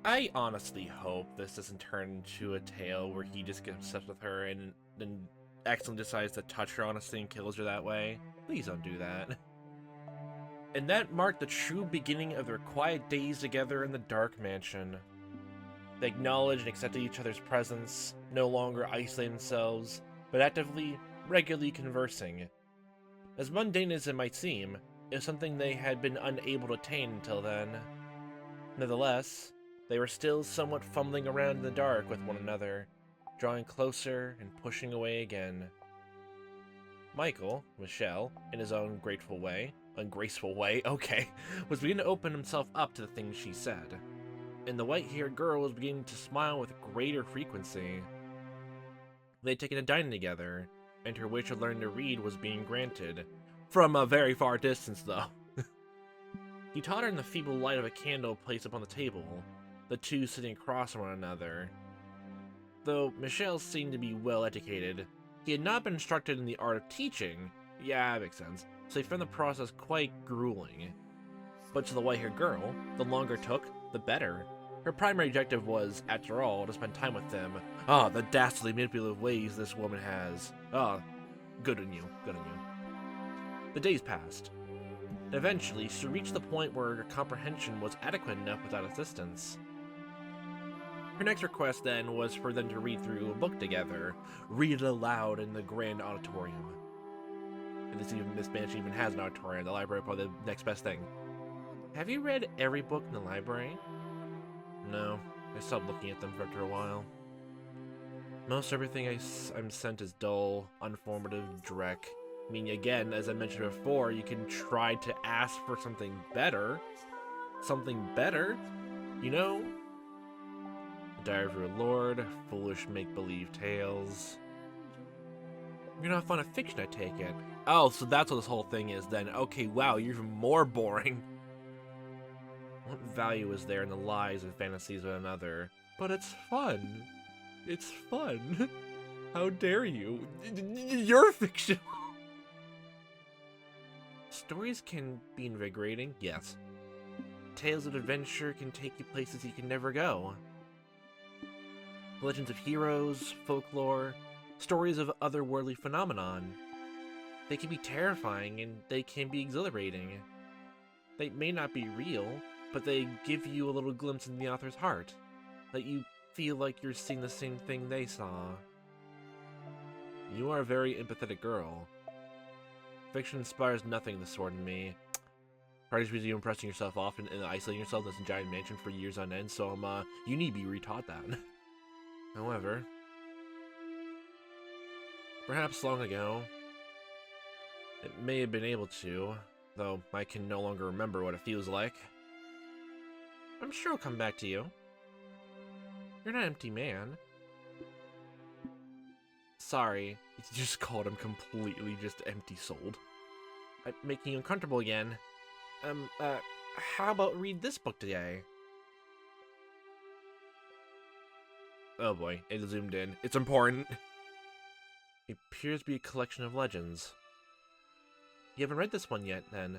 I honestly hope this doesn't turn into a tale where he just gets obsessed with her and then accidentally decides to touch her honestly and kills her that way. Please don't do that. And that marked the true beginning of their quiet days together in the Dark Mansion. They acknowledged and accepted each other's presence, no longer isolating themselves, but actively, regularly conversing. As mundane as it might seem, it was something they had been unable to attain until then. Nevertheless, they were still somewhat fumbling around in the dark with one another, drawing closer and pushing away again. Michelle, in his own ungraceful way, okay, was beginning to open himself up to the things she said. And the white-haired girl was beginning to smile with greater frequency. They'd taken a dining together, and her wish to learn to read was being granted. From a very far distance, though. He taught her in the feeble light of a candle placed upon the table, the two sitting across from one another. Though Michelle seemed to be well educated, he had not been instructed in the art of teaching. Yeah, that makes sense. So he found the process quite grueling. But to the white-haired girl, the longer it took, the better. Her primary objective was, after all, to spend time with them. Ah, the dastardly manipulative ways this woman has. Ah, good on you, good on you. The days passed. Eventually, she reached the point where her comprehension was adequate enough without assistance. Her next request, then, was for them to read through a book together. Read it aloud in the grand auditorium. And this mansion even has an auditorium. The library probably the next best thing. Have you read every book in the library? No, I stopped looking at them after a while. Most everything I'm sent is dull, unformative, dreck. I mean, again, as I mentioned before, you can try to ask for something better. Something better? You know? The Diary of Your Lord, foolish make-believe tales. You're not fond of fiction, I take it. Oh, so that's what this whole thing is then. Okay, wow, you're even more boring. What value is there in the lies and fantasies of another? But it's fun. It's fun. How dare you? You're fiction. Stories can be invigorating, yes. Tales of adventure can take you places you can never go. Legends of heroes, folklore, stories of otherworldly phenomenon. They can be terrifying and they can be exhilarating. They may not be real, but they give you a little glimpse in the author's heart. Let you feel like you're seeing the same thing they saw. You are a very empathetic girl. Fiction inspires nothing of the sort in me. Probably because you impressing yourself off and isolating yourself in this giant mansion for years on end, so you need to be retaught that. However, perhaps long ago, it may have been able to, though I can no longer remember what it feels like. I'm sure it'll come back to you. You're not an empty man. Sorry, you just called him completely just empty-souled. I'm making you uncomfortable again. How about read this book today? Oh boy, it zoomed in. It's important. It appears to be a collection of legends. You haven't read this one yet, then.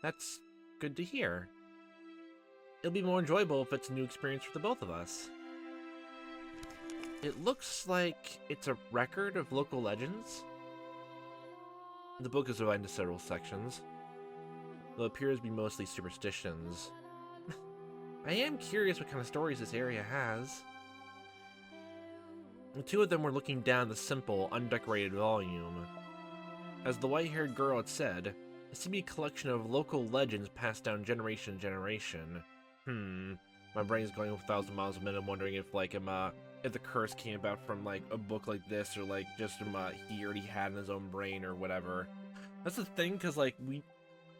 That's good to hear. It'll be more enjoyable if it's a new experience for the both of us. It looks like it's a record of local legends. The book is divided into several sections, though it appears to be mostly superstitions. I am curious what kind of stories this area has. The two of them were looking down the simple, undecorated volume. As the white-haired girl had said, it seemed to be a collection of local legends passed down generation to generation. My brain's going 1,000 miles a minute, wondering if, like, if the curse came about from, like, a book like this, or, like, just from, he already had in his own brain, or whatever. That's the thing, because, like,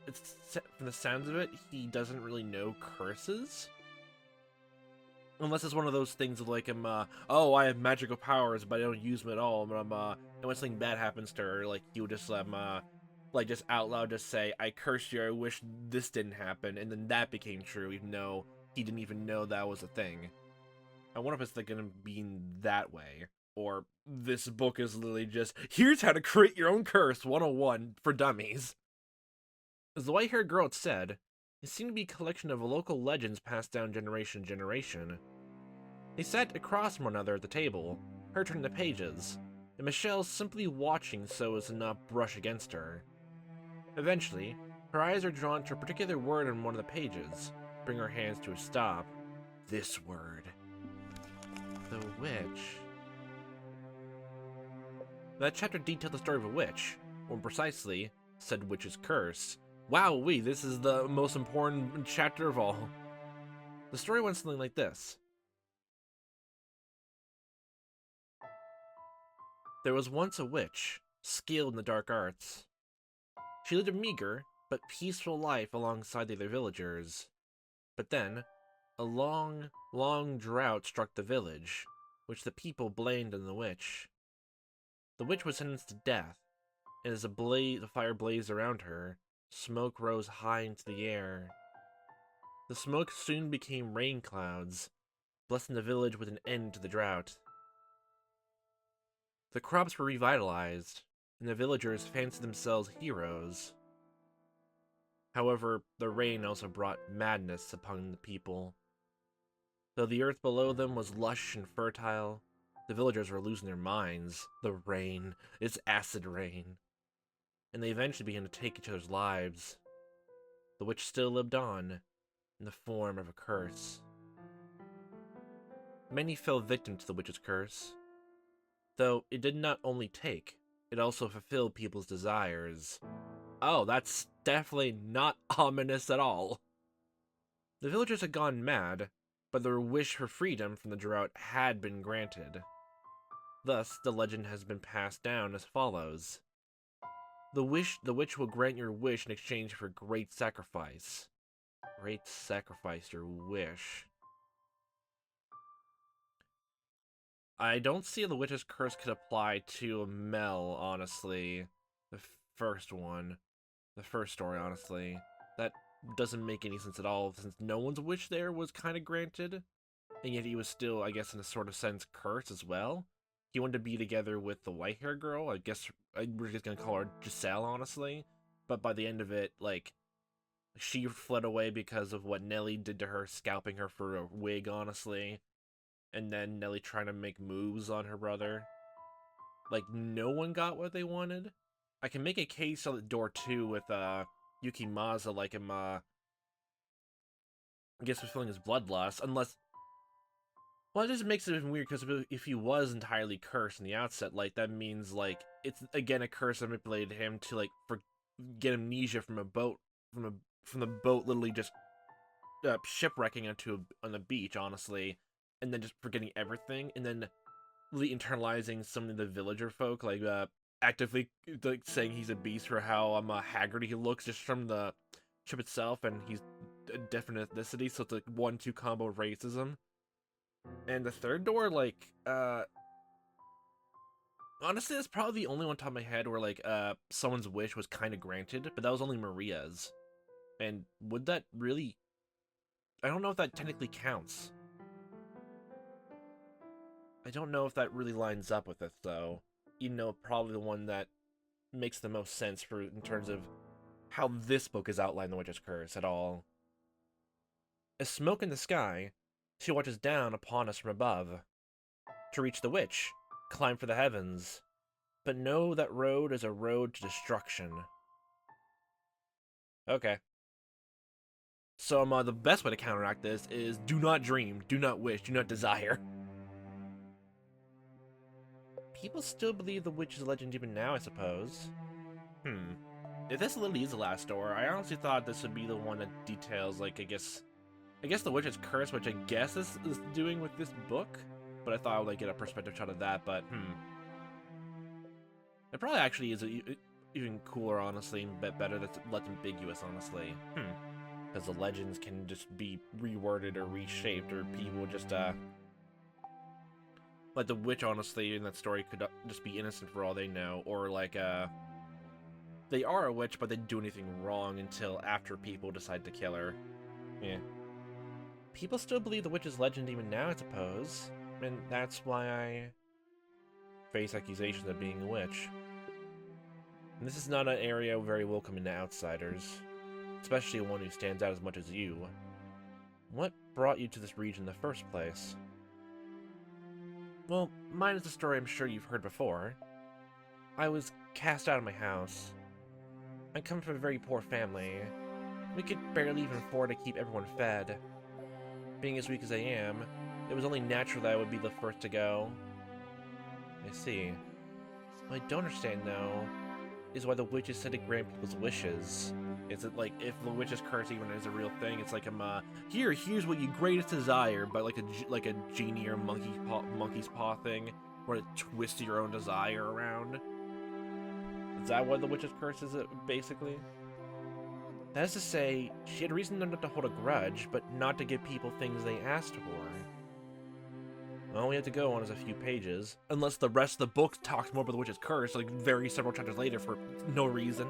it's, from the sounds of it, he doesn't really know curses. Unless it's one of those things of, like, oh, I have magical powers, but I don't use them at all, and when something bad happens to her, like, he would just, like, just out loud just say, I curse you, I wish this didn't happen, and then that became true, even though he didn't even know that was a thing. I wonder if it's like, gonna be that way, or this book is literally just, here's how to create your own curse 101 for dummies. As the white-haired girl had said, It seemed to be a collection of local legends passed down generation to generation. They sat across from one another at the table, her turning the pages, and Michelle simply watching so as to not brush against her. Eventually, her eyes are drawn to a particular word on one of the pages, bring her hands to a stop. This word. The witch. That chapter detailed the story of a witch, or more precisely, said witch's curse. Wowee, this is the most important chapter of all. The story went something like this. There was once a witch, skilled in the dark arts. She lived a meager, but peaceful life alongside the other villagers. But then, a long, long drought struck the village, which the people blamed on the witch. The witch was sentenced to death, and as the fire blazed around her, smoke rose high into the air. The smoke soon became rain clouds, blessing the village with an end to the drought. The crops were revitalized, and the villagers fancied themselves heroes. However, the rain also brought madness upon the people. Though the earth below them was lush and fertile, the villagers were losing their minds. The rain, it's acid rain. And they eventually began to take each other's lives. The witch still lived on, in the form of a curse. Many fell victim to the witch's curse, though it did not only take, it also fulfilled people's desires. Oh, that's definitely not ominous at all. The villagers had gone mad, but their wish for freedom from the drought had been granted. Thus, the legend has been passed down as follows. The witch will grant your wish in exchange for great sacrifice. Great sacrifice your wish. I don't see how the witch's curse could apply to Mel, honestly. The first one. The first story, honestly. That doesn't make any sense at all, since no one's wish there was kind of granted. And yet he was still, I guess, in a sort of sense, cursed as well. He wanted to be together with the white-haired girl. I guess we're just gonna call her Giselle, honestly. But by the end of it, like, she fled away because of what Nelly did to her, scalping her for a wig, honestly. And then Nelly trying to make moves on her brother. Like, no one got what they wanted. I can make a case on the door, too, with, Yukimaza, like him, I guess fulfilling his bloodlust, unless... Well, it just makes it even weird, because if he was entirely cursed in the outset, like, that means, like, it's, again, a curse that manipulated him to, like, get amnesia from a boat, from the boat literally just, shipwrecking on the beach, honestly, and then just forgetting everything, and then really internalizing some of the villager folk, like, actively, like, saying he's a beast for how, haggard he looks just from the ship itself, and he's a different ethnicity, so it's, like, 1-2 combo of racism. And the third door, like, honestly, that's probably the only one on top of my head where, like, someone's wish was kind of granted, but that was only Maria's. And would that really... I don't know if that technically counts. I don't know if that really lines up with it, though. Even though probably the one that makes the most sense in terms of how this book is outlined the Witch's Curse at all. As smoke in the sky, she watches down upon us from above. To reach the witch, climb for the heavens, but know that road is a road to destruction. Okay. So the best way to counteract this is do not dream, do not wish, do not desire. People still believe the witch is a legend even now, I suppose. If this literally is the last door, I honestly thought this would be the one that details, like, I guess the witch's curse, which I guess is doing with this book. But I thought I would, like, get a perspective shot of that, but, It probably actually is even cooler, honestly, and a bit better that's less ambiguous, honestly. Because the legends can just be reworded or reshaped, or people just, like, the witch, honestly, in that story could just be innocent for all they know, or, like, they are a witch, but they didn't do anything wrong until after people decide to kill her. Yeah. People still believe the witch is legend even now, I suppose, and that's why I face accusations of being a witch. And this is not an area very welcoming to outsiders. especially one who stands out as much as you. What brought you to this region in the first place? Well, mine is a story I'm sure you've heard before. I was cast out of my house. I come from a very poor family. We could barely even afford to keep everyone fed. Being as weak as I am, it was only natural that I would be the first to go. I see. What I don't understand, though, is why the witches said to grant people's wishes. Is it like, if the witch's curse even is a real thing, it's like, here's what your greatest desire, but like a genie or monkey's paw thing, where it twists your own desire around. Is that what the witch's curse is, basically? That is to say, she had reason not to hold a grudge, but not to give people things they asked for. All we have to go on is a few pages, unless the rest of the book talks more about the witch's curse, like several chapters later for no reason.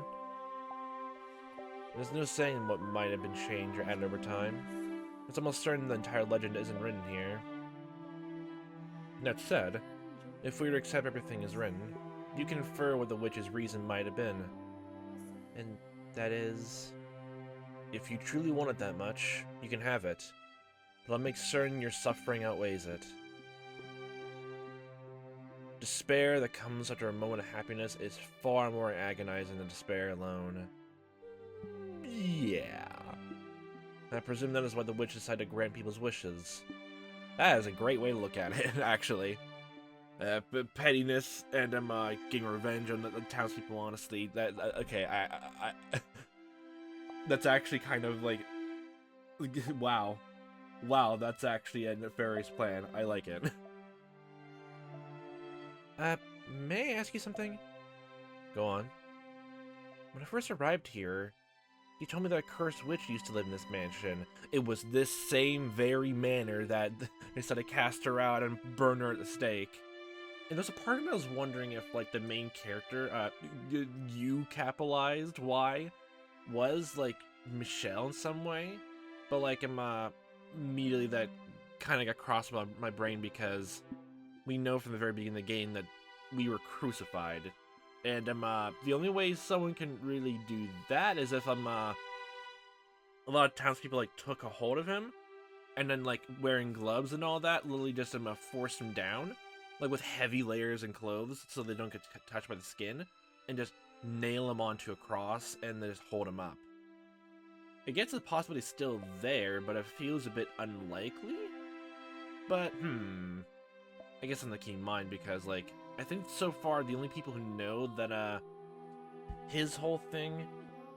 There's no saying what might have been changed or added over time. It's almost certain the entire legend isn't written here. That said, if we were to accept everything as written, you can infer what the witch's reason might have been. And that is, if you truly want it that much, you can have it, but I'll make certain your suffering outweighs it. Despair that comes after a moment of happiness is far more agonizing than despair alone. Yeah. I presume that is why the witch decided to grant people's wishes. That is a great way to look at it, actually. Pettiness and getting revenge on the townspeople, honestly. Okay, I that's actually kind of like, wow. Wow, that's actually a nefarious plan. I like it. May I ask you something? Go on. When I first arrived here, you told me that a cursed witch used to live in this mansion. It was this same very manor that they said to cast her out and burn her at the stake. And there's a part of me I was wondering if, like, the main character, you capitalized Y, was, like, Michelle in some way. But, like, immediately that kind of got crossed my brain because we know from the very beginning of the game that we were crucified. And the only way someone can really do that is if a lot of townspeople like took a hold of him, and then like wearing gloves and all that, literally just forced him down, like with heavy layers and clothes, so they don't get touched by the skin, and just nail him onto a cross and then just hold him up. I guess the possibility is still there, but it feels a bit unlikely. But I guess I'm not keeping in mind because like, I think so far the only people who know that his whole thing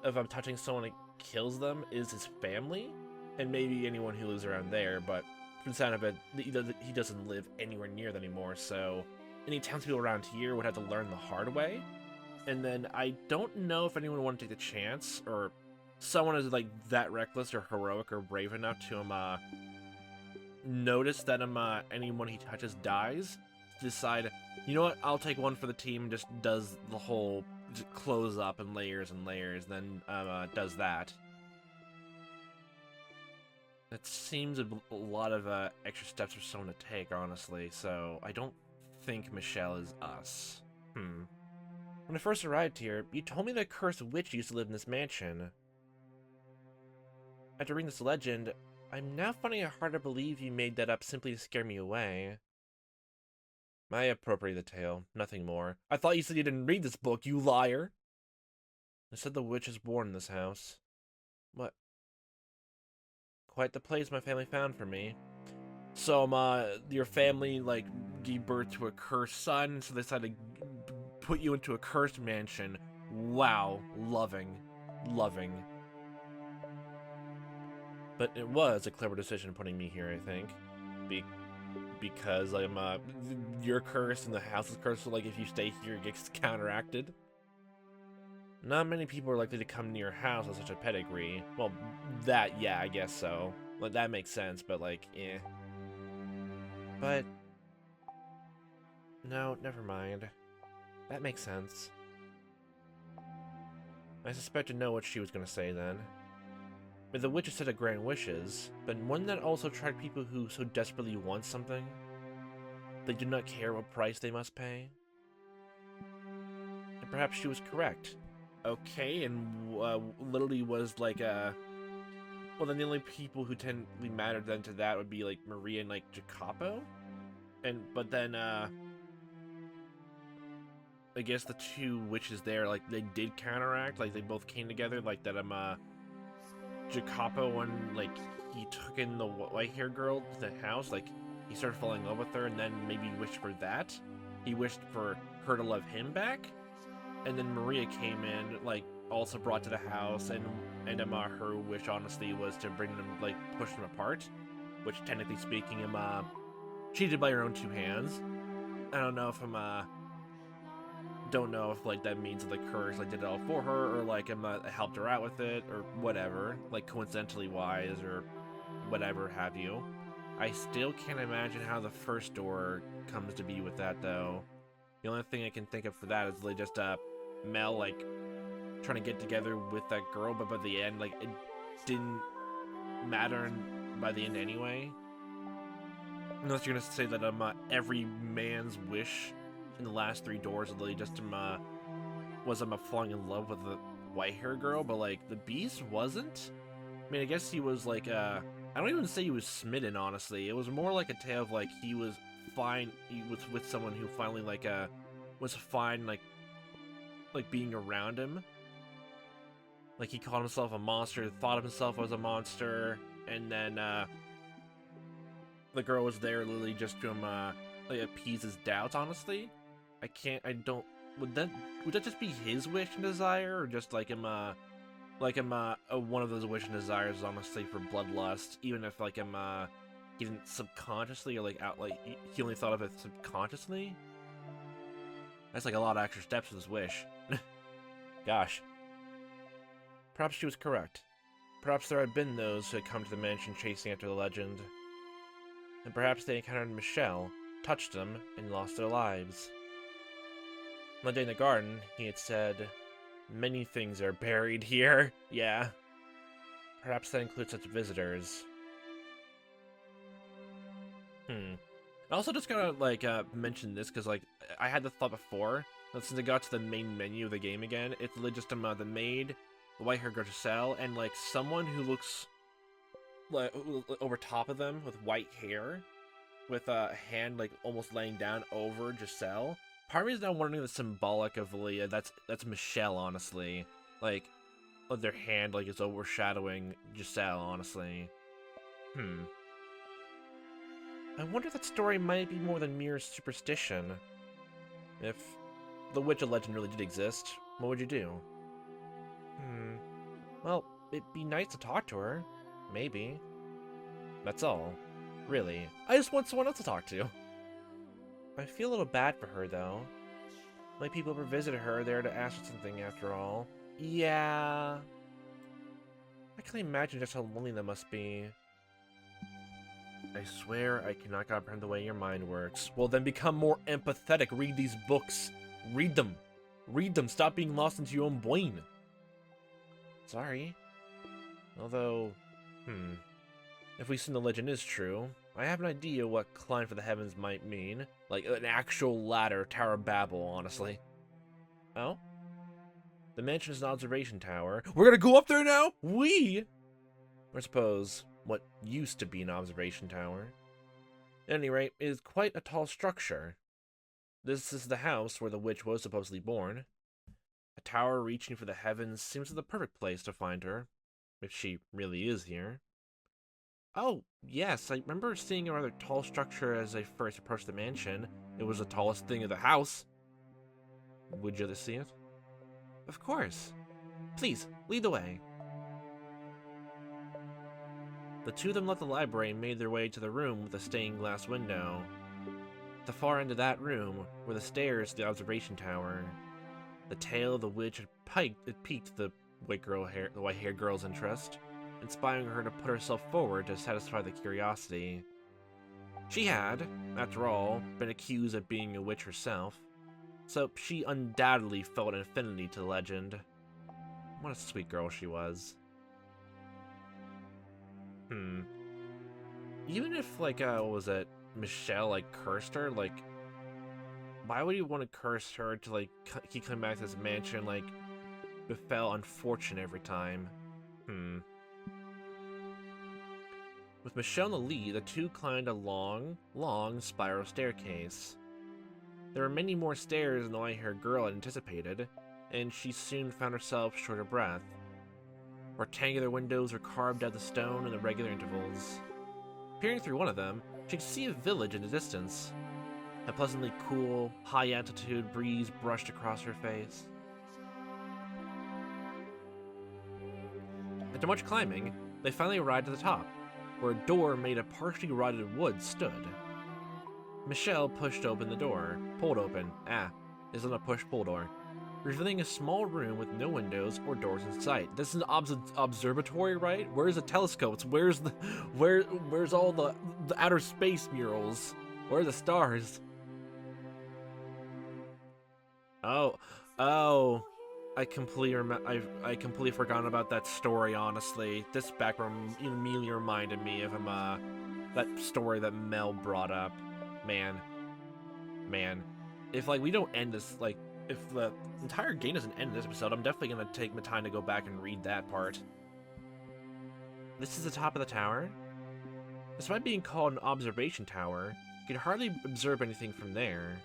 of touching someone that kills them is his family, and maybe anyone who lives around there, but from the sound of it, he doesn't live anywhere near that anymore, so any townspeople around here would have to learn the hard way. And then I don't know if anyone would want to take the chance, or someone is like that reckless or heroic or brave enough to notice that anyone he touches dies, to decide, you know what, I'll take one for the team, and just does the whole just close up and layers, then does that. That seems a lot of extra steps for someone to take, honestly, so I don't think Michelle is us. When I first arrived here, you told me that a cursed witch used to live in this mansion. After reading this legend, I'm now finding it hard to believe you made that up simply to scare me away. I appropriated the tale, nothing more. I thought you said you didn't read this book, you liar! I said the witch is born in this house. What? Quite the place my family found for me. So, your family, like, gave birth to a cursed son, so they decided to put you into a cursed mansion. Wow. Loving. But it was a clever decision putting me here, I think. Because I'm, you're cursed and the house is cursed, so, like, if you stay here, it gets counteracted. Not many people are likely to come near your house with such a pedigree. Well, that, yeah, I guess so. Like, that makes sense, but, like, eh. But... no, never mind. That makes sense. I suspect to know what she was gonna say, then. If the witch said to grant wishes, but wouldn't that also attract people who so desperately want something? They do not care what price they must pay? And perhaps she was correct. Okay, and literally was like well, then the only people who technically mattered then to that would be like Maria and like Jacopo, but then I guess the two witches there, like, they did counteract, like they both came together, like that Jacopo, when like he took in the white hair girl to the house, like he started falling in love with her, and then maybe wished for that. He wished for her to love him back, and then Maria came in, like also brought to the house, and her wish honestly was to bring them, like push them apart, which technically speaking, she did by her own two hands. I don't know if don't know if like that means like Kurz like did it all for her, or like helped her out with it, or whatever, like coincidentally wise, or whatever have you. I still can't imagine how the first door comes to be with that though. The only thing I can think of for that is like just Mel like trying to get together with that girl, but by the end like it didn't matter by the end anyway. Unless you're gonna say that every man's wish in the last three doors really just was falling in love with the white hair girl, but like the Beast wasn't. I mean, I guess he was like I don't even say he was smitten, honestly. It was more like a tale of like he was fine. He was with someone who finally like was fine like being around him. Like he called himself a monster, thought of himself as a monster, and then the girl was there literally just to like appease his doubts. Honestly, I don't. Would that just be his wish and desire, or just like one of those wish and desires, honestly, for bloodlust, even if like he didn't subconsciously, or like out, like he only thought of it subconsciously. That's like a lot of extra steps with his wish. Gosh. Perhaps she was correct. Perhaps there had been those who had come to the mansion chasing after the legend. And perhaps they encountered Michelle, touched them, and lost their lives. One day in the garden, he had said, "Many things are buried here." Yeah. Perhaps that includes such visitors. I also just gotta, like, mention this, because, like, I had the thought before, that since I got to the main menu of the game again, it's literally just the maid, the white hair girl Giselle, and, like, someone who looks like over top of them with white hair, with a hand, like, almost laying down over Giselle. Part of me is now wondering the symbolic of Leah. That's Michelle, honestly. Like, their hand, like, is overshadowing Giselle, honestly. I wonder if that story might be more than mere superstition. If the witch of legend really did exist, what would you do? Well, it'd be nice to talk to her. Maybe. That's all. Really. I just want someone else to talk to. I feel a little bad for her, though. My people ever visited her there to ask her something, after all. Yeah. I can imagine just how lonely that must be. I swear I cannot comprehend the way your mind works. Well, then become more empathetic. Read these books. Read them. Read them. Stop being lost into your own brain. Sorry. Although, if we assume the legend is true, I have an idea what climb for the heavens might mean. Like an actual ladder, Tower of Babel, honestly. Oh? The mansion is an observation tower. We're gonna go up there now? Or suppose, what used to be an observation tower. At any rate, it is quite a tall structure. This is the house where the witch was supposedly born. A tower reaching for the heavens seems the perfect place to find her, if she really is here. Oh, yes, I remember seeing a rather tall structure as I first approached the mansion. It was the tallest thing of the house. Would you like to see it? Of course. Please, lead the way. The two of them left the library and made their way to the room with the stained glass window. At the far end of that room were the stairs to the observation tower. The tale of the witch had piqued the white-haired girl's interest, inspiring her to put herself forward to satisfy the curiosity. She had, after all, been accused of being a witch herself, so she undoubtedly felt an affinity to the legend. What a sweet girl she was. Even if, like, what was it, Michelle, like, cursed her, like, why would you want to curse her to, like, keep coming back to this mansion, like, befell unfortunate every time. With Michelle in the lead, the two climbed a long, long spiral staircase. There were many more stairs than the white-haired girl had anticipated, and she soon found herself short of breath. Rectangular windows were carved out of the stone in the regular intervals. Peering through one of them, she could see a village in the distance. A pleasantly cool, high-altitude breeze brushed across her face. After much climbing, they finally arrived at the top, where a door made of partially rotted wood stood. Michelle pushed open the door. Pulled open. Isn't a push-pull door. Revealing a small room with no windows or doors in sight. This is an observatory, right? Where's the telescopes? Where's all the outer space murals? Where are the stars? Oh. I completely forgot about that story, honestly. This background immediately reminded me of that story that Mel brought up. Man. If, we don't end this, if the entire game doesn't end in this episode, I'm definitely gonna take my time to go back and read that part. This is the top of the tower. Despite being called an observation tower, you could hardly observe anything from there.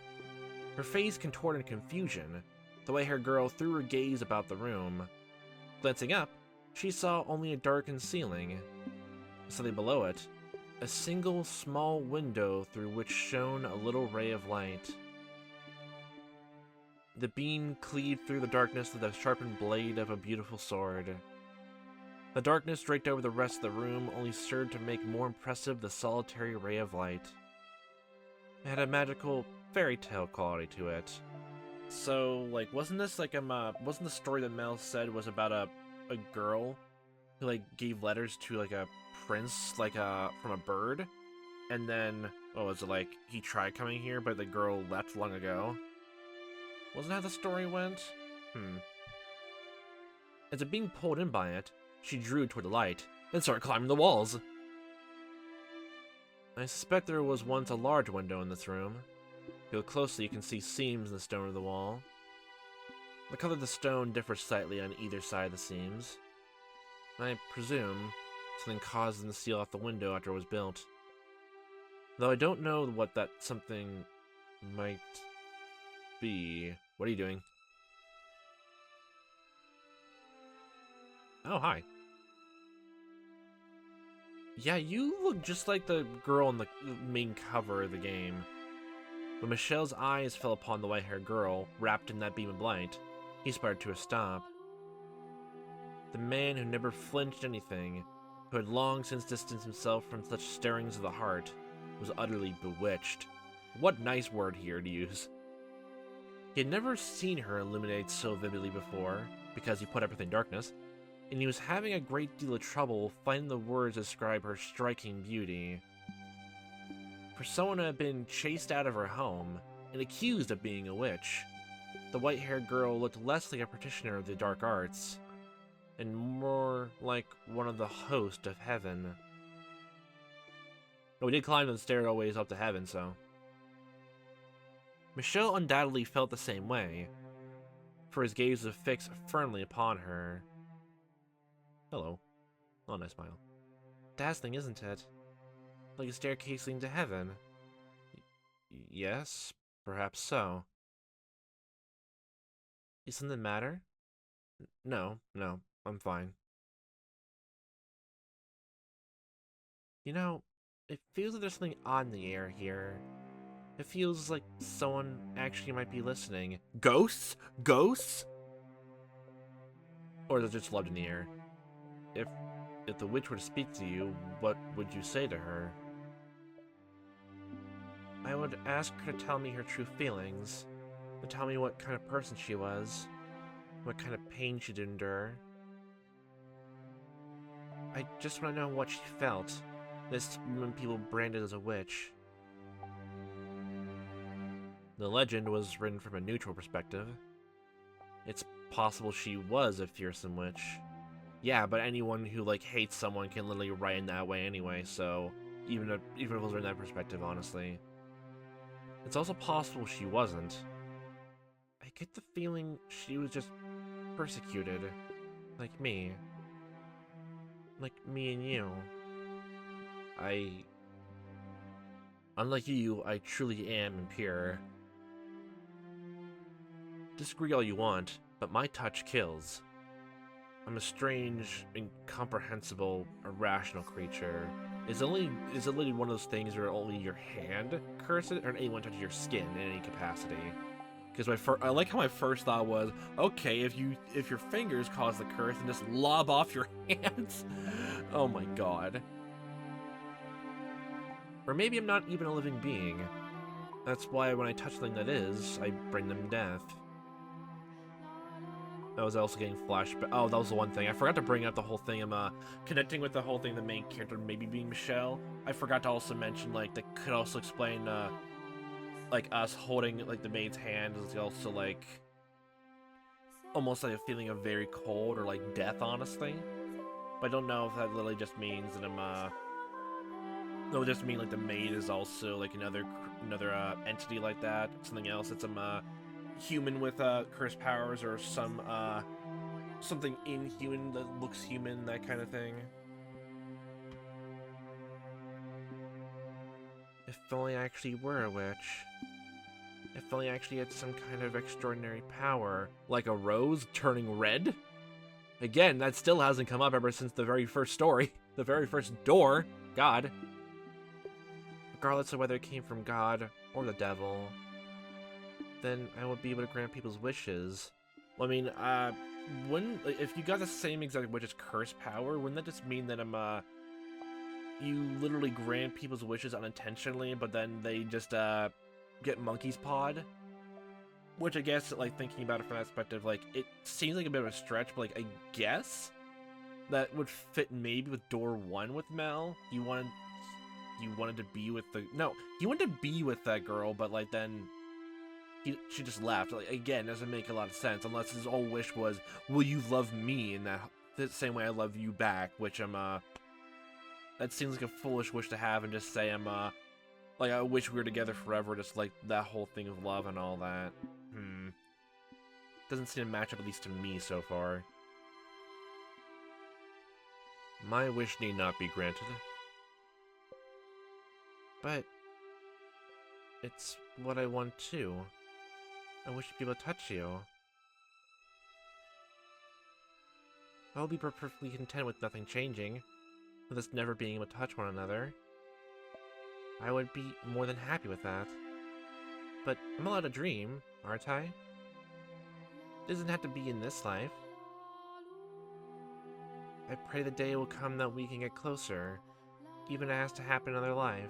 Her face contorted in confusion. The white-haired girl threw her gaze about the room. Glancing up, she saw only a darkened ceiling. Slightly below it, a single small window through which shone a little ray of light. The beam cleaved through the darkness with the sharpened blade of a beautiful sword. The darkness draped over the rest of the room only served to make more impressive the solitary ray of light. It had a magical fairy tale quality to it. So, wasn't this wasn't the story that Mel said was about a girl who, gave letters to, a prince, from a bird? And then, what was it, he tried coming here, but the girl left long ago? Wasn't that how the story went? As it being pulled in by it, she drew toward the light, and started climbing the walls. I suspect there was once a large window in this room. If you look closely, you can see seams in the stone of the wall. The color of the stone differs slightly on either side of the seams. I presume something caused them to seal off the window after it was built. Though I don't know what that something might be. What are you doing? Oh, hi. Yeah, you look just like the girl on the main cover of the game. When Michelle's eyes fell upon the white-haired girl, wrapped in that beam of light, he sputtered to a stop. The man who never flinched anything, who had long since distanced himself from such stirrings of the heart, was utterly bewitched. What nice word here to use. He had never seen her illuminate so vividly before, because he put everything in darkness, and he was having a great deal of trouble finding the words to describe her striking beauty. For someone who had been chased out of her home and accused of being a witch, the white-haired girl looked less like a practitioner of the dark arts, and more like one of the host of heaven. But we did climb the stairways up to heaven, so... Michelle undoubtedly felt the same way, for his gaze was fixed firmly upon her. Hello. Oh, nice smile. Dazzling, isn't it? Like a staircase leading to heaven. Yes, perhaps so. Is something the matter? No, I'm fine. You know, it feels like there's something odd in the air here. It feels like someone actually might be listening. Ghosts? Ghosts? Or is it just love in the air? If the witch were to speak to you, what would you say to her? I would ask her to tell me her true feelings, to tell me what kind of person she was, what kind of pain she'd endure. I just want to know what she felt, this woman people branded as a witch. The legend was written from a neutral perspective. It's possible she was a fearsome witch. Yeah, but anyone who, hates someone can literally write in that way anyway, so... Even if it was written in that perspective, honestly. It's also possible she wasn't. I get the feeling she was just persecuted. Like me. Like me and you. Unlike you, I truly am impure. Disagree all you want, but my touch kills. I'm a strange, incomprehensible, irrational creature. Is it literally one of those things where only your hand curses, or anyone touches your skin in any capacity? Because I like how my first thought was, okay, if your fingers cause the curse, then just lob off your hands. Oh my god. Or maybe I'm not even a living being. That's why when I touch something that is, I bring them death. I was also getting flashback. Oh, that was the one thing. I forgot to bring up the whole thing. I'm connecting with the whole thing, the main character maybe being Michelle. I forgot to also mention, like, that could also explain, like, us holding, like, the maid's hand is also, like, almost like a feeling of very cold or, like, death, honestly. But I don't know if that literally just means that it'll just mean, like, the maid is also, like, another entity like that. Something else that's, human with cursed powers, or something inhuman that looks human, that kind of thing. If only I actually were a witch. If only I actually had some kind of extraordinary power, like a rose turning red. Again, that still hasn't come up ever since the very first story, the very first door. God. Regardless of whether it came from God or the devil, then I would be able to grant people's wishes. Well, I mean, if you got the same exact witch's curse power, wouldn't that just mean that you literally grant people's wishes unintentionally, but then they just get monkey's pawed? Which I guess, like, thinking about it from that perspective, like, it seems like a bit of a stretch, but, like, I guess that would fit maybe with door 1 with Mel. You wanted to be with he wanted to be with that girl, but, like, then she just left. Like, again, doesn't make a lot of sense unless his whole wish was, will you love me in the same way I love you back, which that seems like a foolish wish to have, and just say like, I wish we were together forever, just like that whole thing of love and all that. Doesn't seem to match up, at least to me so far. My wish need not be granted. But it's what I want too. I wish to be able to touch you. I'll be perfectly content with nothing changing, with us never being able to touch one another. I would be more than happy with that. But I'm allowed to dream, aren't I? It doesn't have to be in this life. I pray the day will come that we can get closer, even if it has to happen in another life.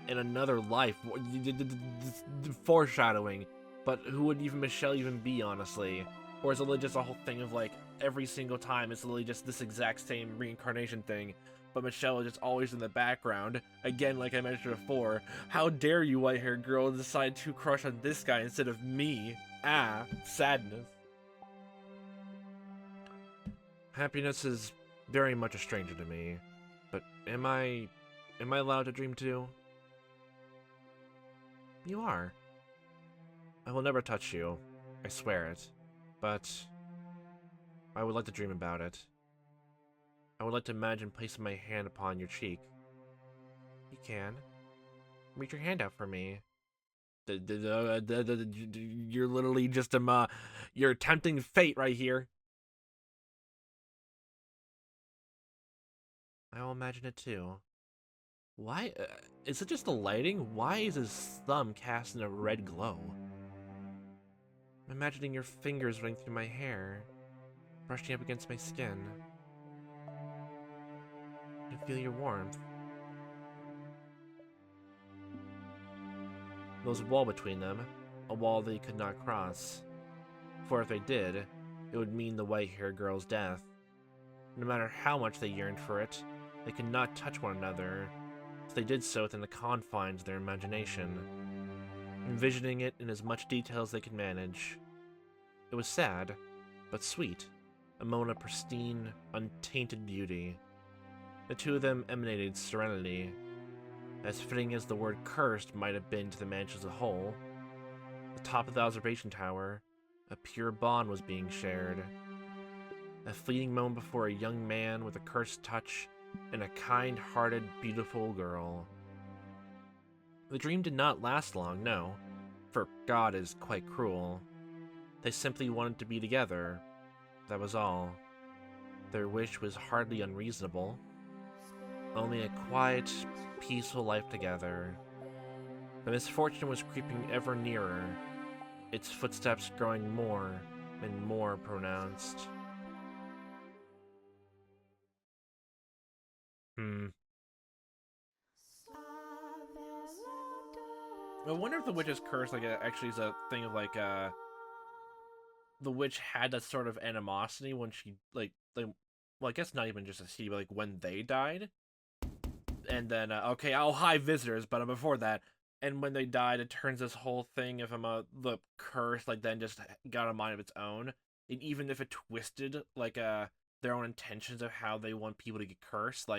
In another life? Foreshadowing. But who would Michelle even be, honestly? Or is it just a whole thing of, like, every single time it's literally just this exact same reincarnation thing, but Michelle is just always in the background? Again, like I mentioned before, how dare you, white-haired girl, decide to crush on this guy instead of me? Ah, sadness. Happiness is very much a stranger to me, but am I allowed to dream too? You are. I will never touch you, I swear it, but I would like to dream about it. I would like to imagine placing my hand upon your cheek. You can. Reach your hand out for me. You're literally just you're tempting fate right here. I will imagine it too. Why? Is it just the lighting? Why is his thumb cast in a red glow? I'm imagining your fingers running through my hair, brushing up against my skin. I feel your warmth. There was a wall between them, a wall they could not cross. For if they did, it would mean the white-haired girl's death. No matter how much they yearned for it, they could not touch one another, so they did so within the confines of their imagination, envisioning it in as much detail as they could manage. It was sad, but sweet, a moment of pristine, untainted beauty. The two of them emanated serenity. As fitting as the word cursed might have been to the mansion as a whole, the top of the observation tower, A pure bond was being shared. A fleeting moment before a young man with a cursed touch and a kind-hearted, beautiful girl. The dream did not last long, no, for God is quite cruel. They simply wanted to be together. That was all. Their wish was hardly unreasonable. Only a quiet, peaceful life together. The misfortune was creeping ever nearer, its footsteps growing more and more pronounced. I wonder if the witch's curse, actually is a thing of, the witch had that sort of animosity when she, well, I guess not even just a she, but, when they died. And then, okay, I'll hide visitors, but before that, and when they died, it turns this whole thing of, the curse, then just got a mind of its own. And even if it twisted, their own intentions of how they want people to get cursed,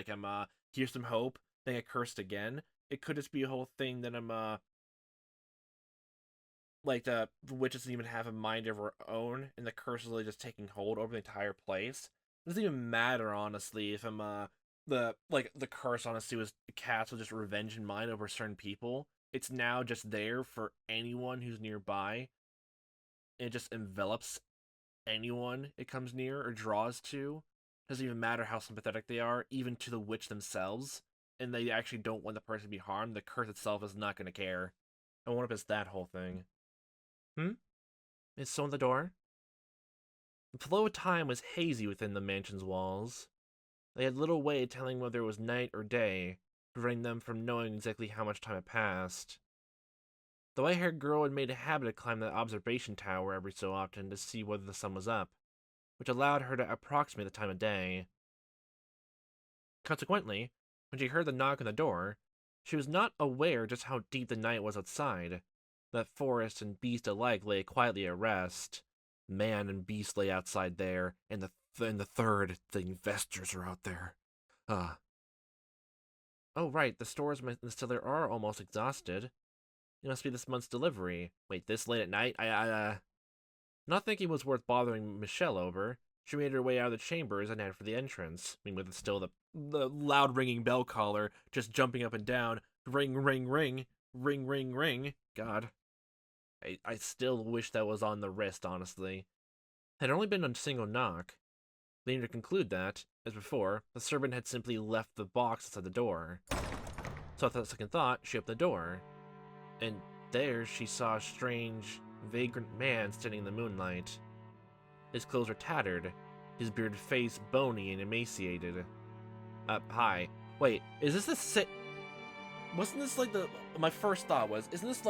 here's some hope, then get cursed again. It could just be a whole thing that the witch doesn't even have a mind of her own, and the curse is really just taking hold over the entire place. It doesn't even matter, honestly, if the curse, honestly, was cast with just revenge in mind over certain people. It's now just there for anyone who's nearby. It just envelops anyone it comes near or draws to. Doesn't even matter how sympathetic they are, even to the witch themselves. And they actually don't want the person to be harmed. The curse itself is not going to care. I wonder if it's that whole thing. Is someone at the door? The flow of time was hazy within the mansion's walls. They had little way of telling whether it was night or day, preventing them from knowing exactly how much time had passed. The white-haired girl had made a habit of climbing the observation tower every so often to see whether the sun was up, which allowed her to approximate the time of day. Consequently, when she heard the knock on the door, she was not aware just how deep the night was outside. That forest and beast alike lay quietly at rest. Man and beast lay outside there, and the third, the investors are out there. Oh right, the stores in the cellar are almost exhausted. It must be this month's delivery. Wait, this late at night? Not thinking it was worth bothering Michelle over, she made her way out of the chambers and headed for the entrance, with still the loud ringing bell collar just jumping up and down. Ring, ring, ring. Ring, ring, ring. God. I still wish that was on the wrist, honestly. Had only been a single knock, leading her to conclude that, as before, the servant had simply left the box outside the door. So without second thought, she opened the door. And there she saw a strange, vagrant man standing in the moonlight. His clothes were tattered, his bearded face bony and emaciated. Hi. Wait, is this the wasn't this my first thought was, isn't this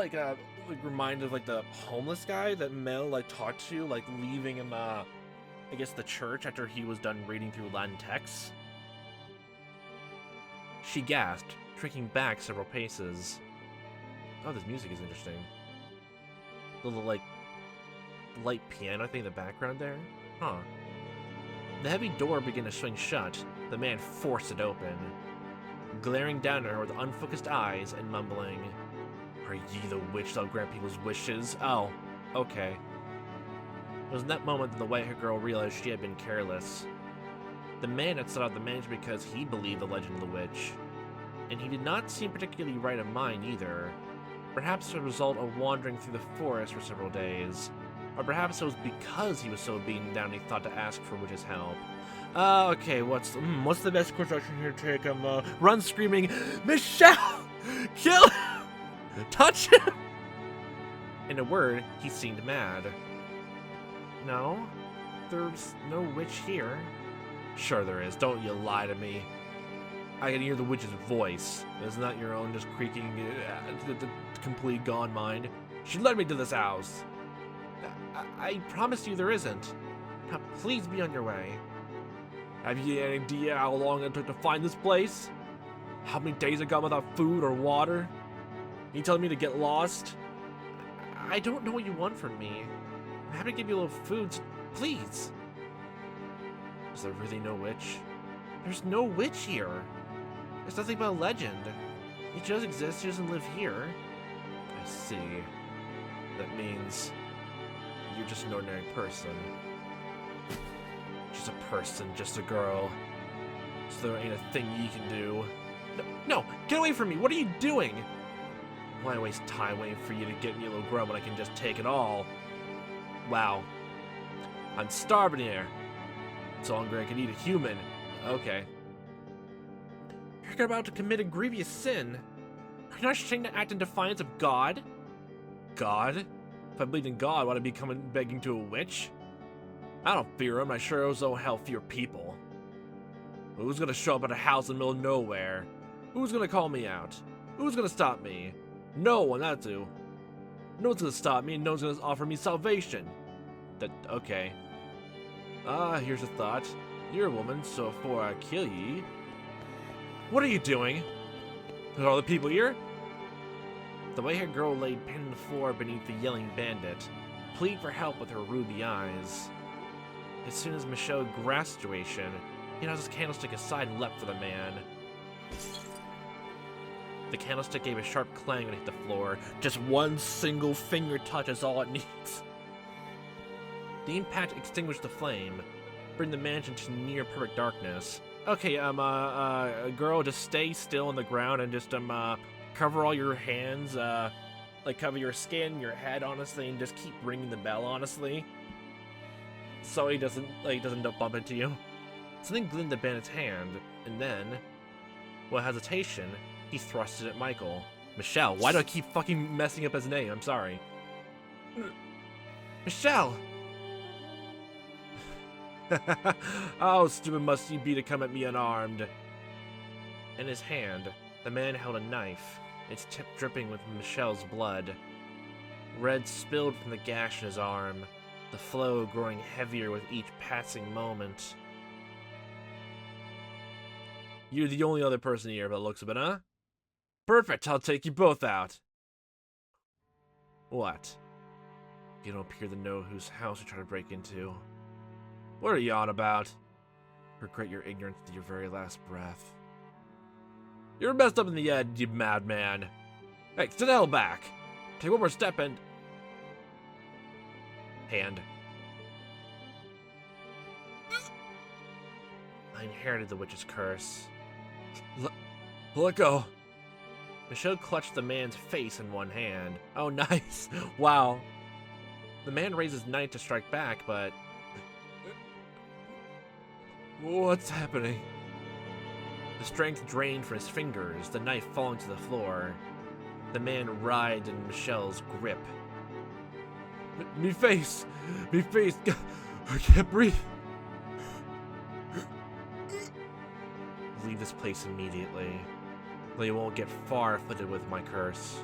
reminded of the homeless guy that Mel talked to, leaving him I guess the church after he was done reading through Latin texts? She gasped, shrinking back several paces. Oh, this music is interesting. Little light piano thing in the background there? Huh. The heavy door began to swing shut. The man forced it open, glaring down at her with unfocused eyes and mumbling, "Are ye the witch that'll grant people's wishes? Oh, okay." It was in that moment that the white-haired girl realized she had been careless. The man had sought out the manager because he believed the legend of the witch, and he did not seem particularly right of mind either. Perhaps as a result of wandering through the forest for several days, or perhaps it was because he was so beaten down he thought to ask for witch's help. Okay, what's the best course action here to take? Run screaming, "Michelle! Kill him! Touch him!" In a word, he seemed mad. No, there's no witch here. Sure there is, don't you lie to me. I can hear the witch's voice. It's not your own just creaking, the complete gone mind. She led me to this house. I promise you there isn't. Now please be on your way. Have you any idea how long it took to find this place? How many days I got without food or water? You telling me to get lost? I don't know what you want from me. I'm happy to give you a little food, so please. Is there really no witch? There's no witch here. There's nothing but a legend. It does exist, she doesn't live here. I see. That means you're just an ordinary person. Just a person, just a girl. So there ain't a thing you can do. No, get away from me! What are you doing? Why waste time waiting for you to get me a little grub when I can just take it all? Wow. I'm starving here. So hungry I can eat a human. Okay. You're about to commit a grievous sin. Are you not ashamed to act in defiance of God? God? If I believed in God, would I be coming begging to a witch? I don't fear him. I sure as oh hell fear people. Who's gonna show up at a house in the middle of nowhere? Who's gonna call me out? Who's gonna stop me? No one, that's who. No one's gonna stop me, and no one's gonna offer me salvation. Okay. Here's a thought. You're a woman, so before I kill ye... What are you doing? There's all the people here? The white-haired girl laid pinned on the floor beneath the yelling bandit, pleading for help with her ruby eyes. As soon as Michelle grasped the situation, he tossed his candlestick aside and leapt for the man. The candlestick gave a sharp clang when it hit the floor. Just one single finger touch is all it needs. The impact extinguished the flame, bringing the mansion to near perfect darkness. Okay, girl, just stay still on the ground and just, cover all your hands, like cover your skin, your head, honestly, and just keep ringing the bell, honestly. So he doesn't bump into you. Something glinted the bandit's hand, and then, without hesitation, he thrust it at Michael. Michelle, why do I keep fucking messing up his name? I'm sorry. Michelle! How stupid must you be to come at me unarmed? In his hand, the man held a knife, its tip dripping with Michelle's blood. Red spilled from the gash in his arm, the flow growing heavier with each passing moment. You're the only other person here by the looks of it, huh? Perfect, I'll take you both out. What? You don't appear to know whose house you try to break into. What are you on about? Regret your ignorance to your very last breath. You're messed up in the head, you madman. Hey, sit the hell back. Take one more step and... Hand. I inherited the witch's curse. Let go. Michelle clutched the man's face in one hand. Oh, nice. Wow. The man raised his knife to strike back, but... What's happening? The strength drained from his fingers, the knife falling to the floor. The man writhed in Michelle's grip. Me face! Me face! I can't breathe! Leave this place immediately. Or you won't get far footed with my curse.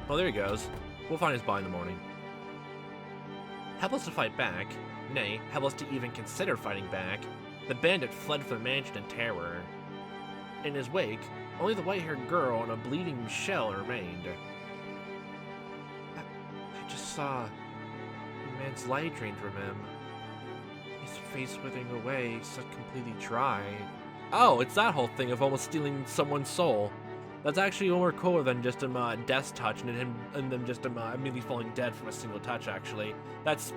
Well, there he goes. We'll find his body in the morning. Helpless to fight back, nay, helpless to even consider fighting back, the bandit fled from the mansion in terror. In his wake, only the white-haired girl and a bleeding Michelle remained. I just saw a man's light drained from him. His face withering away, set completely dry. Oh, it's that whole thing of almost stealing someone's soul. That's actually more cooler than just him death touch and then just him immediately falling dead from a single touch, actually. That's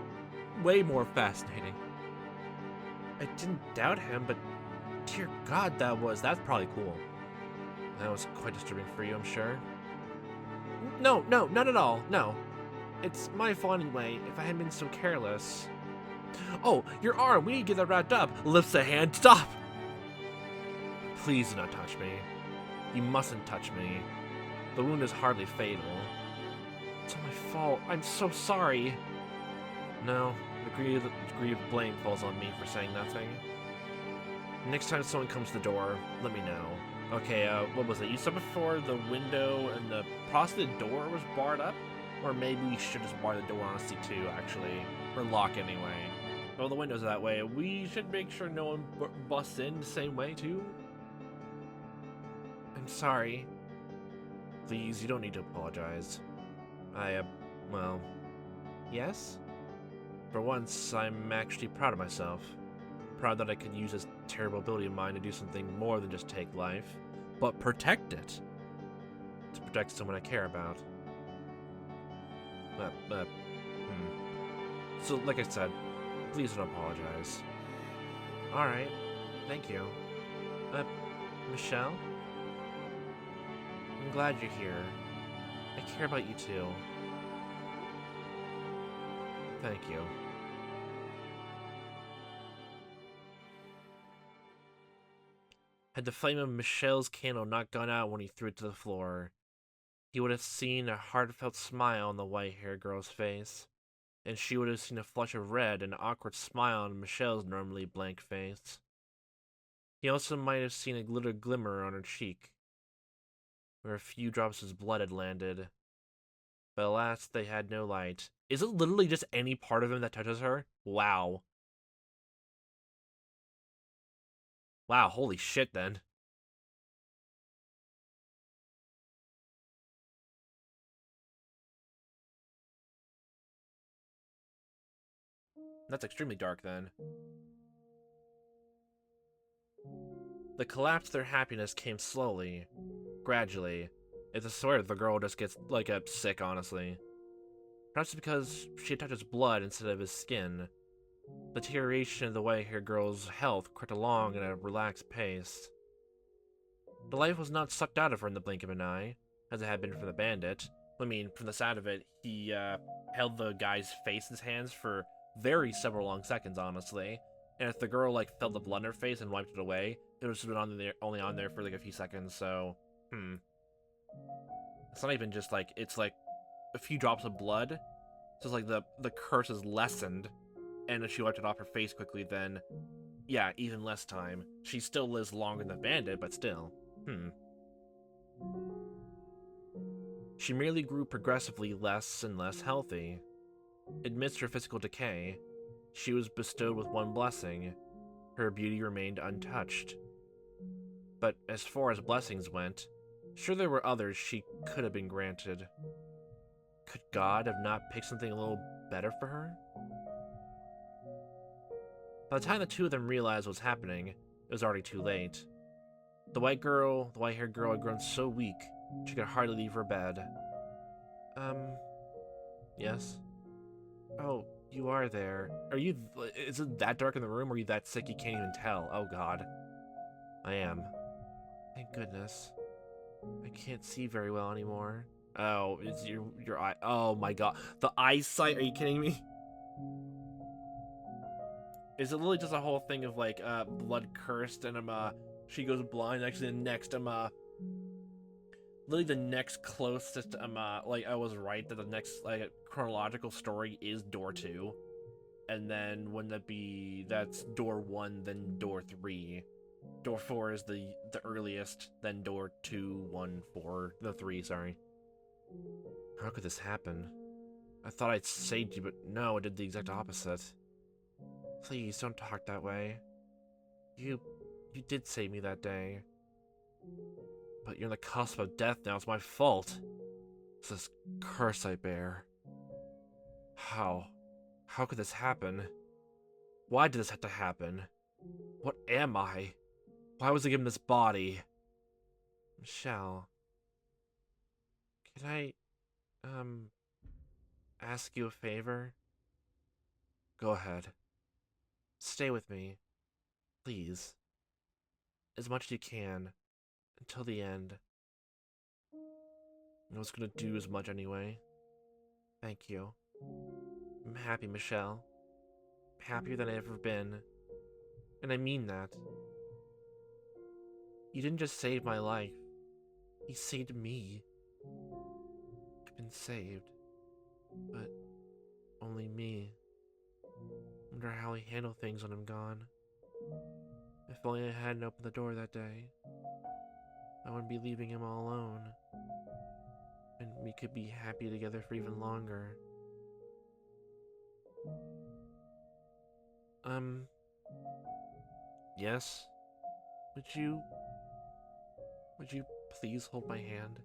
way more fascinating. I didn't doubt him, but dear God, that's probably cool. That was quite disturbing for you, I'm sure. No, not at all, no. It's my fault anyway, if I hadn't been so careless. Oh, your arm, we need to get that wrapped up. Lifts a hand, stop! Please do not touch me. You mustn't touch me. The wound is hardly fatal. It's all my fault. I'm so sorry. No, the degree of blame falls on me for saying nothing. Next time someone comes to the door, let me know. Okay, what was it? You said before the window and possibly the door was barred up? Or maybe we should just bar the door honestly too, actually. Or lock anyway. Well, the window's that way. We should make sure no one busts in the same way too. I'm sorry. Please, you don't need to apologize. Well, yes? For once, I'm actually proud of myself. Proud that I could use this terrible ability of mine to do something more than just take life, but protect it. protect someone I care about. So, like I said, please don't apologize. Alright, thank you. Michelle? I'm glad you're here. I care about you too. Thank you. Had the flame of Michelle's candle not gone out when he threw it to the floor, he would have seen a heartfelt smile on the white-haired girl's face, and she would have seen a flush of red and an awkward smile on Michelle's normally blank face. He also might have seen a little glimmer on her cheek, where a few drops of blood had landed. But alas, they had no light. Is it literally just any part of him that touches her? Wow. Wow, holy shit then. That's extremely dark then. The collapse of their happiness came slowly, gradually. It's a swear the girl just gets, like, sick, honestly. Perhaps because she touches blood instead of his skin. The deterioration of the white-haired girl's health crept along at a relaxed pace. The life was not sucked out of her in the blink of an eye, as it had been from the bandit. I mean, from the side of it, he held the guy's face in his hands for several long seconds, honestly. And if the girl, like, felt the blood in her face and wiped it away, it would have been only on there for, like, a few seconds, so... It's not even just, like, it's, like, a few drops of blood. So it's like the curse is lessened. And if she wiped it off her face quickly, then... yeah, even less time. She still lives longer than the bandit, but still. She merely grew progressively less and less healthy. Amidst her physical decay, she was bestowed with one blessing. Her beauty remained untouched. But as far as blessings went, sure there were others she could have been granted. Could God have not picked something a little better for her? By the time the two of them realized what was happening, it was already too late. The white-haired girl had grown so weak, she could hardly leave her bed. Yes? Oh, you are there. Is it that dark in the room, or are you that sick you can't even tell? Oh god. I am. Thank goodness. I can't see very well anymore. Oh, it's your eye. Oh my god. The eyesight, are you kidding me? Is it literally just a whole thing of, like, blood cursed, and she goes blind? Actually, the next, literally the next closest, like, I was right that the next, like, chronological story is door 2. And then, wouldn't that be, that's door 1, then door 3. Door 4 is the earliest, then door 2, 1, 4, the 3, sorry. How could this happen? I thought I'd saved you, but no, it did the exact opposite. Please, don't talk that way. You did save me that day. But you're on the cusp of death now, it's my fault. It's this curse I bear. How? How could this happen? Why did this have to happen? What am I? Why was I given this body? Michelle. Can I, ask you a favor? Go ahead. Stay with me. Please. As much as you can. Until the end. I was gonna do as much anyway. Thank you. I'm happy, Michelle. Happier than I've ever been. And I mean that. You didn't just save my life. You saved me. I've been saved. But only me. Wonder how he handled things when I'm gone. If only I hadn't opened the door that day, I wouldn't be leaving him all alone. And we could be happy together for even longer. Yes? Would you please hold my hand?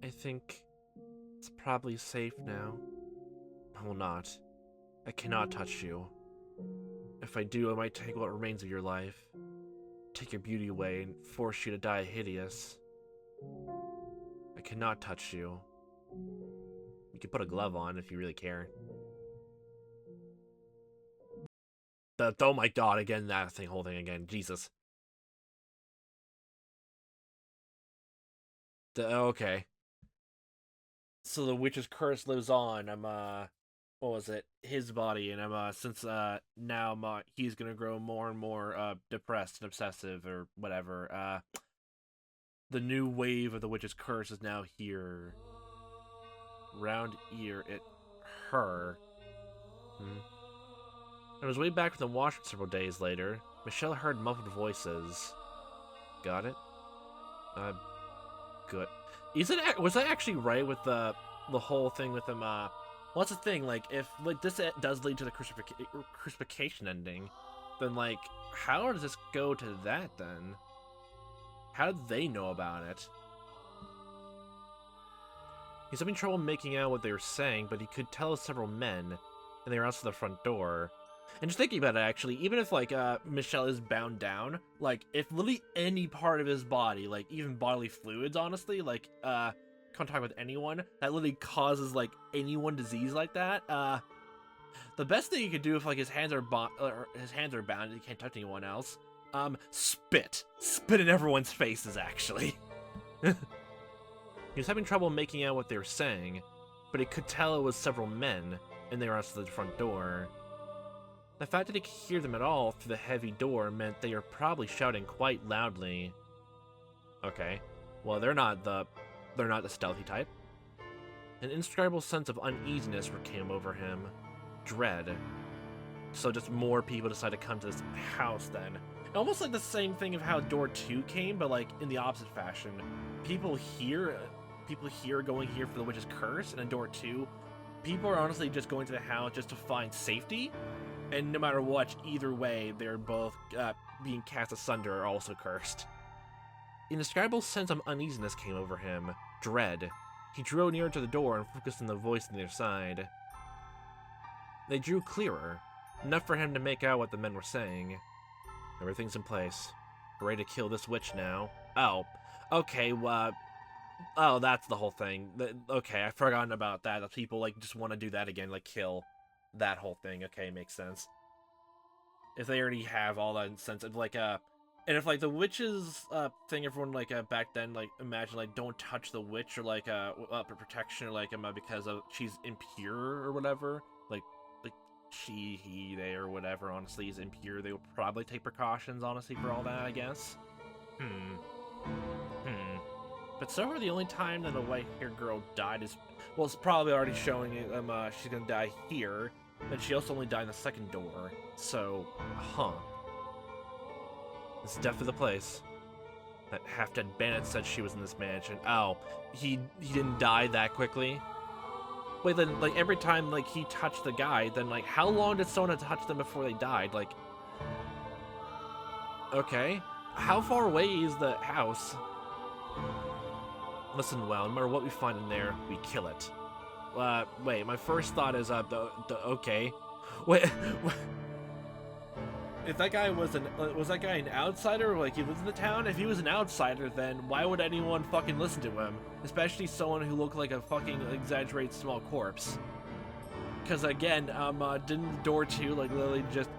I think it's probably safe now. I will not. I cannot touch you. If I do, I might take what remains of your life, take your beauty away, and force you to die hideous. I cannot touch you. You can put a glove on if you really care. Oh my god, again, that whole thing again. Jesus. Okay. So the witch's curse lives on. What was it? His body, and since now he's gonna grow more and more depressed and obsessive or whatever. The new wave of the witch's curse is now here. Round ear, her. On his way back from the washroom several days later, Michelle heard muffled voices. Got it? Good. Was that actually right with the whole thing with him? What's the thing? Like, if this does lead to the crucifixion ending, then like, how does this go to that then? How did they know about it? He's having trouble making out what they were saying, but he could tell several men, and they were outside the front door. And just thinking about it, actually, even if, like, Michelle is bound down, like, if literally any part of his body, like, even bodily fluids, honestly, like, contact with anyone, that literally causes, like, any one disease like that, the best thing you could do if, like, his hands are bound and he can't touch anyone else, spit. Spit in everyone's faces, actually. He was having trouble making out what they were saying, but he could tell it was several men, and they were outside the front door. The fact that he could hear them at all through the heavy door meant they were probably shouting quite loudly. Okay, well they're not the stealthy type. An indescribable sense of uneasiness came over him. Dread. So just more people decided to come to this house then. Almost like the same thing of how door 2 came, but like in the opposite fashion. People here going here for the witch's curse, and in door 2, people are honestly just going to the house just to find safety. And no matter what, either way, they're both being cast asunder or also cursed. An indescribable sense of uneasiness came over him. Dread. He drew nearer to the door and focused on the voice on the other side. They drew clearer, enough for him to make out what the men were saying. Everything's in place. We're ready to kill this witch now. Oh, okay, oh, that's the whole thing. Okay, I've forgotten about that. That people, like, just want to do that again, like, kill that whole thing. Okay, makes sense. If they already have all that sense of, like, and if, like, the witch's, thing, everyone, like, back then, like, imagine, like, don't touch the witch, or, like, for protection, or, like, because of, she's impure, or whatever, like, she, he, they, or whatever, honestly, is impure, they will probably take precautions, honestly, for all that, I guess. But so far, the only time that a white-haired girl died is, well, it's probably already showing she's gonna die here, and she also only died in the second door, so, It's definitely the place. That half-dead bandit said she was in this mansion. Oh, he didn't die that quickly? Wait, then, like, every time, like, he touched the guy, then, like, how long did someone touch them before they died? Like, okay. How far away is the house? Listen well, no matter what we find in there, we kill it. Wait, my first thought is, okay. Wait, if that guy was that guy an outsider, or, like, he lives in the town? If he was an outsider, then why would anyone fucking listen to him? Especially someone who looked like a fucking exaggerated small corpse. Because again, didn't door 2, like, literally just...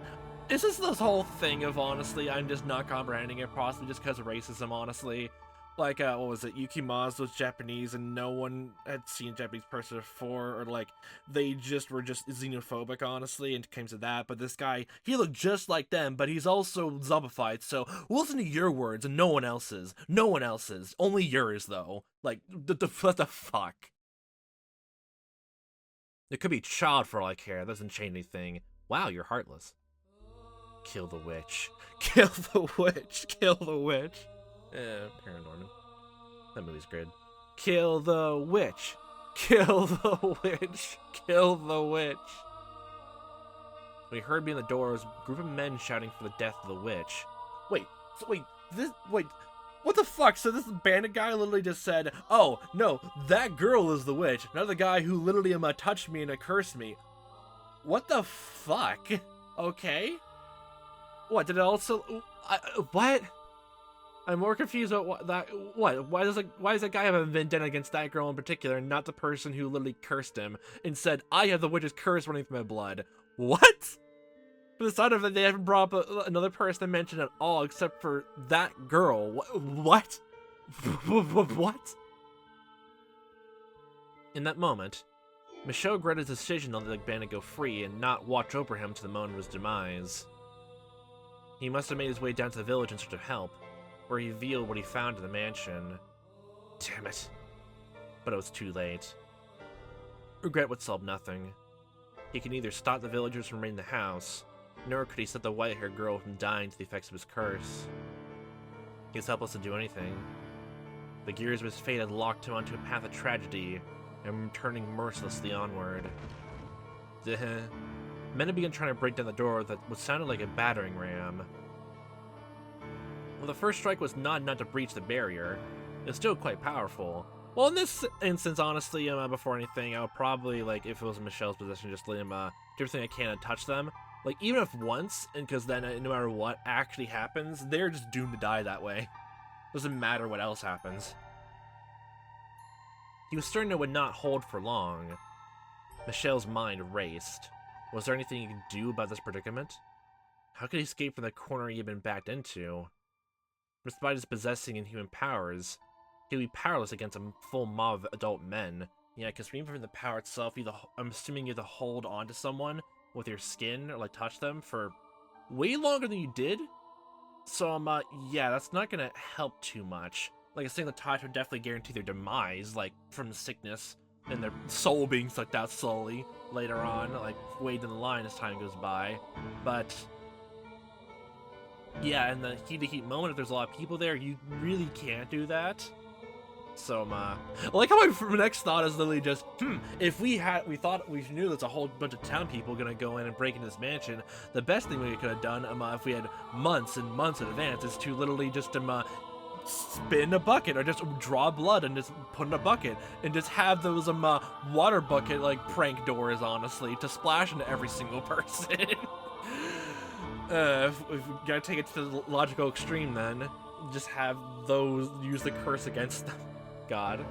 Is this whole thing of, honestly, I'm just not comprehending it, possibly just because of racism, honestly? Like, what was it, Yukima's was Japanese and no one had seen a Japanese person before, or, like, they just were just xenophobic, honestly, and it came to that, but this guy, he looked just like them, but he's also zombified, so we'll listen to your words and no one else's. No one else's. Only yours, though. Like, what the fuck? It could be child for all I care, that doesn't change anything. Wow, you're heartless. Kill the witch. Kill the witch. Kill the witch. Paranorman. That movie's great. Kill the witch. Kill the witch. Kill the witch. When he heard me in the door, it was a group of men shouting for the death of the witch. Wait, what the fuck? So this bandit guy literally just said, oh, no, that girl is the witch, not the guy who literally touched me and cursed me. What the fuck? Okay. What, did it also... what? I'm more confused about what. Why does that guy have a vendetta against that girl in particular, and not the person who literally cursed him and said, "I have the witch's curse running through my blood"? What? For the side of it, they haven't brought up another person mentioned at all, except for that girl. What? What? In that moment, Michelle regretted his decision to let the bandit go free and not watch over him to the moment of his demise. He must have made his way down to the village in search of help, where he revealed what he found in the mansion. Damn it. But it was too late. Regret would solve nothing. He could neither stop the villagers from raiding the house, nor could he stop the white-haired girl from dying to the effects of his curse. He was helpless to do anything. The gears of his fate had locked him onto a path of tragedy, and turning mercilessly onward. Men had begun trying to break down the door that what sounded like a battering ram. Well, the first strike was not enough to breach the barrier. It was still quite powerful. Well, in this instance, honestly, before anything, I would probably, like, if it was in Michelle's position, just let him do everything I can to touch them. Like, even if once, and because then no matter what actually happens, they're just doomed to die that way. Doesn't matter what else happens. He was certain it would not hold for long. Michelle's mind raced. Was there anything he could do about this predicament? How could he escape from the corner he had been backed into? Despite his possessing inhuman powers, he would be powerless against a full mob of adult men. Yeah, because even from the power itself, I'm assuming you have to hold onto someone with your skin, or like touch them, for way longer than you did. So, yeah, that's not gonna help too much. Like, a single touch would definitely guarantee their demise, like, from sickness, and their soul being sucked out slowly later on, like, way down the line as time goes by. But yeah, in the heat-to-heat moment, if there's a lot of people there, you really can't do that. So, I like how my next thought is literally just, if we knew there's a whole bunch of town people gonna go in and break into this mansion, the best thing we could have done, if we had months and months in advance, is to literally just, spin a bucket, or just draw blood and just put in a bucket, and just have those, water bucket, like, prank doors, honestly, to splash into every single person. If we gotta take it to the logical extreme, then just have those use the curse against them. God.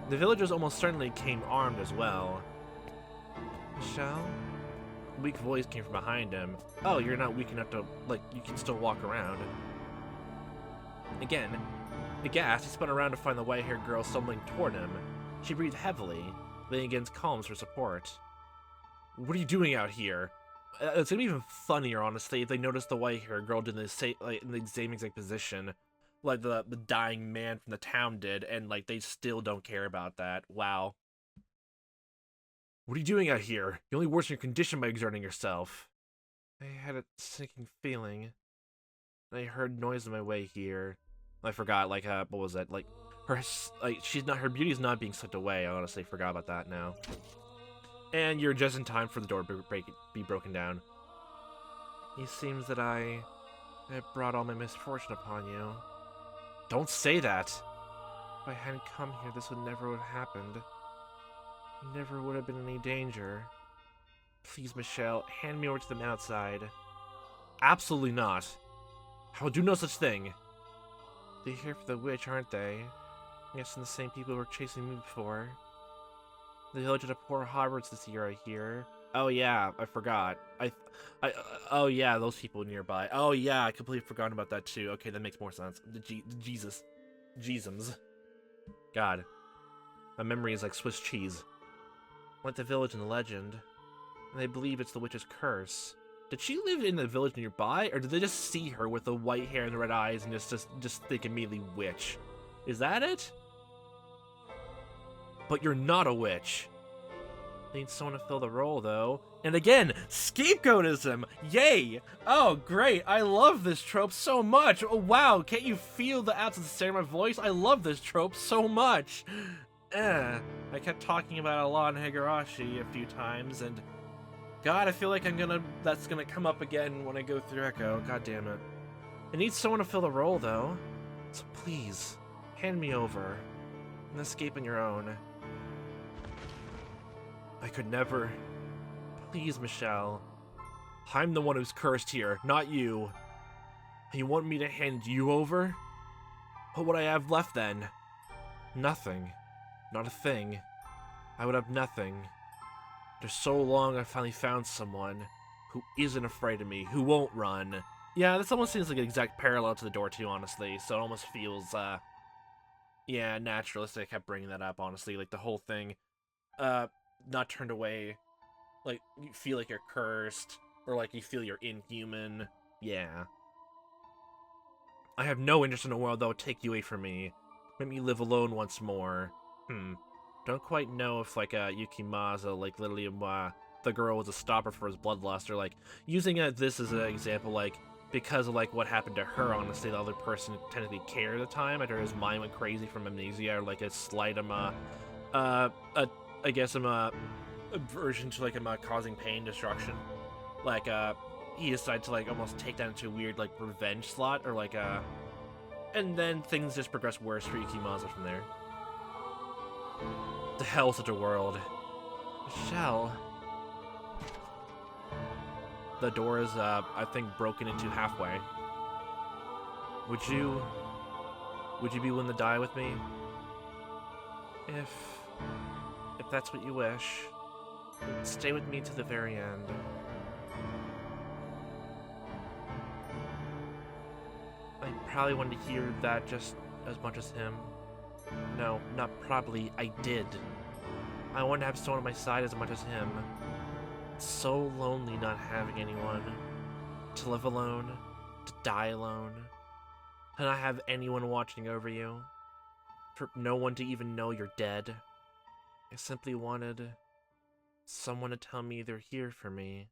The villagers almost certainly came armed as well. Michelle? A weak voice came from behind him. Oh, you're not weak enough to, like, you can still walk around. Again, aghast, he spun around to find the white-haired girl stumbling toward him. She breathed heavily, laying against columns for support. What are you doing out here? It's gonna be even funnier, honestly, if they noticed the white-haired girl in the same exact position, like the dying man from the town did, and like they still don't care about that. Wow. What are you doing out here? You only worsen your condition by exerting yourself. I had a sinking feeling. I heard noise on my way here. I forgot, like, what was it? Like, her beauty's not being sucked away. I honestly forgot about that now. And you're just in time for the door to be broken down. It seems that I brought all my misfortune upon you. Don't say that! If I hadn't come here, this would never have happened. Never would have been any danger. Please, Michelle, hand me over to them outside. Absolutely not. I will do no such thing. They're here for the witch, aren't they? I'm guessing the same people who were chasing me before. The village had a poor harvest this year, I hear. Oh yeah, I forgot. Oh yeah, those people nearby. Oh yeah, I completely forgot about that too. Okay, that makes more sense. Jeezums. God. My memory is like Swiss cheese. Like the village in the legend. And they believe it's the witch's curse. Did she live in the village nearby, or did they just see her with the white hair and the red eyes and just think immediately witch? Is that it? But you're not a witch. Need someone to fill the role, though. And again, scapegoatism! Yay! Oh, great! I love this trope so much! Oh, wow! Can't you feel the absence of staring in my voice? I love this trope so much! I kept talking about Ala and Higurashi a few times, and God, I feel like that's gonna come up again when I go through Echo. God damn it. I need someone to fill the role, though. So please, hand me over, and escape on your own. I could never. Please, Michelle. I'm the one who's cursed here, not you. You want me to hand you over? What would I have left then? Nothing. Not a thing. I would have nothing. After so long, I finally found someone who isn't afraid of me, who won't run. Yeah, this almost seems like an exact parallel to the door too, honestly, so it almost feels, yeah, naturalistic. I kept bringing that up, honestly, like the whole thing, not turned away, like, you feel like you're cursed, or like you feel you're inhuman, yeah. I have no interest in a world that will take you away from me, make me live alone once more. Don't quite know if, like, Yukimaza, like, literally, the girl was a stopper for his bloodlust, or, like, using this as an example, like, because of, like, what happened to her, honestly, the other person technically cared at the time, after his mind went crazy from amnesia, or, like, a slight, I guess, aversion to, like, causing pain, destruction. Like, he decided to, like, almost take that into a weird, like, revenge slot, or, like, and then things just progress worse for Yukimaza from there. The hell, such a world. Michelle. The door is, I think, broken into halfway. Would you be willing to die with me? If that's what you wish, stay with me to the very end. I probably wanted to hear that just as much as him. No, not probably, I did. I wanted to have someone on my side as much as him. It's so lonely not having anyone. To live alone, to die alone, to not have anyone watching over you, for no one to even know you're dead. I simply wanted someone to tell me they're here for me,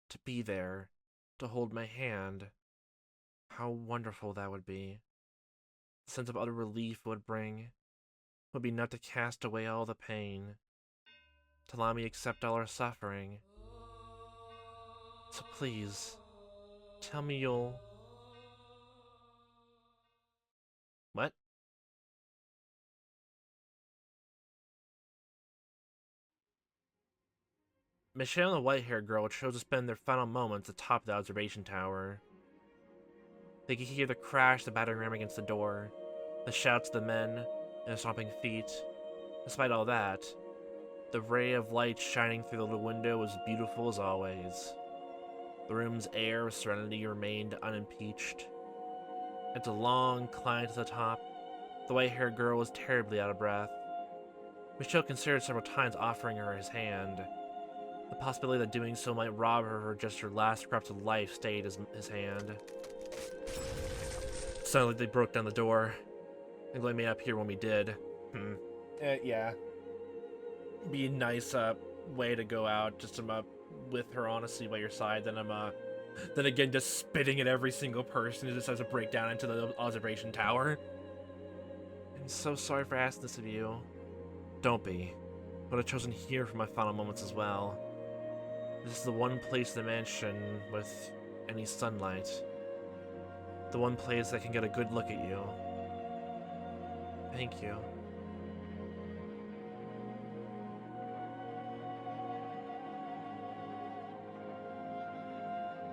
to be there, to hold my hand. How wonderful that would be. The sense of utter relief it would bring would be enough to cast away all the pain, to allow me to accept all our suffering. So please, tell me you'll... What? Michelle and the white-haired girl chose to spend their final moments atop the observation tower. They could hear the crash of the battering ram against the door, the shouts of the men, and the stomping feet. Despite all that, the ray of light shining through the little window was beautiful as always. The room's air of serenity remained unimpeached. It's a long climb to the top. The white-haired girl was terribly out of breath. Michelle considered several times offering her his hand. The possibility that doing so might rob her of just her last corrupted life stayed his hand. Sounded like they broke down the door. I'm glad I made up here when we did. Yeah. Be a nice, way to go out, just, with her honestly by your side, then again, just spitting at every single person who decides to break down into the observation tower. I'm so sorry for asking this of you. Don't be. But I've chosen here for my final moments as well. This is the one place in the mansion with any sunlight. The one place that can get a good look at you. Thank you.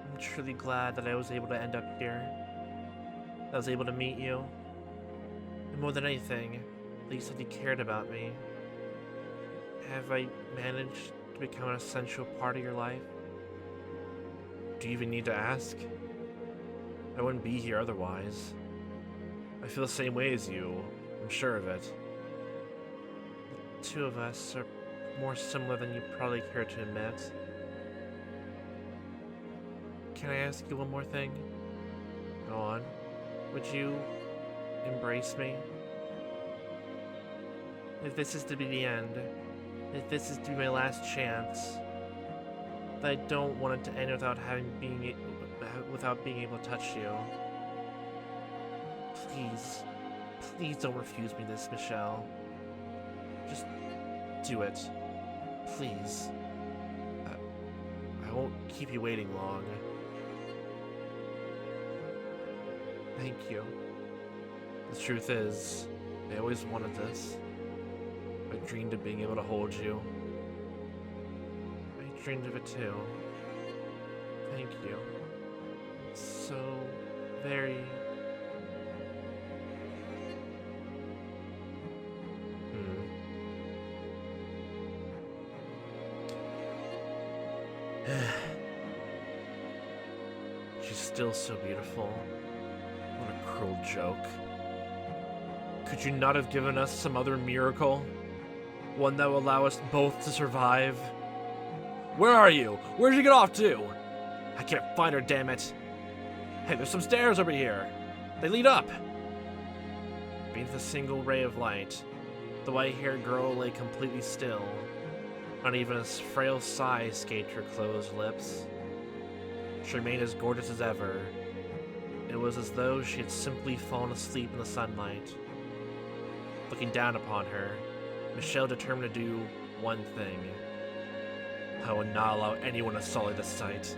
I'm truly glad that I was able to end up here. That I was able to meet you. And more than anything, that you said you cared about me. Have I managed to become an essential part of your life? Do you even need to ask? I wouldn't be here otherwise. I feel the same way as you, I'm sure of it. The two of us are more similar than you probably care to admit. Can I ask you one more thing? Go on. Would you embrace me? If this is to be the end, if this is to be my last chance, that I don't want it to end without being able to touch you. Please, please don't refuse me this, Michelle. Just do it. Please. I won't keep you waiting long. Thank you. The truth is, I always wanted this. I dreamed of being able to hold you. I dreamed of it too. Thank you. So Very... She's still so beautiful. What a cruel joke. Could you not have given us some other miracle? One that will allow us both to survive? Where are you? Where'd you get off to? I can't find her, damn it. Hey, there's some stairs over here. They lead up. Beneath a single ray of light, the white-haired girl lay completely still. Not even a frail sigh escaped her closed lips. She remained as gorgeous as ever. It was as though she had simply fallen asleep in the sunlight. Looking down upon her, Michelle determined to do one thing. I will not allow anyone to sully the sight.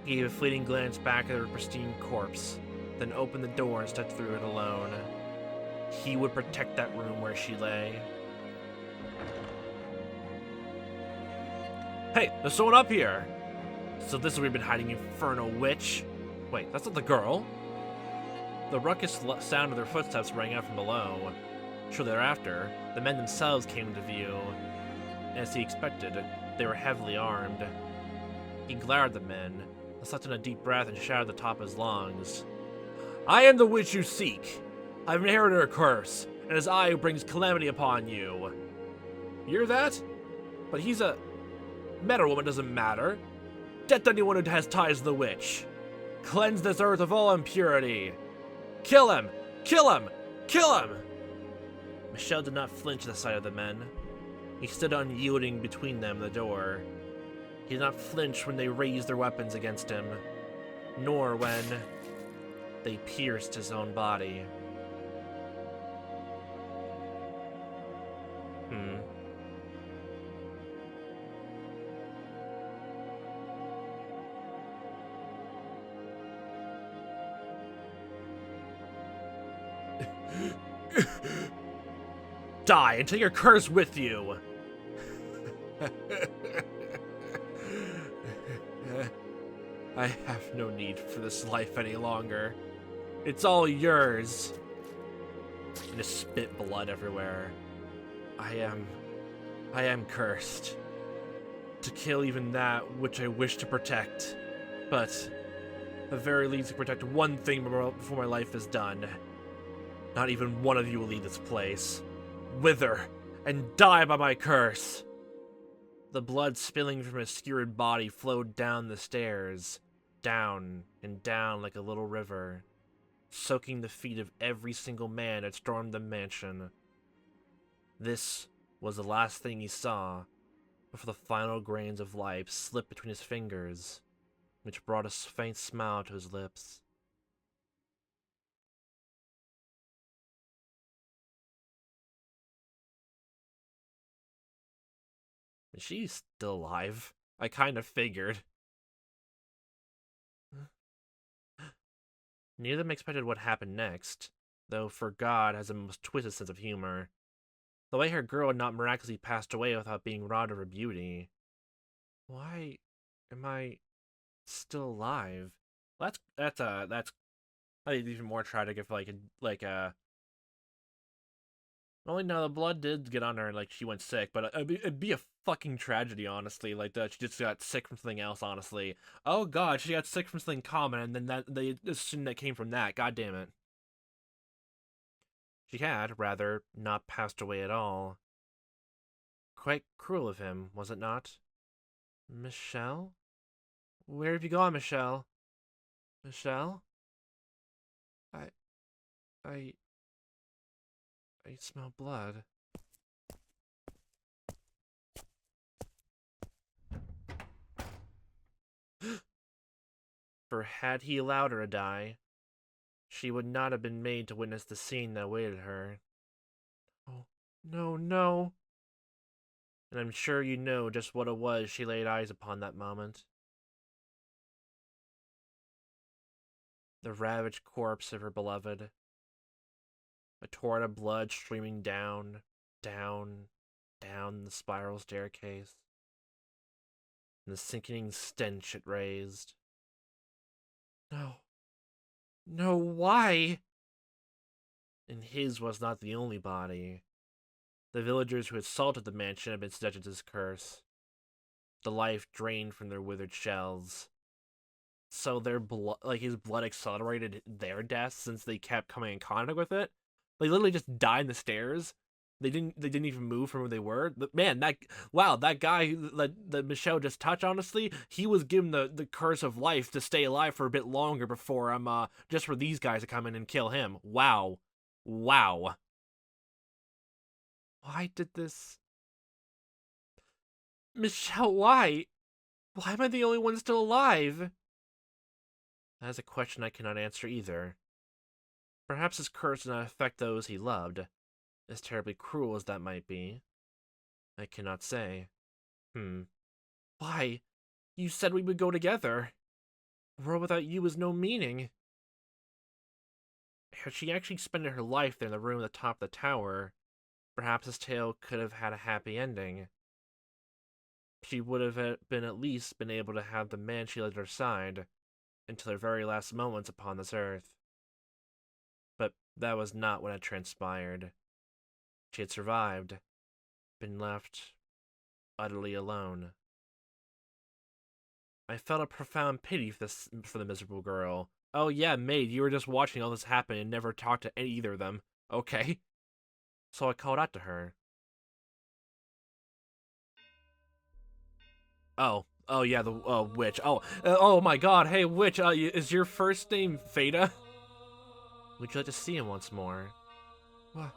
He gave a fleeting glance back at her pristine corpse, then opened the door and stepped through it alone. He would protect that room where she lay. Hey, there's someone up here! So this is where we've been hiding, you infernal witch! Wait, that's not the girl. The ruckus sound of their footsteps rang out from below. Shortly thereafter, the men themselves came into view. As he expected, they were heavily armed. He glared at the men, sucked in a deep breath, and shouted at the top of his lungs. I am the witch you seek! I've inherited her curse, and it is I who brings calamity upon you. You hear that? But he's a... Men or woman doesn't matter. Death to anyone who has ties to the witch. Cleanse this earth of all impurity. Kill him! Kill him! Kill him! Michelle did not flinch at the sight of the men. He stood unyielding between them and the door. He did not flinch when they raised their weapons against him, nor when they pierced his own body. Die and take your curse with you! I have no need for this life any longer. It's all yours. And just spit blood everywhere. I am cursed. To kill even that which I wish to protect. But, at the very least, to protect one thing before my life is done. Not even one of you will leave this place. Wither and die by my curse. The blood spilling from his skewered body flowed down the stairs, down and down like a little river, soaking the feet of every single man that stormed the mansion. This was the last thing he saw before the final grains of life slipped between his fingers, which brought a faint smile to his lips. She's still alive. I kind of figured. Neither of them expected what happened next, though for God has a most twisted sense of humor. The white-haired girl had not miraculously passed away without being robbed of her beauty. Why am I still alive? That's I think even more tragic if only no, the blood did get on her and like she went sick, but it'd be a fucking tragedy, honestly. Like that she just got sick from something else, honestly. Oh god, she got sick from something common, and then that they assumed that came from that. God damn it. She had, rather, not passed away at all. Quite cruel of him, was it not? Michelle? Where have you gone, Michelle? Michelle? I I smell blood. For had he allowed her to die, she would not have been made to witness the scene that awaited her. Oh, no, no. And I'm sure you know just what it was she laid eyes upon that moment. The ravaged corpse of her beloved. A torrent of blood streaming down, down, down the spiral staircase. And the sickening stench it raised. No, No, why? And his was not the only body. The villagers who assaulted the mansion had been subjected to this curse. The life drained from their withered shells. So their blood, like his blood accelerated their deaths since they kept coming in contact with it. They literally just died in the stairs. They didn't even move from where they were. Man, that guy that Michelle just touched, honestly, he was given the curse of life to stay alive for a bit longer before just for these guys to come in and kill him. Wow. Wow. Why did this Michelle, why? Why am I the only one still alive? That is a question I cannot answer either. Perhaps his curse did not affect those he loved, as terribly cruel as that might be. I cannot say. Why? You said we would go together. A world without you has no meaning. Had she actually spent her life there in the room at the top of the tower, perhaps this tale could have had a happy ending. She would have been at least been able to have the man she loved at her side until her very last moments upon this earth. But that was not what had transpired. She had survived, been left utterly alone. I felt a profound pity for the miserable girl. Oh yeah, maid, you were just watching all this happen and never talked to either of them. Okay. So I called out to her. Oh yeah, the witch. Oh my God, hey witch, is your first name Fata? Would you like to see him once more? What?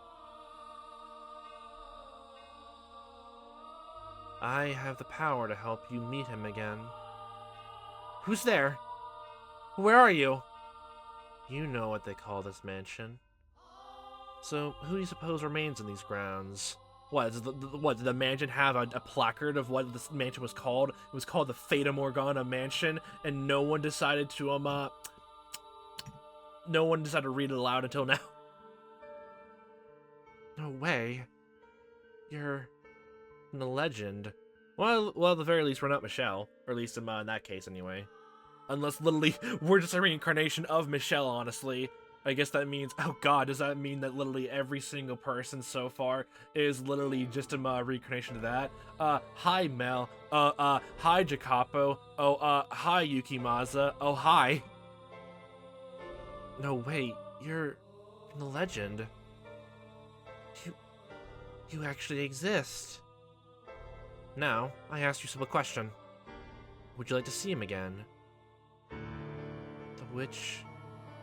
I have the power to help you meet him again. Who's there? Where are you? You know what they call this mansion. So, who do you suppose remains in these grounds? What, did the mansion have a placard of what this mansion was called? It was called the Fata Morgana Mansion, and no one decided to, no one decided to read it aloud until now. No way. You're a legend. Well, at the very least, we're not Michelle. Or at least in that case, anyway. Unless, literally, we're just a reincarnation of Michelle, honestly. I guess that means, oh god, does that mean that literally every single person so far is literally just a reincarnation of that? Hi Mel. Hi Jacopo. Hi Yukimaza. Oh, hi. No, wait, you're the legend. You actually exist. Now, I ask you a simple question. Would you like to see him again? The witch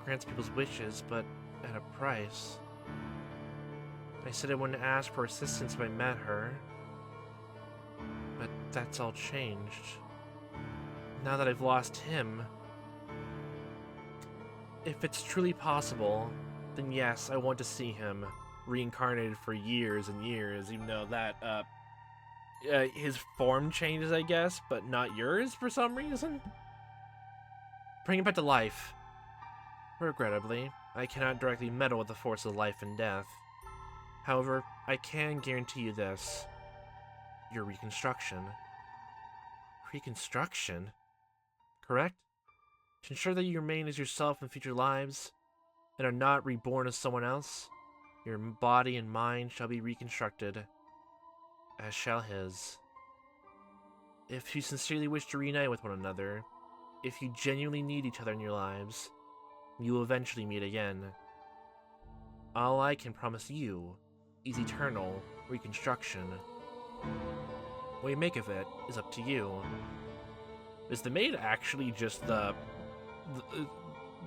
grants people's wishes, but at a price. I said I wouldn't ask for assistance if I met her, but that's all changed. Now that I've lost him, if it's truly possible, then yes, I want to see him, reincarnated for years and years, even though that, his form changes, I guess, but not yours for some reason? Bring him back to life. Regrettably, I cannot directly meddle with the force of life and death. However, I can guarantee you this. Your reconstruction. Reconstruction? Correct? To ensure that you remain as yourself in future lives, and are not reborn as someone else, your body and mind shall be reconstructed, as shall his. If you sincerely wish to reunite with one another, if you genuinely need each other in your lives, you will eventually meet again. All I can promise you is eternal reconstruction. What you make of it is up to you. Is the maid actually just the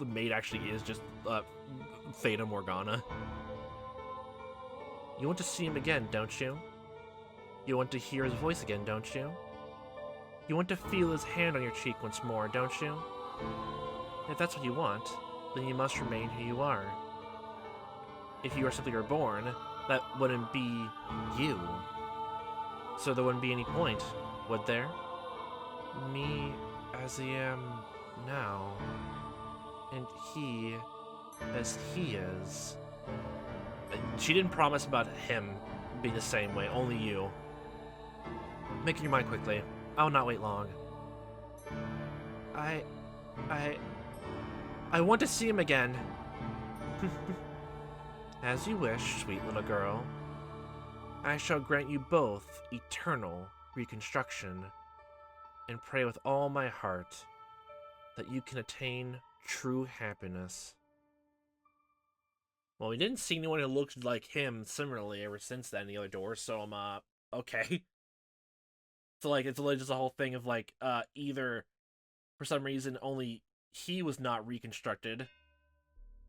maid actually is just Fata Morgana? You want to see him again, don't you? You want to hear his voice again, don't you? You want to feel his hand on your cheek once more, don't you? If that's what you want, then you must remain who you are. If you are simply reborn, that wouldn't be you. So there wouldn't be any point, would there? Me as I am now, and he as he is. She didn't promise about him being the same way, only you. Make your mind quickly. I will not wait long. I want to see him again. As you wish, sweet little girl. I shall grant you both eternal reconstruction, and pray with all my heart that you can attain true happiness. Well, we didn't see anyone who looked like him similarly ever since then in the other door, so I'm, okay. So, like, it's literally just a whole thing of, like, either, for some reason, only he was not reconstructed,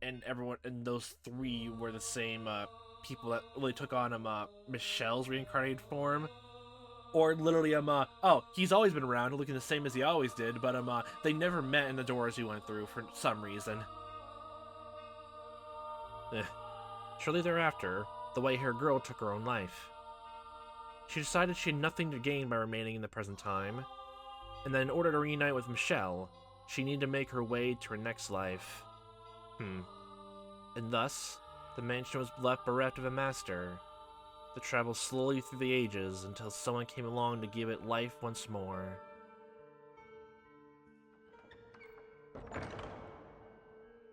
and everyone, and those three were the same, people that really took on, Michelle's reincarnated form, or literally, oh, he's always been around, looking the same as he always did, but, they never met in the doors he went through for some reason. Shortly thereafter, the white-haired girl took her own life. She decided she had nothing to gain by remaining in the present time, and that in order to reunite with Michelle, she needed to make her way to her next life. And thus, the mansion was left bereft of a master, to travel slowly through the ages until someone came along to give it life once more.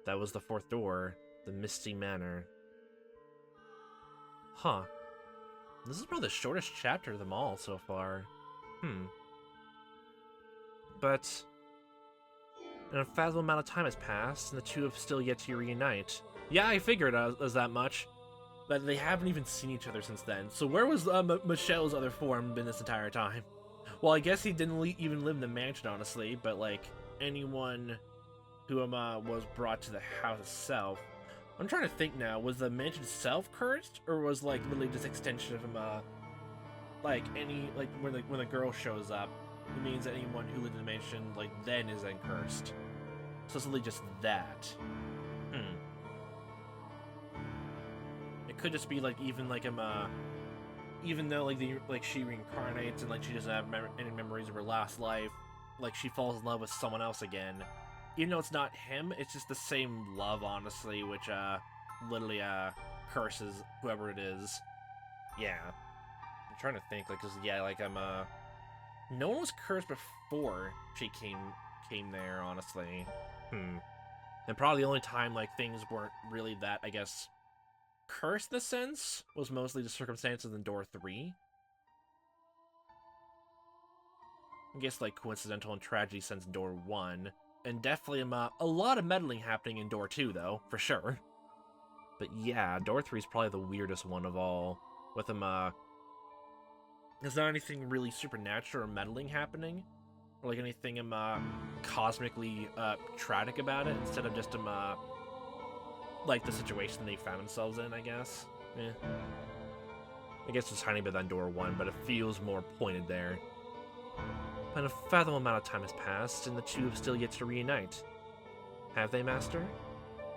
That was the fourth door, the Misty Manor. Huh. This is probably the shortest chapter of them all so far. But an unfathomable amount of time has passed, and the two have still yet to reunite. Yeah, I figured as that much. But they haven't even seen each other since then. So where was Michelle's other form been this entire time? Well, I guess he didn't even live in the mansion, honestly. But, like, anyone who was brought to the house itself. I'm trying to think now. Was the mansion itself cursed? Or was, like, literally just extension of him, like, when the girl shows up, it means that anyone who lived in the mansion, like, then is then cursed. So it's literally just that. It could just be, like, even, like, even though, like, she reincarnates and, like, she doesn't have any memories of her last life, like, she falls in love with someone else again. Even though it's not him, it's just the same love, honestly, which, literally, curses whoever it is. Yeah. I'm trying to think, like, cause, yeah, like, no one was cursed before she came there, honestly. And probably the only time, like, things weren't really that, I guess, cursed in a sense, was mostly the circumstances in Door 3. I guess, like, coincidental and tragedy since Door 1. And definitely a lot of meddling happening in Door 2, though, for sure. But yeah, Door 3 is probably the weirdest one of all. With him, there's not anything really supernatural or meddling happening. Or, like, anything, cosmically, tragic about it, instead of just, like, the situation they found themselves in, I guess. I guess it's a tiny bit on Door 1, but it feels more pointed there. An unfathomable amount of time has passed, and the two have still yet to reunite. Have they, Master?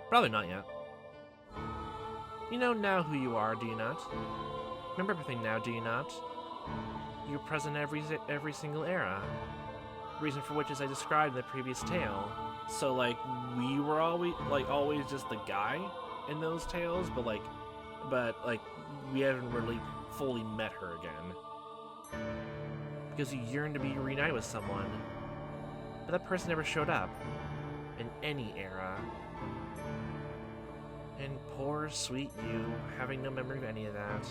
Probably not yet. You know now who you are, do you not? Remember everything now, do you not? You're present every single era. Reason for which is I described in the previous tale. So, like, we were always just the guy in those tales, but we haven't really fully met her again. Because you yearn to be reunited with someone, but that person never showed up in any era. And poor, sweet you, having no memory of any of that,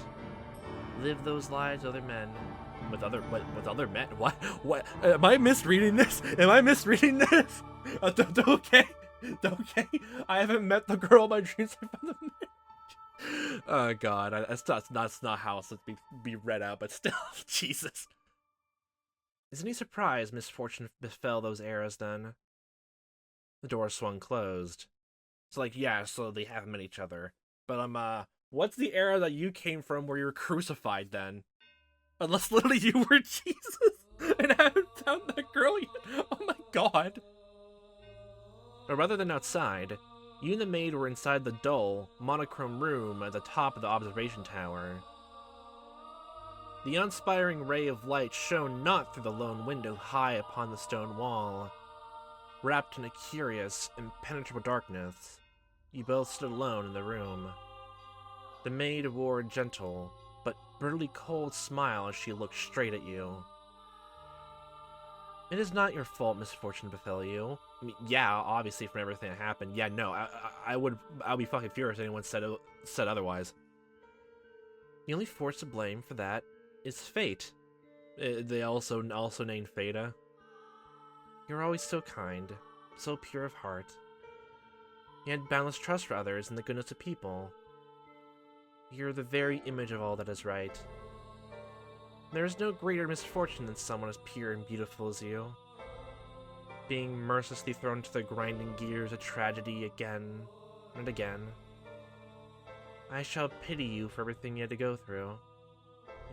live those lives with other men. With other men? What? Am I misreading this? Okay. I haven't met the girl in my dreams. I found the marriage. Oh god, that's not how it's supposed to be read out, but still, Jesus. Is any surprise misfortune befell those eras, then? The door swung closed. So, like, yeah, so they haven't met each other. But, what's the era that you came from where you were crucified, then? Unless literally you were Jesus and haven't found that girl yet. Oh my god. But rather than outside, you and the maid were inside the dull, monochrome room at the top of the observation tower. The uninspiring ray of light shone not through the lone window high upon the stone wall. Wrapped in a curious, impenetrable darkness, you both stood alone in the room. The maid wore a gentle, but brutally cold smile as she looked straight at you. It is not your fault misfortune befell you. I mean, yeah, obviously from everything that happened. Yeah, no, I'll be fucking furious if anyone said otherwise. The only force to blame for that is fate. They also named Fata. You're always so kind, so pure of heart. You had boundless trust for others and the goodness of people. You're the very image of all that is right. There is no greater misfortune than someone as pure and beautiful as you. Being mercilessly thrown into the grinding gears of tragedy again and again. I shall pity you for everything you had to go through.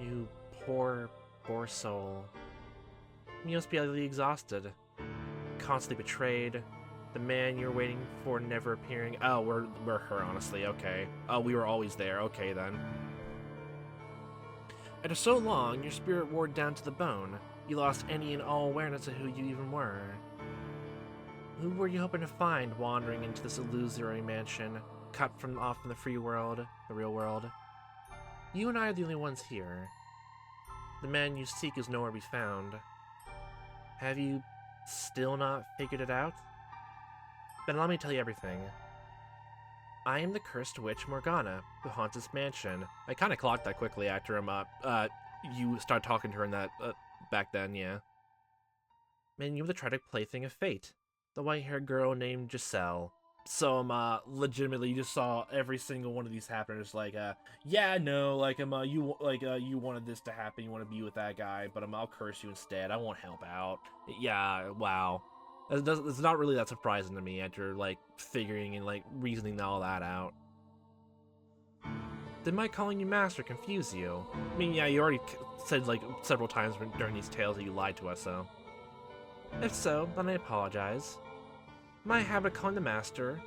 You poor, poor soul. You must be utterly exhausted. Constantly betrayed. The man you're waiting for never appearing. Oh, we're her, honestly. Okay. Oh, we were always there. Okay, then. After so long, your spirit wore down to the bone. You lost any and all awareness of who you even were. Who were you hoping to find wandering into this illusory mansion, cut off from the free world, the real world? You and I are the only ones here. The man you seek is nowhere to be found. Have you still not figured it out? Then allow me to tell you everything. I am the cursed witch Morgana, who haunts this mansion. I kind of clocked that quickly after you started talking to her in that, back then, yeah. And you were the tragic plaything of fate, the white-haired girl named Giselle. So, legitimately, you just saw every single one of these happen. It's like, yeah, no, like, you wanted this to happen, you want to be with that guy, but I'll curse you instead. I won't help out. Yeah, wow. It's not really that surprising to me after, like, figuring and, like, reasoning all that out. Did my calling you master confuse you? I mean, yeah, you already said, like, several times during these tales that you lied to us, so. If so, then I apologize. My habit of calling the master,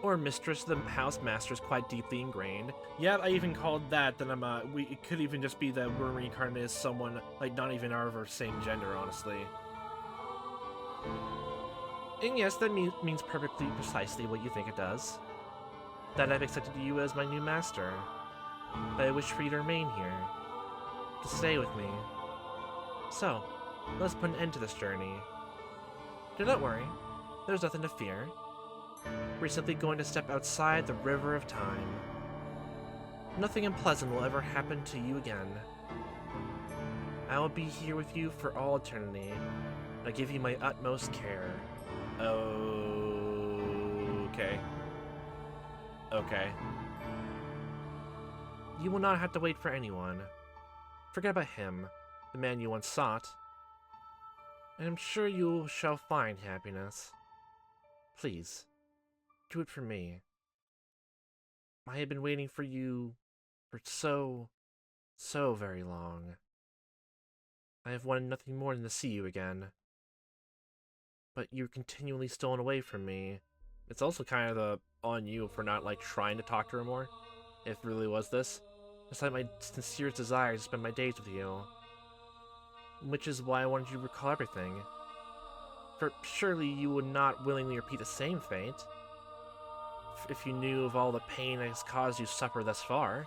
or mistress of the house master, is quite deeply ingrained. Yeah, I even called that, then it could even just be that we're reincarnated as someone, like, not even our same gender, honestly. And yes, that means perfectly precisely what you think it does. That I've accepted you as my new master. But I wish for you to remain here. To stay with me. So, let's put an end to this journey. Do not worry. There's nothing to fear. We're simply going to step outside the river of time. Nothing unpleasant will ever happen to you again. I will be here with you for all eternity, and I give you my utmost care. Okay. Okay. You will not have to wait for anyone. Forget about him, the man you once sought. And I'm sure you shall find happiness. Please, do it for me. I have been waiting for you for so very long. I have wanted nothing more than to see you again. But you're continually stolen away from me. It's also kind of on you for not, like, trying to talk to her more, if it really was this. It's like my sincerest desire to spend my days with you. Which is why I wanted you to recall everything. For surely you would not willingly repeat the same fate, if you knew of all the pain that has caused you to suffer thus far.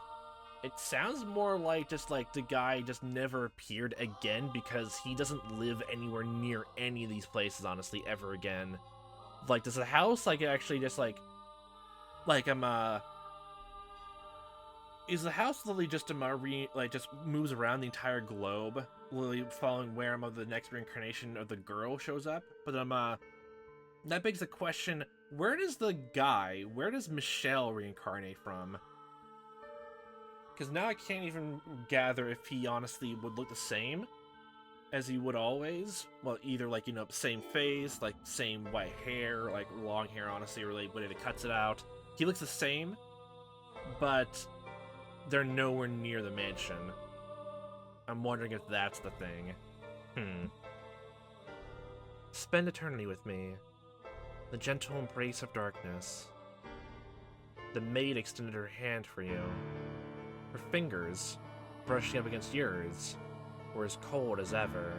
It sounds more like just like the guy just never appeared again because he doesn't live anywhere near any of these places, honestly, ever again. Like, does the house, like, actually just, is the house literally just just moves around the entire globe, literally following where the next reincarnation of the girl shows up? But that begs the question, where does Michelle reincarnate from? Because now I can't even gather if he honestly would look the same as he would always. Well, either, like, same face, like, same white hair, like, long hair, honestly, or like, when it cuts it out. He looks the same, but they're nowhere near the mansion. I'm wondering if that's the thing. Spend eternity with me. The gentle embrace of darkness. The maid extended her hand for you. Her fingers, brushing up against yours, were as cold as ever.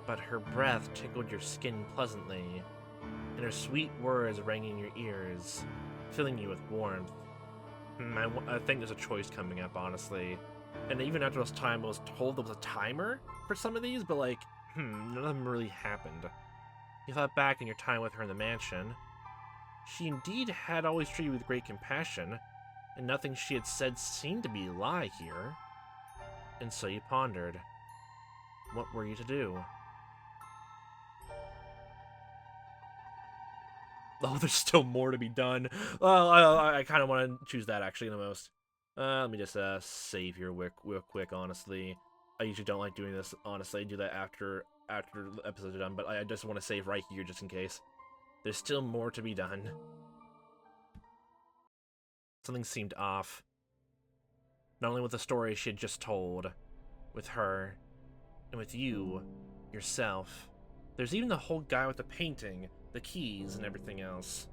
But her breath tickled your skin pleasantly, and her sweet words rang in your ears, filling you with warmth. I think there's a choice coming up, honestly. And even after this time, I was told there was a timer for some of these, but, like, none of them really happened. You thought back on your time with her in the mansion. She indeed had always treated you with great compassion, and nothing she had said seemed to be a lie here. And so you pondered. What were you to do? Oh, there's still more to be done. Well, I kind of want to choose that, actually, the most. Let me just save here real quick, honestly. I usually don't like doing this, honestly. I do that after the episodes are done, but I just want to save right here just in case. There's still more to be done. Something seemed off. Not only with the story she had just told, with her, and with you, yourself. There's even the whole guy with the painting, the keys, and everything else.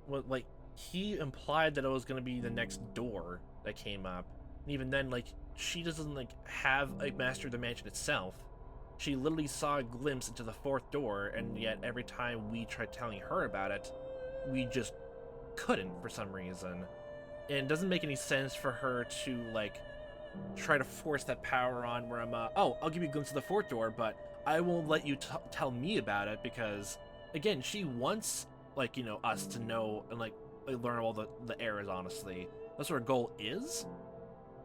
Well, like, he implied that it was going to be the next door that came up. And even then, like, she doesn't, like, have a master of the mansion itself. She literally saw a glimpse into the fourth door, and yet every time we tried telling her about it, we just couldn't for some reason. And it doesn't make any sense for her to, like, try to force that power on where I'm, oh, I'll give you a glimpse of the fourth door, but I won't let you tell me about it because, again, she wants, like, you know, us to know and, like learn all the errors, honestly. That's what her goal is.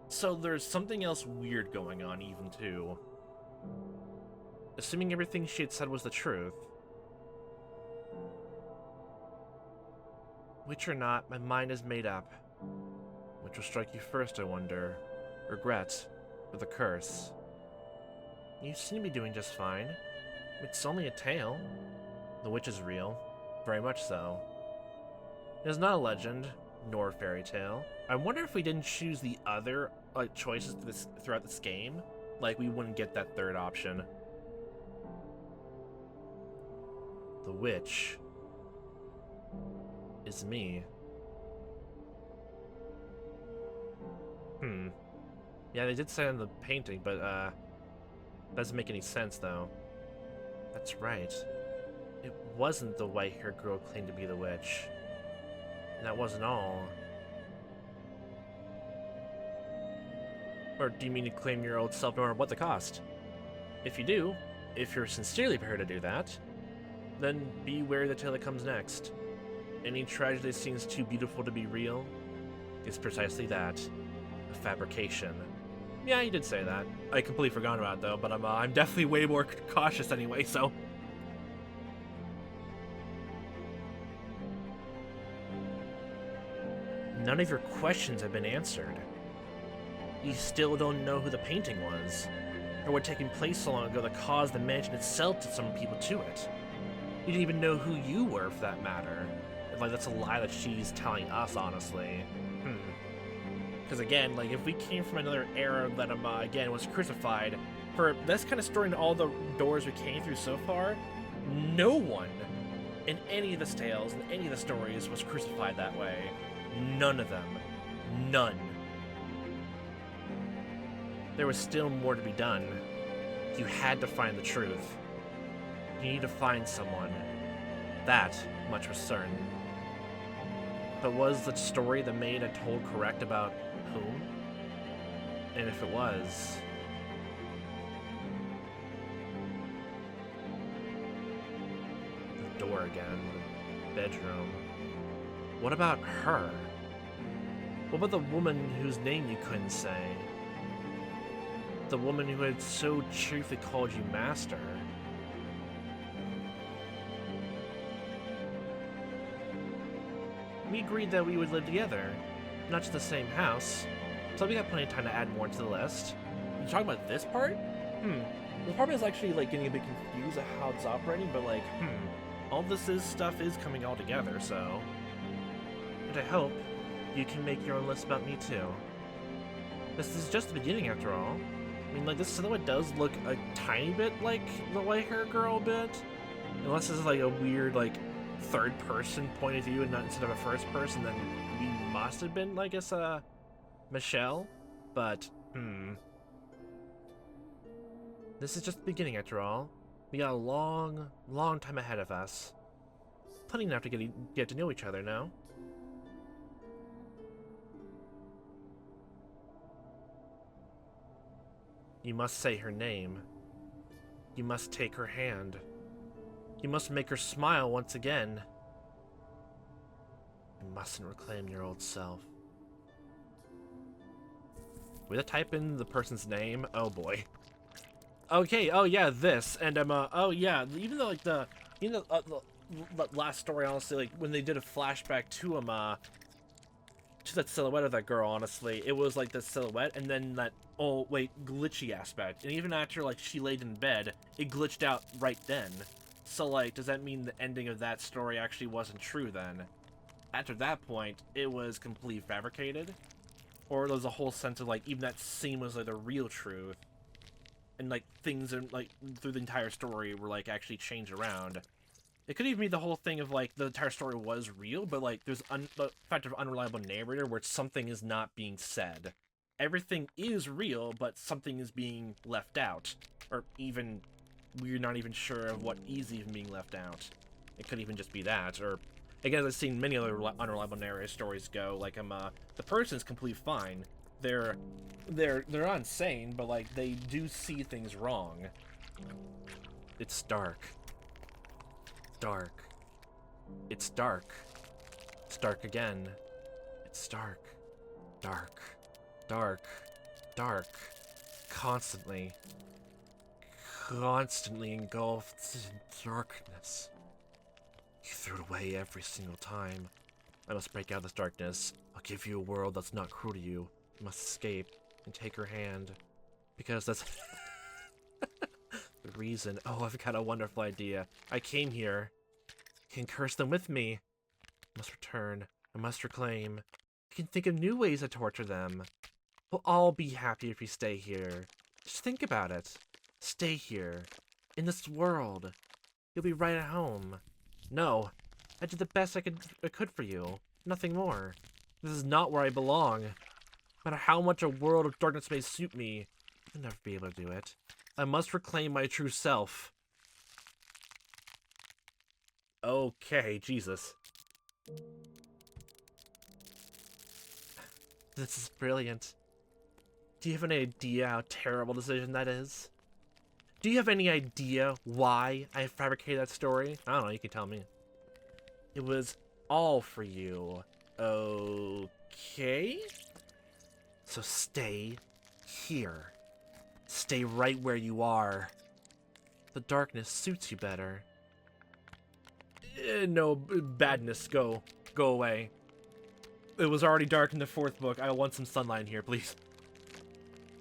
So there's something else weird going on, even, too. Assuming everything she had said was the truth. Which or not, my mind is made up. Which will strike you first, I wonder? Regret, or the curse? You seem to be doing just fine. It's only a tale. The witch is real. Very much so. It is not a legend, nor a fairy tale. I wonder if we didn't choose the other choices throughout this game, like we wouldn't get that third option. The witch is me. Yeah, they did say in the painting, but doesn't make any sense though. That's right. It wasn't the white-haired girl who claimed to be the witch. And that wasn't all. Or do you mean to claim your old self no matter what the cost? If you do, if you're sincerely prepared to do that, then beware the tale that comes next. Any tragedy that seems too beautiful to be real is precisely that, a fabrication. Yeah, you did say that. I completely forgot about it though, but I'm definitely way more cautious anyway, so... None of your questions have been answered. You still don't know who the painting was, or what taking place so long ago that caused the mansion itself to summon people to it. You didn't even know who you were, for that matter. Like, that's a lie that she's telling us, honestly. Because again, like, if we came from another era that, again, was crucified, for this kind of story and all the doors we came through so far, no one in any of the tales and any of the stories was crucified that way. None of them. None. There was still more to be done. You had to find the truth. You need to find someone. That much was certain. But was the story the maid had told correct about whom? And if it was... The door again. The bedroom. What about her? What about the woman whose name you couldn't say? The woman who had so cheerfully called you master? We agreed that we would live together, not just the same house, so we got plenty of time to add more to the list. You talking about this part? This part is actually, like, getting a bit confused at how it's operating, but, like, all this stuff is coming all together, so... And I hope you can make your own list about me, too. This is just the beginning, after all. I mean, like, this silhouette does look a tiny bit like the white-haired girl a bit. Unless this is, like, a weird, like, third-person point of view and not instead of a first person, then we must have been, I guess, Michelle? But, This is just the beginning, after all. We got a long, long time ahead of us. Plenty enough to get to know each other now. You must say her name. You must take her hand. You must make her smile once again. You mustn't reclaim your old self. We have to type in the person's name? Oh boy. Okay, oh yeah, this. And oh yeah, even though, like, the last story, honestly, like, when they did a flashback to him, to that silhouette of that girl, honestly, it was like the silhouette and then that, oh wait, glitchy aspect. And even after, like, she laid in bed, it glitched out right then. So, like, does that mean the ending of that story actually wasn't true then? After that point, it was completely fabricated? Or there was a whole sense of, like, even that scene was, like, the real truth. And, like, things, are, like, through the entire story were, like, actually changed around. It could even be the whole thing of, like, the entire story was real, but, like, there's the fact of unreliable narrator where something is not being said. Everything is real, but something is being left out. Or even, we're not even sure of what is even being left out. It could even just be that, or... Again, I've seen many other unreliable narrator stories go, like, the person's completely fine. They're not insane, but, like, they do see things wrong. It's dark. Dark. It's dark. It's dark again. It's dark. Dark. Dark. Dark. Constantly. Constantly engulfed in darkness. You threw it away every single time. I must break out of this darkness. I'll give you a world that's not cruel to you. You must escape and take her hand. Because that's the reason. Oh, I've got a wonderful idea. I came here. You can curse them with me. I must return. I must reclaim. You can think of new ways to torture them. We'll all be happy if we stay here. Just think about it. Stay here. In this world. You'll be right at home. No, I did the best I could for you. Nothing more. This is not where I belong. No matter how much a world of darkness may suit me, I'll never be able to do it. I must reclaim my true self. Okay, Jesus. This is brilliant. Do you have any idea how terrible a decision that is? Do you have any idea why I fabricated that story? I don't know, you can tell me. It was all for you. Okay? So stay here. Stay right where you are. The darkness suits you better. No, badness, go away. It was already dark in the 4th book. I want some sunlight here, please.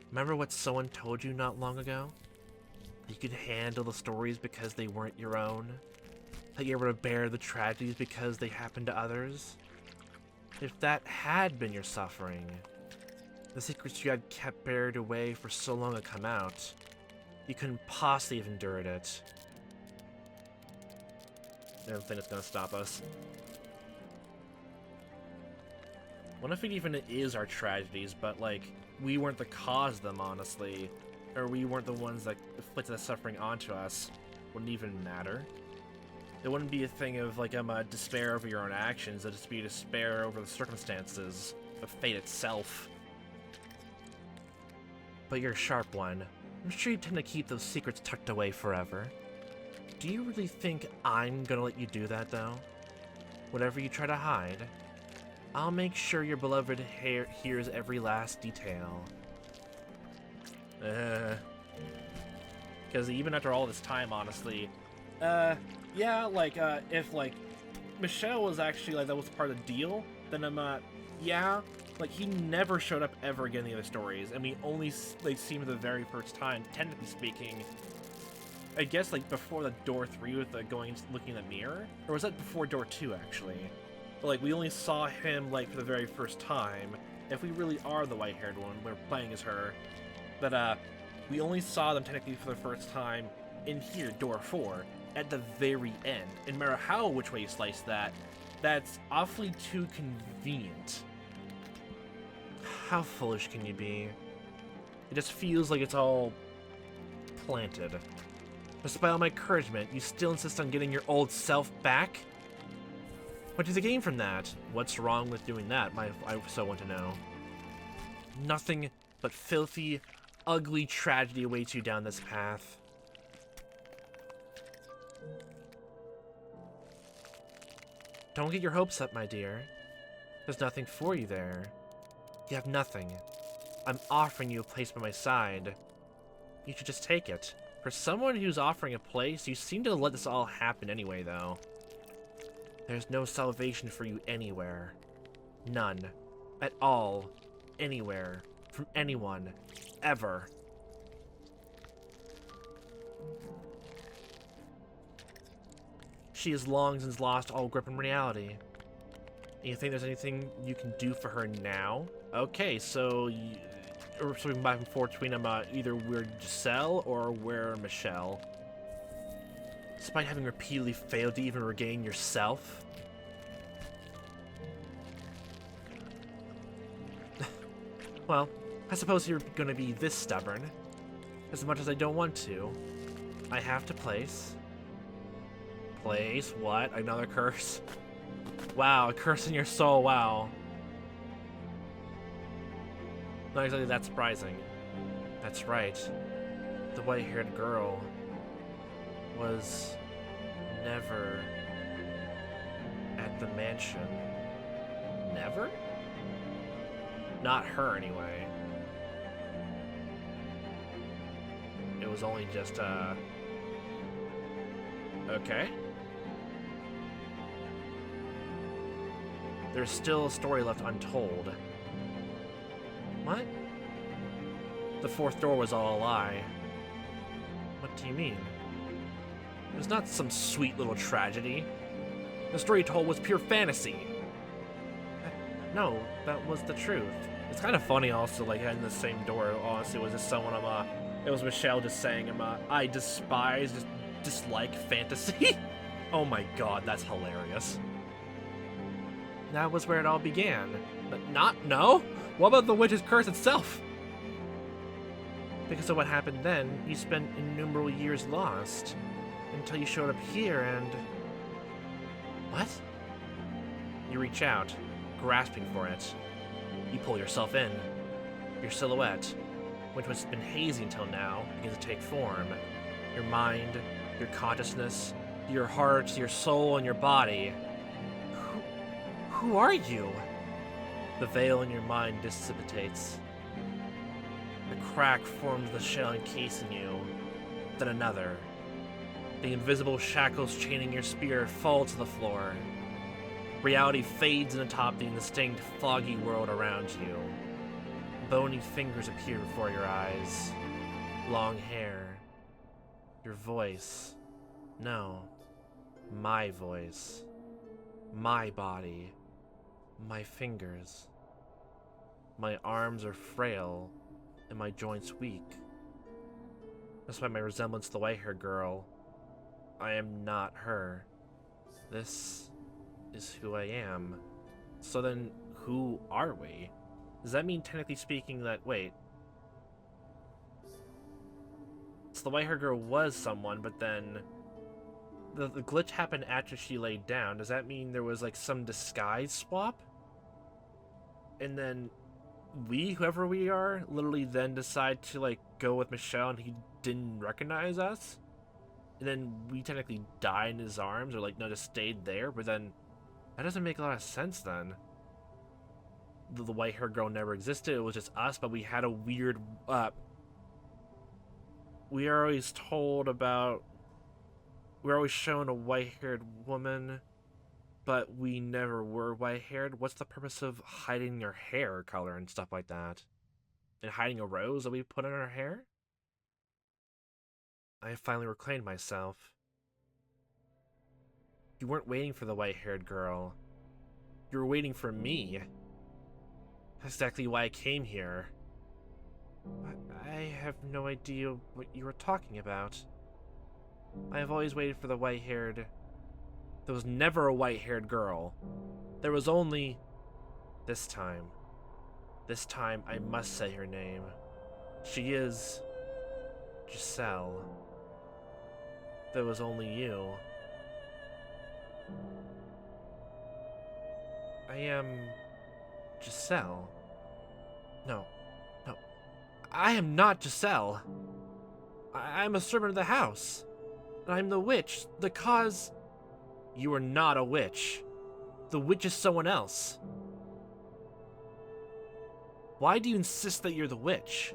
Remember what someone told you not long ago? That you could handle the stories because they weren't your own? That you were able to bear the tragedies because they happened to others? If that had been your suffering, the secrets you had kept buried away for so long had come out, you couldn't possibly have endured it. I don't think it's gonna stop us. What if it even is our tragedies, but, like, we weren't the cause of them, honestly? Or we weren't the ones that inflicted the suffering onto us? Wouldn't even matter? It wouldn't be a thing of, like, despair over your own actions. It'd just be despair over the circumstances of fate itself. But you're a sharp one. I'm sure you tend to keep those secrets tucked away forever. Do you really think I'm gonna let you do that, though? Whatever you try to hide, I'll make sure your beloved hears every last detail. Because even after all this time, honestly, yeah, like, if, like, Michelle was actually, like, that was part of the deal, then yeah, like, he never showed up ever again in the other stories, and we only, like, see him for the very first time, technically speaking, I guess, like, before the door 3 with the looking in the mirror? Or was that before door 2, actually? But, like, we only saw him, like, for the very first time. If we really are the white-haired one, we're playing as her, that, we only saw them technically for the first time in here, door 4, at the very end. And no matter which way you slice that, that's awfully too convenient. How foolish can you be? It just feels like it's all planted. Despite all my encouragement, you still insist on getting your old self back? What do you gain from that? What's wrong with doing that, I so want to know. Nothing but filthy, ugly tragedy awaits you down this path. Don't get your hopes up, my dear. There's nothing for you there. You have nothing. I'm offering you a place by my side. You should just take it. For someone who's offering a place, you seem to let this all happen anyway, though. There's no salvation for you anywhere. None. At all. Anywhere. From anyone. Ever. She has long since lost all grip on reality. You think there's anything you can do for her now? Okay, so we're swinging back and forth between either we're Giselle or we're Michelle. Despite having repeatedly failed to even regain yourself. Well, I suppose you're gonna be this stubborn. As much as I don't want to. I have to place. Place? What? Another curse? Wow, a curse in your soul, wow. Not exactly that surprising. That's right. The white-haired girl was never at the mansion. Never? Not her, anyway. It was only just, okay. There's still a story left untold. What? The fourth door was all a lie. What do you mean? It was not some sweet little tragedy. The story you told was pure fantasy. No, that was the truth. It's kind of funny also, like, in the same door, honestly, it was just someone, it was Michelle just saying, I dislike fantasy. Oh my god, that's hilarious. That was where it all began. But no? What about the witch's curse itself? Because of what happened then, you spent innumerable years lost. Until you showed up here and... What? You reach out, grasping for it. You pull yourself in. Your silhouette, which has been hazy until now, begins to take form. Your mind, your consciousness, your heart, your soul, and your body. Who are you? The veil in your mind dissipates. The crack forms the shell encasing you. Then another. The invisible shackles chaining your spirit fall to the floor. Reality fades in atop the indistinct, foggy world around you. Bony fingers appear before your eyes. Long hair. Your voice. No. My voice. My body. My fingers. My arms are frail, and my joints weak. Despite my resemblance to the white-haired girl, I am not her. This is who I am. So then, who are we? Does that mean, technically speaking, that, wait. So the white-haired girl was someone, but then the glitch happened after she laid down. Does that mean there was, like, some disguise swap? And then we, whoever we are, literally then decide to, like, go with Michelle and he didn't recognize us? And then we technically died in his arms, or, like, no, just stayed there, but then that doesn't make a lot of sense then. The white-haired girl never existed, it was just us, but we had a weird, we are always told about, we're always shown a white-haired woman, but we never were white-haired. What's the purpose of hiding your hair color and stuff like that? And hiding a rose that we put in our hair? I have finally reclaimed myself. You weren't waiting for the white-haired girl. You were waiting for me. That's exactly why I came here. I have no idea what you were talking about. I have always waited for the white-haired... There was never a white-haired girl. There was only... This time. This time, I must say her name. She is... Giselle. There was only you. I am... Giselle. No. No. I am not Giselle. I'm a servant of the house. I'm the witch. The cause... You are not a witch. The witch is someone else. Why do you insist that you're the witch?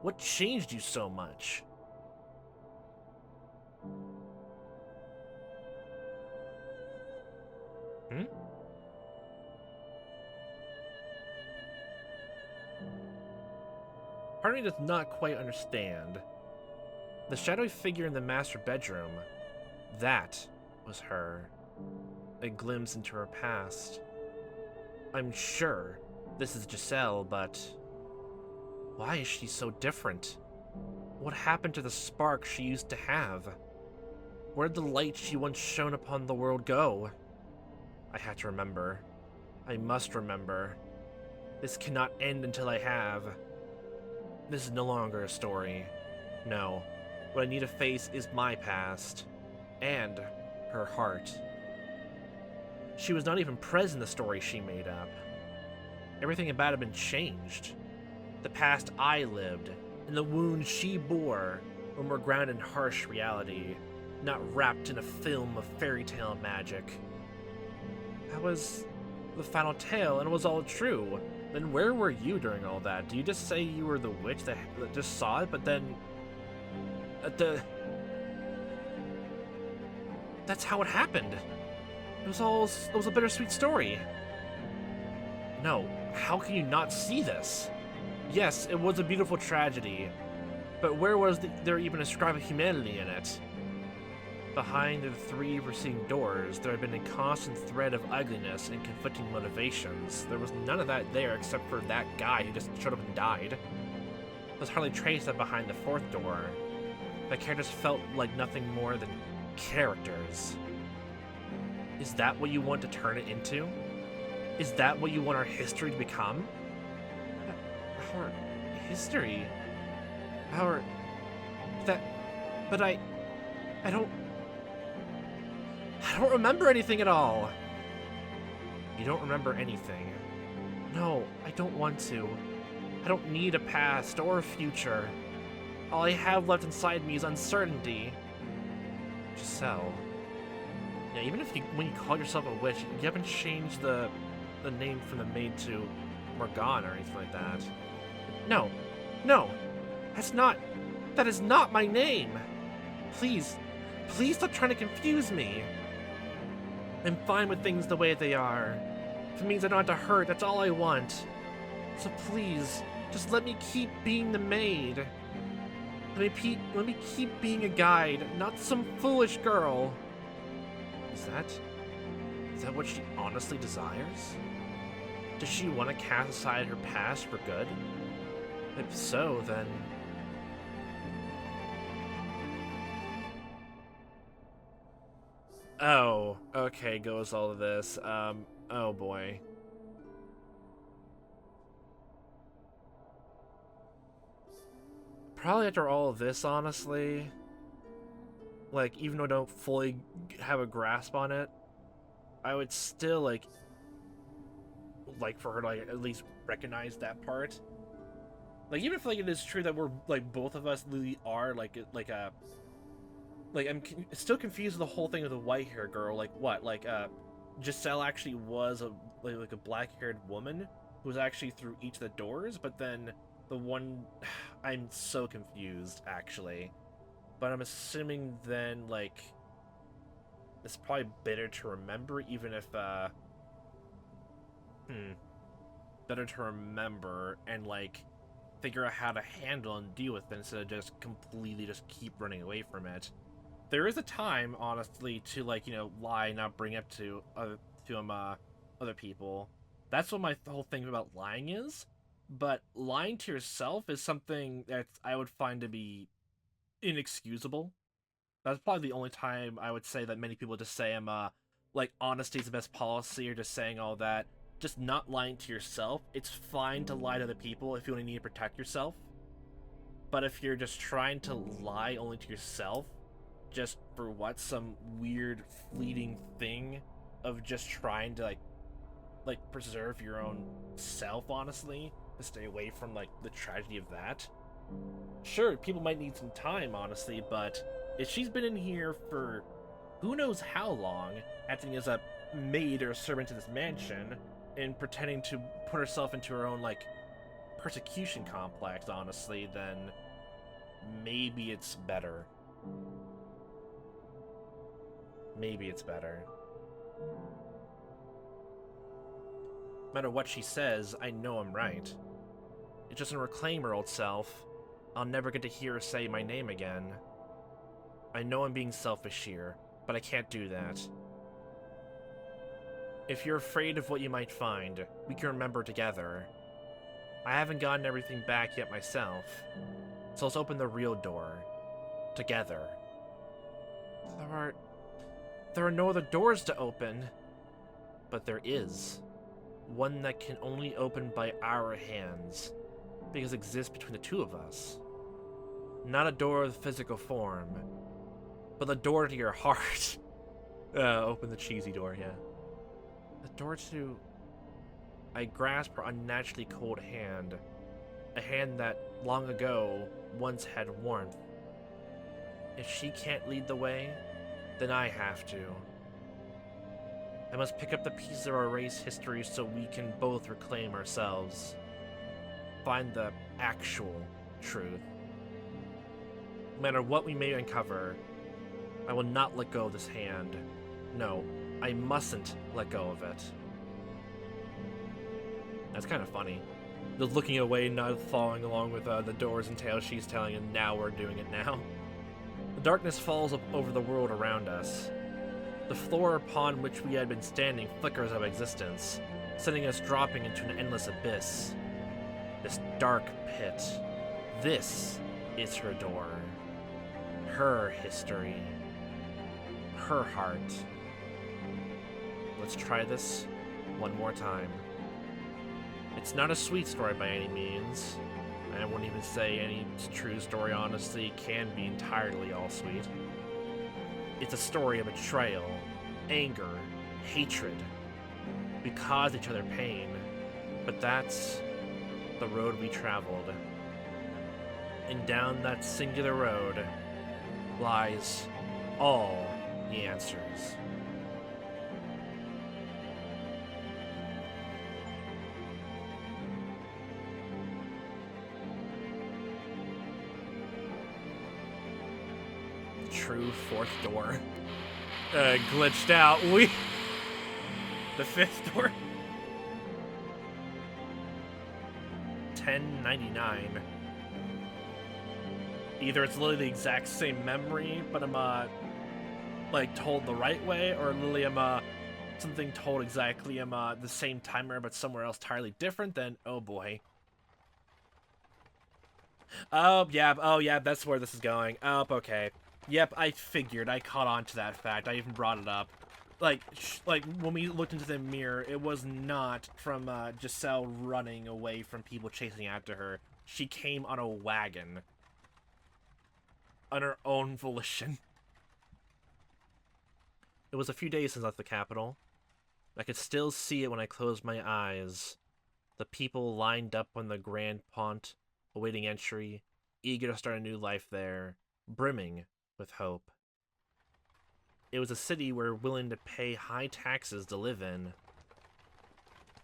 What changed you so much? Part of me does not quite understand. The shadowy figure in the master bedroom, that was her. A glimpse into her past. I'm sure this is Giselle, but why is she so different? What happened to the spark she used to have? Where did the light she once shone upon the world go? I had to remember. I must remember. This cannot end until I have. This is no longer a story. No. What I need to face is my past. And her heart. She was not even present in the story she made up. Everything about it had been changed. The past I lived, and the wounds she bore, were more grounded in harsh reality, not wrapped in a film of fairy tale magic. That was the final tale, and it was all true. Then where were you during all that? Do you just say you were the witch that just saw it, but then... That's how it happened. It was a bittersweet story. No, how can you not see this? Yes, it was a beautiful tragedy, but where was there even a scribe of humanity in it? Behind the three preceding doors, there had been a constant thread of ugliness and conflicting motivations. There was none of that there except for that guy who just showed up and died. There's hardly trace of behind the fourth door. The characters felt like nothing more than characters. Is that what you want to turn it into? Is that what you want our history to become? Our history? Our... That... But I don't remember anything at all. You don't remember anything. No, I don't want to. I don't need a past or a future. All I have left inside me is uncertainty. Giselle. Yeah, even if when you call yourself a witch, you haven't changed the name from the maid to Morgana or anything like that. No. No. That is not my name. Please stop trying to confuse me. I'm fine with things the way they are. If it means I don't have to hurt, that's all I want. So please, just let me keep being the maid. Let me keep being a guide, not some foolish girl. Is that what she honestly desires? Does she want to cast aside her past for good? If so, then... Oh, okay, goes all of this. Oh boy. Probably after all of this, honestly. Like, even though I don't fully have a grasp on it, I would still, like for her to, like, at least recognize that part. Like, even if, like, it is true that we're, like, both of us really are, like, I'm still confused with the whole thing with the white-haired girl. Like, what? Like, Giselle actually was like a black-haired woman who was actually through each of the doors, but then the one... I'm so confused, actually. But I'm assuming then, like, it's probably better to remember, even if, better to remember and, like, figure out how to handle and deal with it instead of just completely just keep running away from it. There is a time, honestly, to, like, you know, lie and not bring up to other people. That's what my whole thing about lying is. But lying to yourself is something that I would find to be inexcusable. That's probably the only time I would say that many people just say I'm, like, honesty is the best policy, or just saying all that. Just not lying to yourself. It's fine to lie to other people if you only need to protect yourself. But if you're just trying to lie only to yourself, just for what, some weird fleeting thing of just trying to, like preserve your own self, honestly, to stay away from, like, the tragedy of that. Sure, people might need some time, honestly, but if she's been in here for who knows how long, acting as a maid or servant to this mansion and pretending to put herself into her own, like, persecution complex, honestly, then maybe it's better. Maybe it's better. No matter what she says, I know I'm right. It doesn't reclaim her old self. I'll never get to hear her say my name again. I know I'm being selfish here, but I can't do that. If you're afraid of what you might find, we can remember together. I haven't gotten everything back yet myself, so let's open the real door. Together. There are no other doors to open. But there is. One that can only open by our hands, because it exists between the two of us. Not a door of physical form, but the door to your heart. Open the cheesy door, yeah. The door to... I grasp her unnaturally cold hand. A hand that, long ago, once had warmth. If she can't lead the way, then I have to. I must pick up the pieces of our race history so we can both reclaim ourselves. Find the actual truth. No matter what we may uncover, I will not let go of this hand. No, I mustn't let go of it. That's kind of funny. Just looking away, not following along with the doors and tales she's telling, and now we're doing it now. The darkness falls up over the world around us. The floor upon which we had been standing flickers of existence, sending us dropping into an endless abyss. This dark pit. This is her door. Her history. Her heart. Let's try this one more time. It's not a sweet story by any means. I wouldn't even say any true story, honestly, can be entirely all sweet. It's a story of betrayal, anger, hatred. We caused each other pain, but that's the road we traveled. And down that singular road lies all the answers. True fourth door. Glitched out. The fifth door. 1099. Either it's literally the exact same memory, but I'm like told the right way, or literally I'm something told exactly the same timer but somewhere else entirely different. Then oh boy. Oh yeah, that's where this is going. Oh, okay. Yep, I figured. I caught on to that fact. I even brought it up. Like when we looked into the mirror, it was not from Giselle running away from people chasing after her. She came on a wagon. On her own volition. It was a few days since I left the capital. I could still see it when I closed my eyes. The people lined up on the Grand Pont, awaiting entry, eager to start a new life there, brimming with hope. It was a city we're willing to pay high taxes to live in.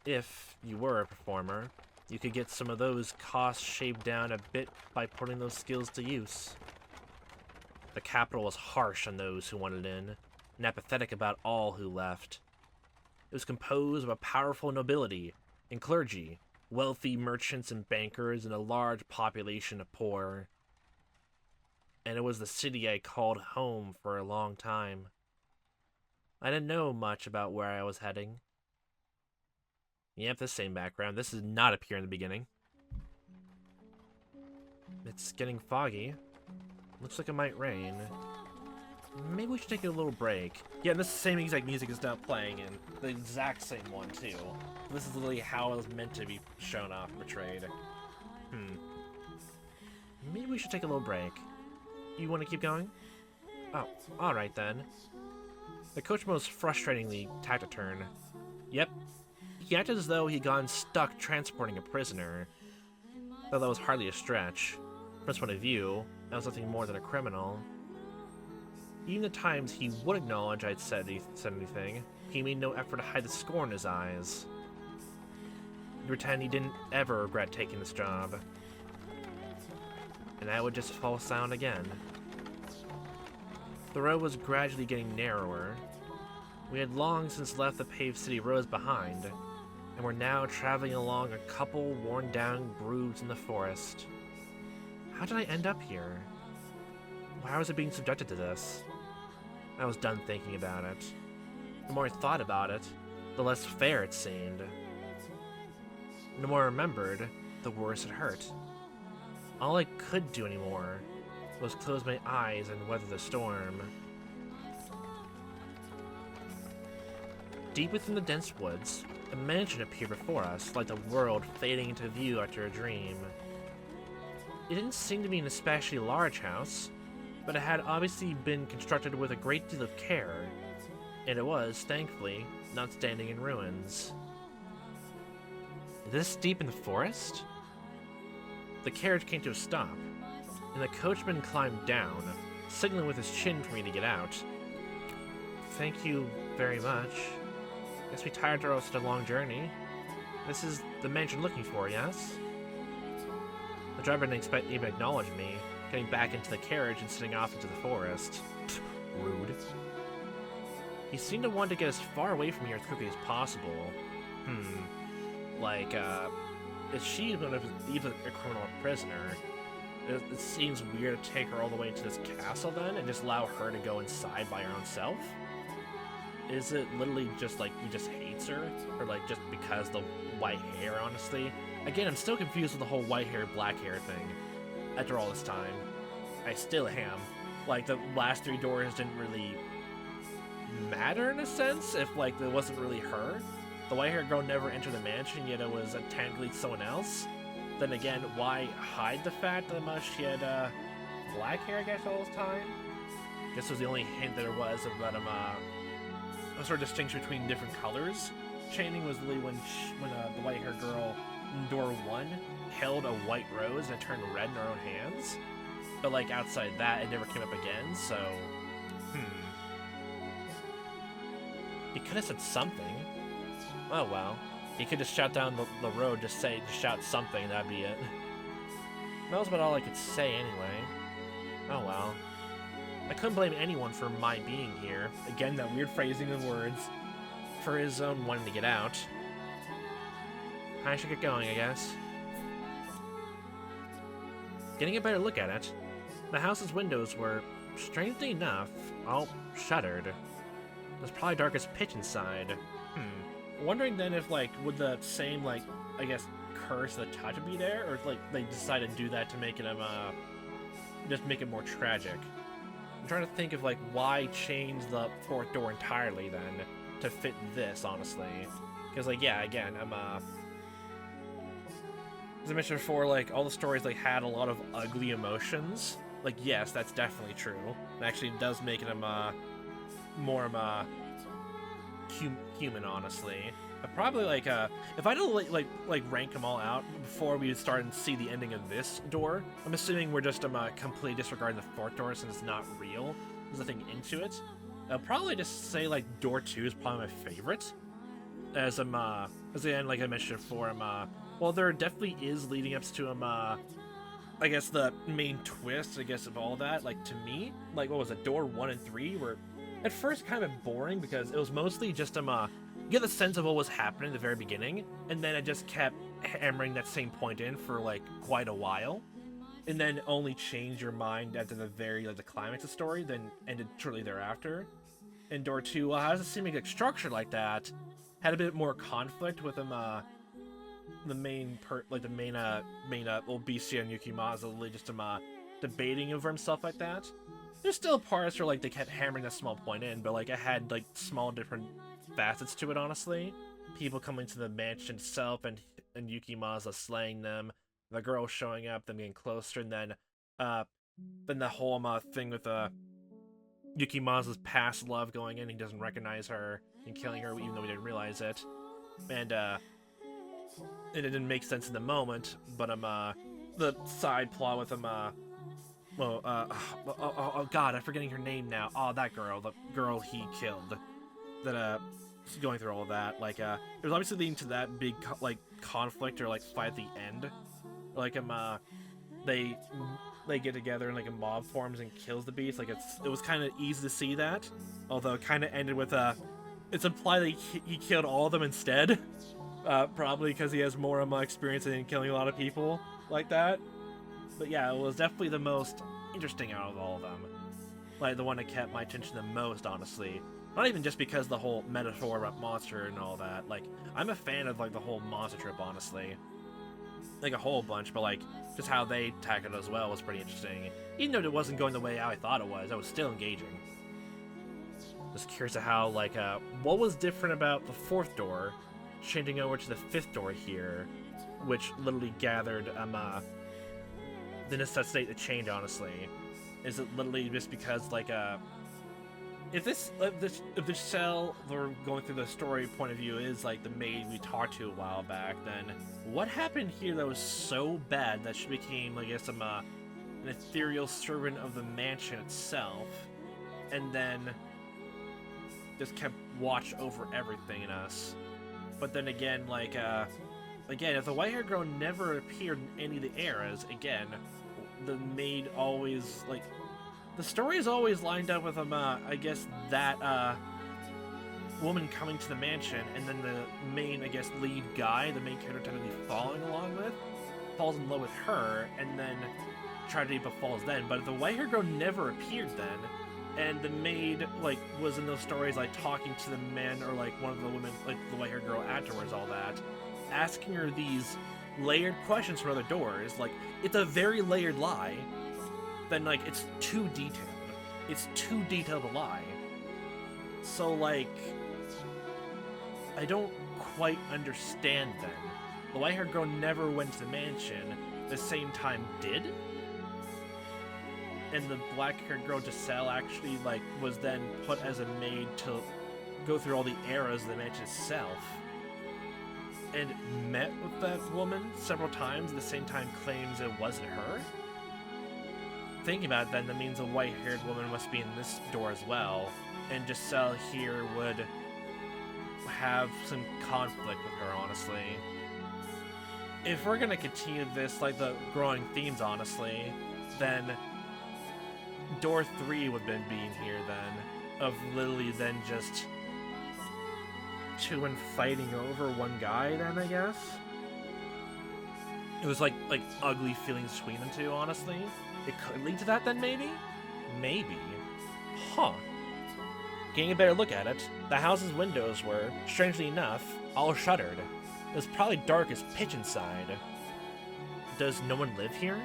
If you were a performer, you could get some of those costs shaved down a bit by putting those skills to use. The capital was harsh on those who wanted in, and apathetic about all who left. It was composed of a powerful nobility and clergy, wealthy merchants and bankers, and a large population of poor. And it was the city I called home for a long time. I didn't know much about where I was heading. Yep, the same background. This does not appear in the beginning. It's getting foggy. Looks like it might rain. Maybe we should take a little break. Yeah, and this same exact music is now playing, and the exact same one, too. This is literally how it was meant to be shown off, portrayed. Maybe we should take a little break. You want to keep going? Oh, alright then. The coach most frustratingly tacked a turn. Yep. He acted as though he'd gone stuck transporting a prisoner. Though that was hardly a stretch. From his point of view, that was nothing more than a criminal. Even the times he would acknowledge I'd said anything, he made no effort to hide the scorn in his eyes. He'd pretend he didn't ever regret taking this job. And I would just fall silent again. The road was gradually getting narrower. We had long since left the paved city roads behind, and were now traveling along a couple worn-down grooves in the forest. How did I end up here? Why was I being subjected to this? I was done thinking about it. The more I thought about it, the less fair it seemed. The more I remembered, the worse it hurt. All I could do anymore was close my eyes and weather the storm. Deep within the dense woods, a mansion appeared before us, like the world fading into view after a dream. It didn't seem to be an especially large house, but it had obviously been constructed with a great deal of care, and it was, thankfully, not standing in ruins. This deep in the forest? The carriage came to a stop, and the coachman climbed down, signaling with his chin for me to get out. Thank you very much. Guess we tired her out such a long journey. This is the mansion looking for, yes? The driver didn't even acknowledge me, getting back into the carriage and setting off into the forest. Rude. He seemed to want to get as far away from here as quickly as possible. Like, is she even a criminal prisoner? It seems weird to take her all the way to this castle then, and just allow her to go inside by her own self? Is it literally just like he just hates her? Or like just because the white hair, honestly? Again, I'm still confused with the whole white hair, black hair thing. After all this time. I still am. Like, the last 3 doors didn't really matter in a sense, if like it wasn't really her. The white hair girl never entered the mansion, yet it was technically someone else. Then again, why hide the fact that she had black hair, I guess, all this time? This was the only hint that there was about a sort of distinction between different colors. Chaining was literally when the white hair girl in door 1 held a white rose and it turned red in her own hands. But like outside that, it never came up again, so he could have said something. Oh well. He could just shout down the road, just shout something, that'd be it. That was about all I could say anyway. Oh well. I couldn't blame anyone for my being here. Again, that weird phrasing of words. For his own wanting to get out. I should get going, I guess. Getting a better look at it, the house's windows were, strangely enough, all shuttered. It was probably dark as pitch inside. Wondering then if, like, would the same, like, I guess, curse the touch be there? Or if, like, they decided to do that to make it, just make it more tragic. I'm trying to think of, like, why change the 4th door entirely, then, to fit this, honestly. Because, like, yeah, again, as I mentioned before, like, all the stories, like, had a lot of ugly emotions. Like, yes, that's definitely true. It actually does make it, more, human, honestly. But probably, like, if I don't, like, rank them all out before we start and see the ending of this door, I'm assuming we're just, completely disregarding the 4th door since it's not real. There's nothing into it. I'll probably just say, like, door 2 is probably my favorite. As, again, like I mentioned before, well, there definitely is leading up to, I guess the main twist, I guess, of all that, like, to me, like, what was it, door 1 and 3 were at first kind of boring because it was mostly just, you get the sense of what was happening at the very beginning, and then it just kept hammering that same point in for, like, quite a while, and then only change your mind after the very, like, the climax of the story, then ended shortly thereafter. And door 2, well, how does it seem like structured like that? Had a bit more conflict with the main old BC and Yukimaza literally just debating over himself like that. There's still parts where, like, they kept hammering that small point in, but, like, it had, like, small different facets to it, honestly. People coming to the mansion itself and Yukimaza slaying them, the girl showing up, them getting closer, and then the whole thing with Yukimaza's past love going in, he doesn't recognize her and killing her even though we didn't realize it. And it didn't make sense in the moment, but the side plot with well, oh god, I'm forgetting her name now. Oh, that girl, the girl he killed. That, going through all of that, like, it was obviously leading to that big, like, conflict or, like, fight at the end. Like, they get together and, like, a mob forms and kills the beast. Like, it was kind of easy to see that. Although it kind of ended with, it's implied that he killed all of them instead. Probably because he has more experience in killing a lot of people like that. But yeah, it was definitely the most interesting out of all of them. Like, the one that kept my attention the most, honestly. Not even just because the whole metaphor about monster and all that. Like, I'm a fan of, like, the whole monster trip, honestly. Like, a whole bunch, but, like, just how they tackled it as well was pretty interesting. Even though it wasn't going the way I thought it was still engaging. Just curious to how, like, what was different about the fourth door, changing over to the fifth door here, which literally gathered, the necessity to change, honestly. Is it literally just because, like, if this cell we're going through the story point of view is like the maid we talked to a while back, then what happened here that was so bad that she became, I guess, an ethereal servant of the mansion itself, and then just kept watch over everything in us? But then again, like, again, if the white-haired girl never appeared in any of the eras, again, the maid always, like, the story is always lined up with, I guess, that, woman coming to the mansion, and then the main, I guess, lead guy, the main character technically following along with, falls in love with her, and then tragedy befalls then. But if the white-haired girl never appeared then, and the maid, like, was in those stories, like, talking to the men, or, like, one of the women, like, the white-haired girl afterwards, all that, asking her these layered questions from other doors, like, it's a very layered lie, then, like, it's too detailed. It's too detailed a lie. So, like, I don't quite understand then. The white-haired girl never went to the mansion, the same time did? And the black-haired girl, Giselle, actually, like, was then put as a maid to go through all the eras of the mansion itself, and met with that woman several times, at the same time claims it wasn't her? Thinking about it, then, that means a white-haired woman must be in this door as well, and Giselle here would have some conflict with her, honestly. If we're gonna continue this, like, the growing themes, honestly, then door 3 would have been being here, then, of literally then just two women fighting over one guy, then, I guess? It was like ugly feelings between them two, honestly. It could lead to that then, maybe? Maybe. Huh. Getting a better look at it, the house's windows were, strangely enough, all shuttered. It was probably dark as pitch inside. Does no one live here?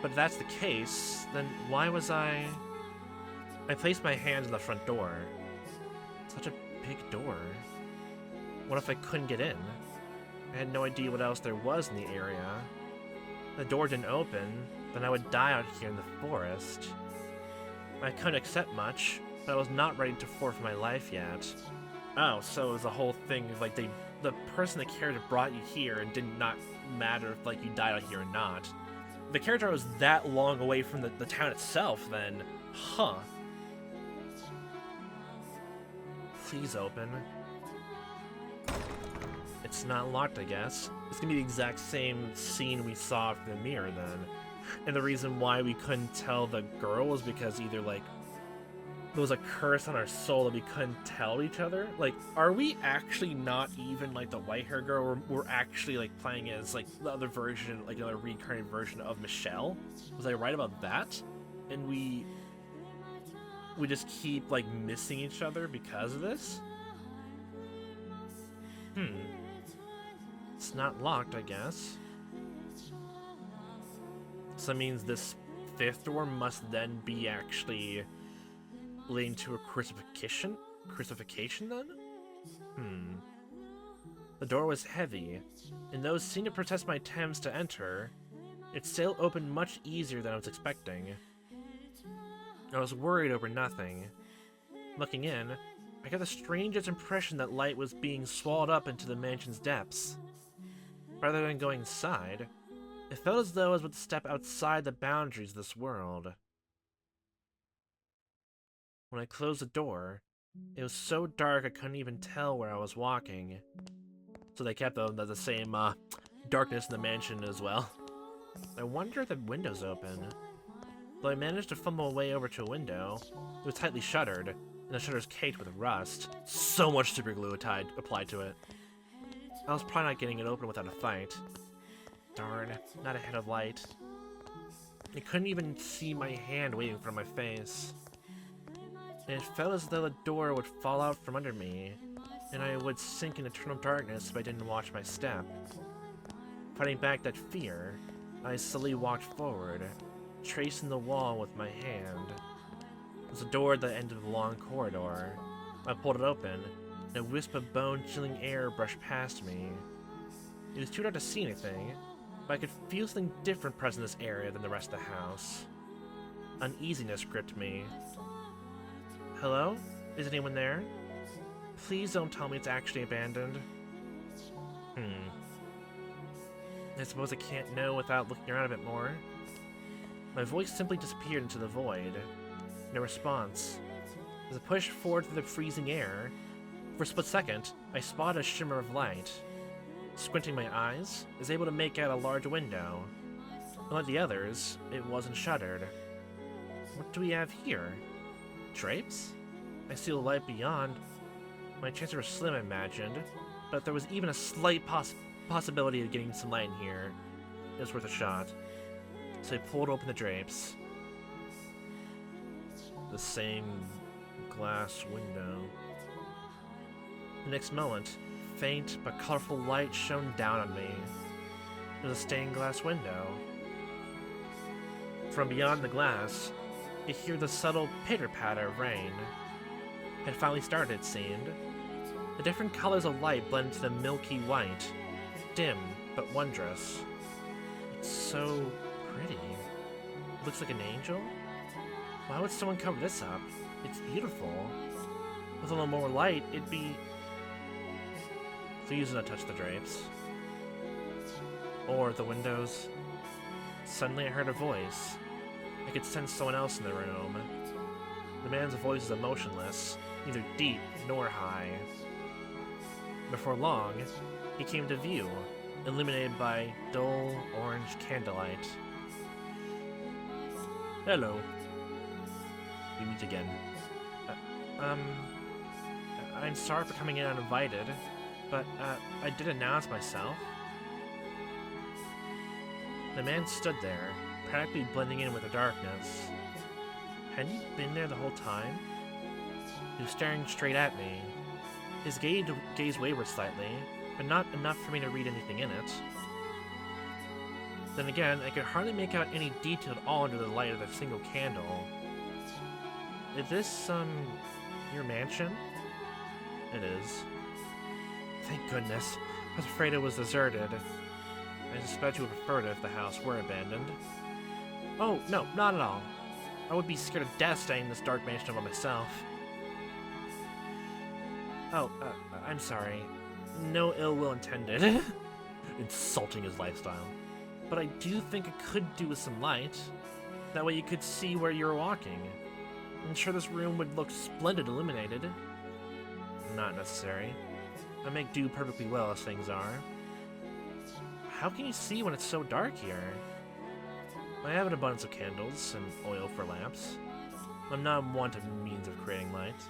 But if that's the case, then why was I placed my hands on the front door. Such a big door. What if I couldn't get in? I had no idea what else there was in the area. If the door didn't open, then I would die out here in the forest. I couldn't accept much, but I was not ready to forfeit my life yet. Oh, so it was a whole thing of, like, the person, the character brought you here, and did not matter if, like, you died out here or not. If the character was that long away from the town itself, then, huh. Please open. It's not locked, I guess. It's gonna be the exact same scene we saw from the mirror, then. And the reason why we couldn't tell the girl was because either, like, there was a curse on our soul that we couldn't tell each other. Like, are we actually not even, like, the white-haired girl? Or we're actually, like, playing as, like, the other version, like, another reincarnated version of Michelle? Was I right about that? And we just keep, like, missing each other because of this? It's not locked, I guess. So that means this fifth door must then be actually leading to a crucifixion? Crucifixion, then? The door was heavy, and though it seemed to protest my attempts to enter, it still opened much easier than I was expecting. I was worried over nothing. Looking in, I got the strangest impression that light was being swallowed up into the mansion's depths. Rather than going inside, It felt as though I was about to step outside the boundaries of this world. When I closed the door, it was so dark I couldn't even tell where I was walking. So they kept the same darkness in the mansion as well. I wonder if the window's open. Though I managed to fumble my way over to a window, it was tightly shuttered, and the shutters caked with rust. So much super glue applied to it. I was probably not getting it open without a fight. Darn, not a hit of light. I couldn't even see my hand waving in front of my face. And it felt as though the door would fall out from under me, and I would sink in eternal darkness if I didn't watch my step. Fighting back that fear, I slowly walked forward, tracing the wall with my hand. There was a door at the end of the long corridor. I pulled it open, and a wisp of bone-chilling air brushed past me. It was too dark to see anything, but I could feel something different present in this area than the rest of the house. Uneasiness gripped me. Hello? Is anyone there? Please don't tell me it's actually abandoned. I suppose I can't know without looking around a bit more. My voice simply disappeared into the void. No response. As I pushed forward through the freezing air, for a split second, I spotted a shimmer of light. Squinting my eyes, I was able to make out a large window. Unlike the others, it wasn't shuttered. What do we have here? Drapes? I see the light beyond. My chances were slim, I imagined, but if there was even a slight possibility of getting some light in here, it was worth a shot. So I pulled open the drapes. The same glass window. The next moment, faint but colorful light shone down on me. It was a stained glass window. From beyond the glass, you hear the subtle pitter-patter of rain. It had finally started, it seemed. The different colors of light blend into the milky white, dim but wondrous. It's so pretty. It looks like an angel? Why would someone cover this up? It's beautiful. With a little more light, it'd be... Please don't touch the drapes. Or the windows. Suddenly I heard a voice. I could sense someone else in the room. The man's voice was emotionless, neither deep nor high. Before long, he came to view, illuminated by dull orange candlelight. Hello. We meet again. I'm sorry for coming in uninvited, but, I did announce myself. The man stood there, practically blending in with the darkness. Hadn't he been there the whole time? He was staring straight at me. His gaze wavered slightly, but not enough for me to read anything in it. Then again, I could hardly make out any detail at all under the light of a single candle. Is this, your mansion? It is. Thank goodness. I was afraid it was deserted. I suspect you would prefer it if the house were abandoned. Oh, no, not at all. I would be scared to death staying in this dark mansion all by myself. Oh, I'm sorry. No ill will intended. Insulting his lifestyle. But I do think it could do with some light. That way you could see where you're walking. I'm sure this room would look splendid illuminated. Not necessary. I make do perfectly well as things are. How can you see when it's so dark here? I have an abundance of candles and oil for lamps. I'm not one of means of creating light.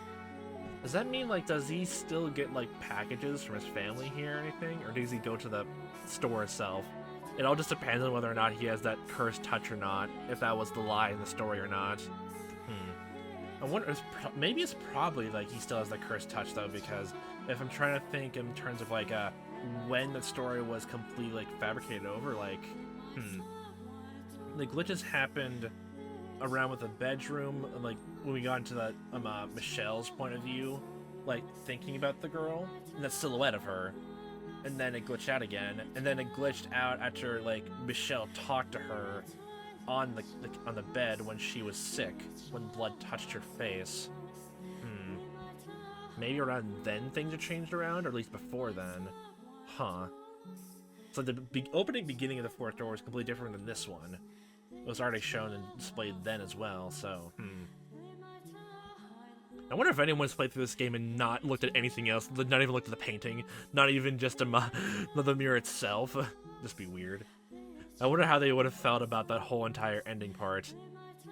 Does that mean, like, does he still get, like, packages from his family here or anything? Or does he go to the store itself? It all just depends on whether or not he has that cursed touch or not, if that was the lie in the story or not. I wonder, maybe it's probably, like, he still has the cursed touch, though, because if I'm trying to think in terms of, like, when the story was completely, like, fabricated over, like, the glitches happened around with the bedroom, like, when we got into that, Michelle's point of view, like, thinking about the girl, and that silhouette of her, and then it glitched out again, and then it glitched out after, like, Michelle talked to her on the bed when she was sick, when blood touched her face. Maybe around then things had changed around, or at least before then. Huh. So the opening beginning of the fourth door is completely different than this one. It was already shown and displayed then as well, so, I wonder if anyone's played through this game and not looked at anything else, not even looked at the painting, not even just the mirror itself. Just be weird. I wonder how they would have felt about that whole entire ending part.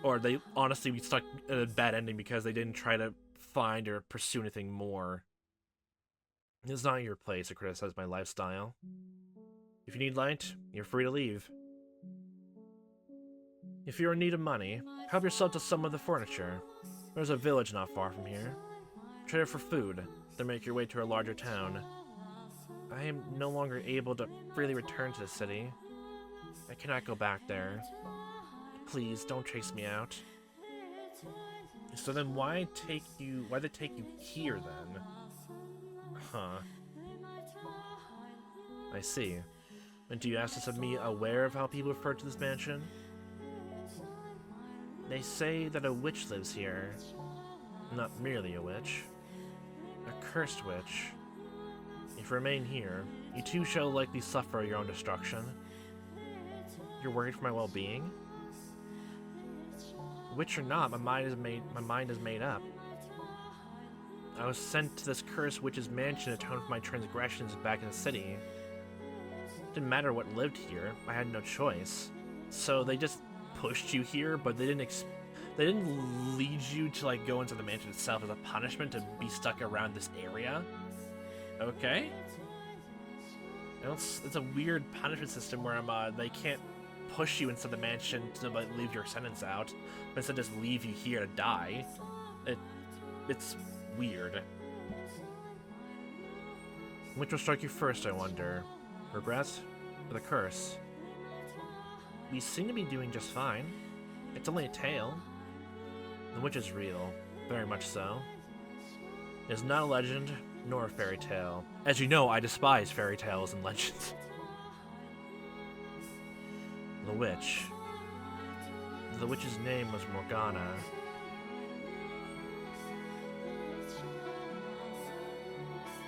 Or they honestly be stuck in a bad ending because they didn't try to find or pursue anything more. It's not your place to criticize my lifestyle. If you need light, you're free to leave. If you're in need of money, help yourself to some of the furniture. There's a village not far from here. Trade it for food, then make your way to a larger town. I am no longer able to freely return to the city. I cannot go back there. Please, don't chase me out. So then why'd they take you here then? Huh. I see. And do you ask this of me aware of how people refer to this mansion? They say that a witch lives here. Not merely a witch. A cursed witch. If you remain here, you too shall likely suffer your own destruction. You're worried for my well-being? Witch or not, my mind is made up. I was sent to this cursed witch's mansion to atone for my transgressions back in the city. Didn't matter what lived here, I had no choice. So they just pushed you here, but they didn't lead you to like go into the mansion itself as a punishment to be stuck around this area. Okay. It's a weird punishment system where they can't push you into the mansion to like leave your sentence out, but instead just leave you here to die. It's weird. Which will strike you first, I wonder? Regret or the curse? We seem to be doing just fine. It's only a tale. The witch is real, very much so. It is not a legend, nor a fairy tale. As you know, I despise fairy tales and legends. The witch. The witch's name was Morgana.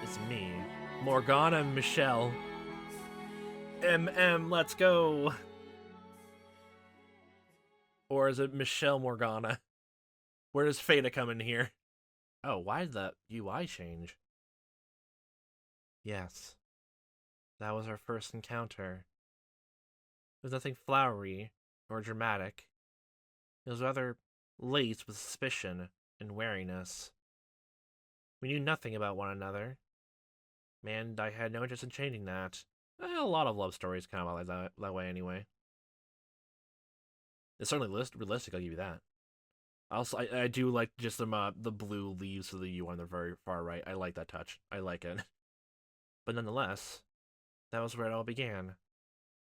It's me. Morgana Michelle. Let's go! Or is it Michelle Morgana? Where does Fata come in here? Oh, why did that UI change? Yes. That was our first encounter. It was nothing flowery or dramatic. It was rather laced with suspicion and wariness. We knew nothing about one another, and I had no interest in changing that. A lot of love stories kind of like that way anyway. It's certainly realistic, I'll give you that. Also, I do like just the blue leaves of the U on the very far right. I like that touch. I like it. But nonetheless, that was where it all began.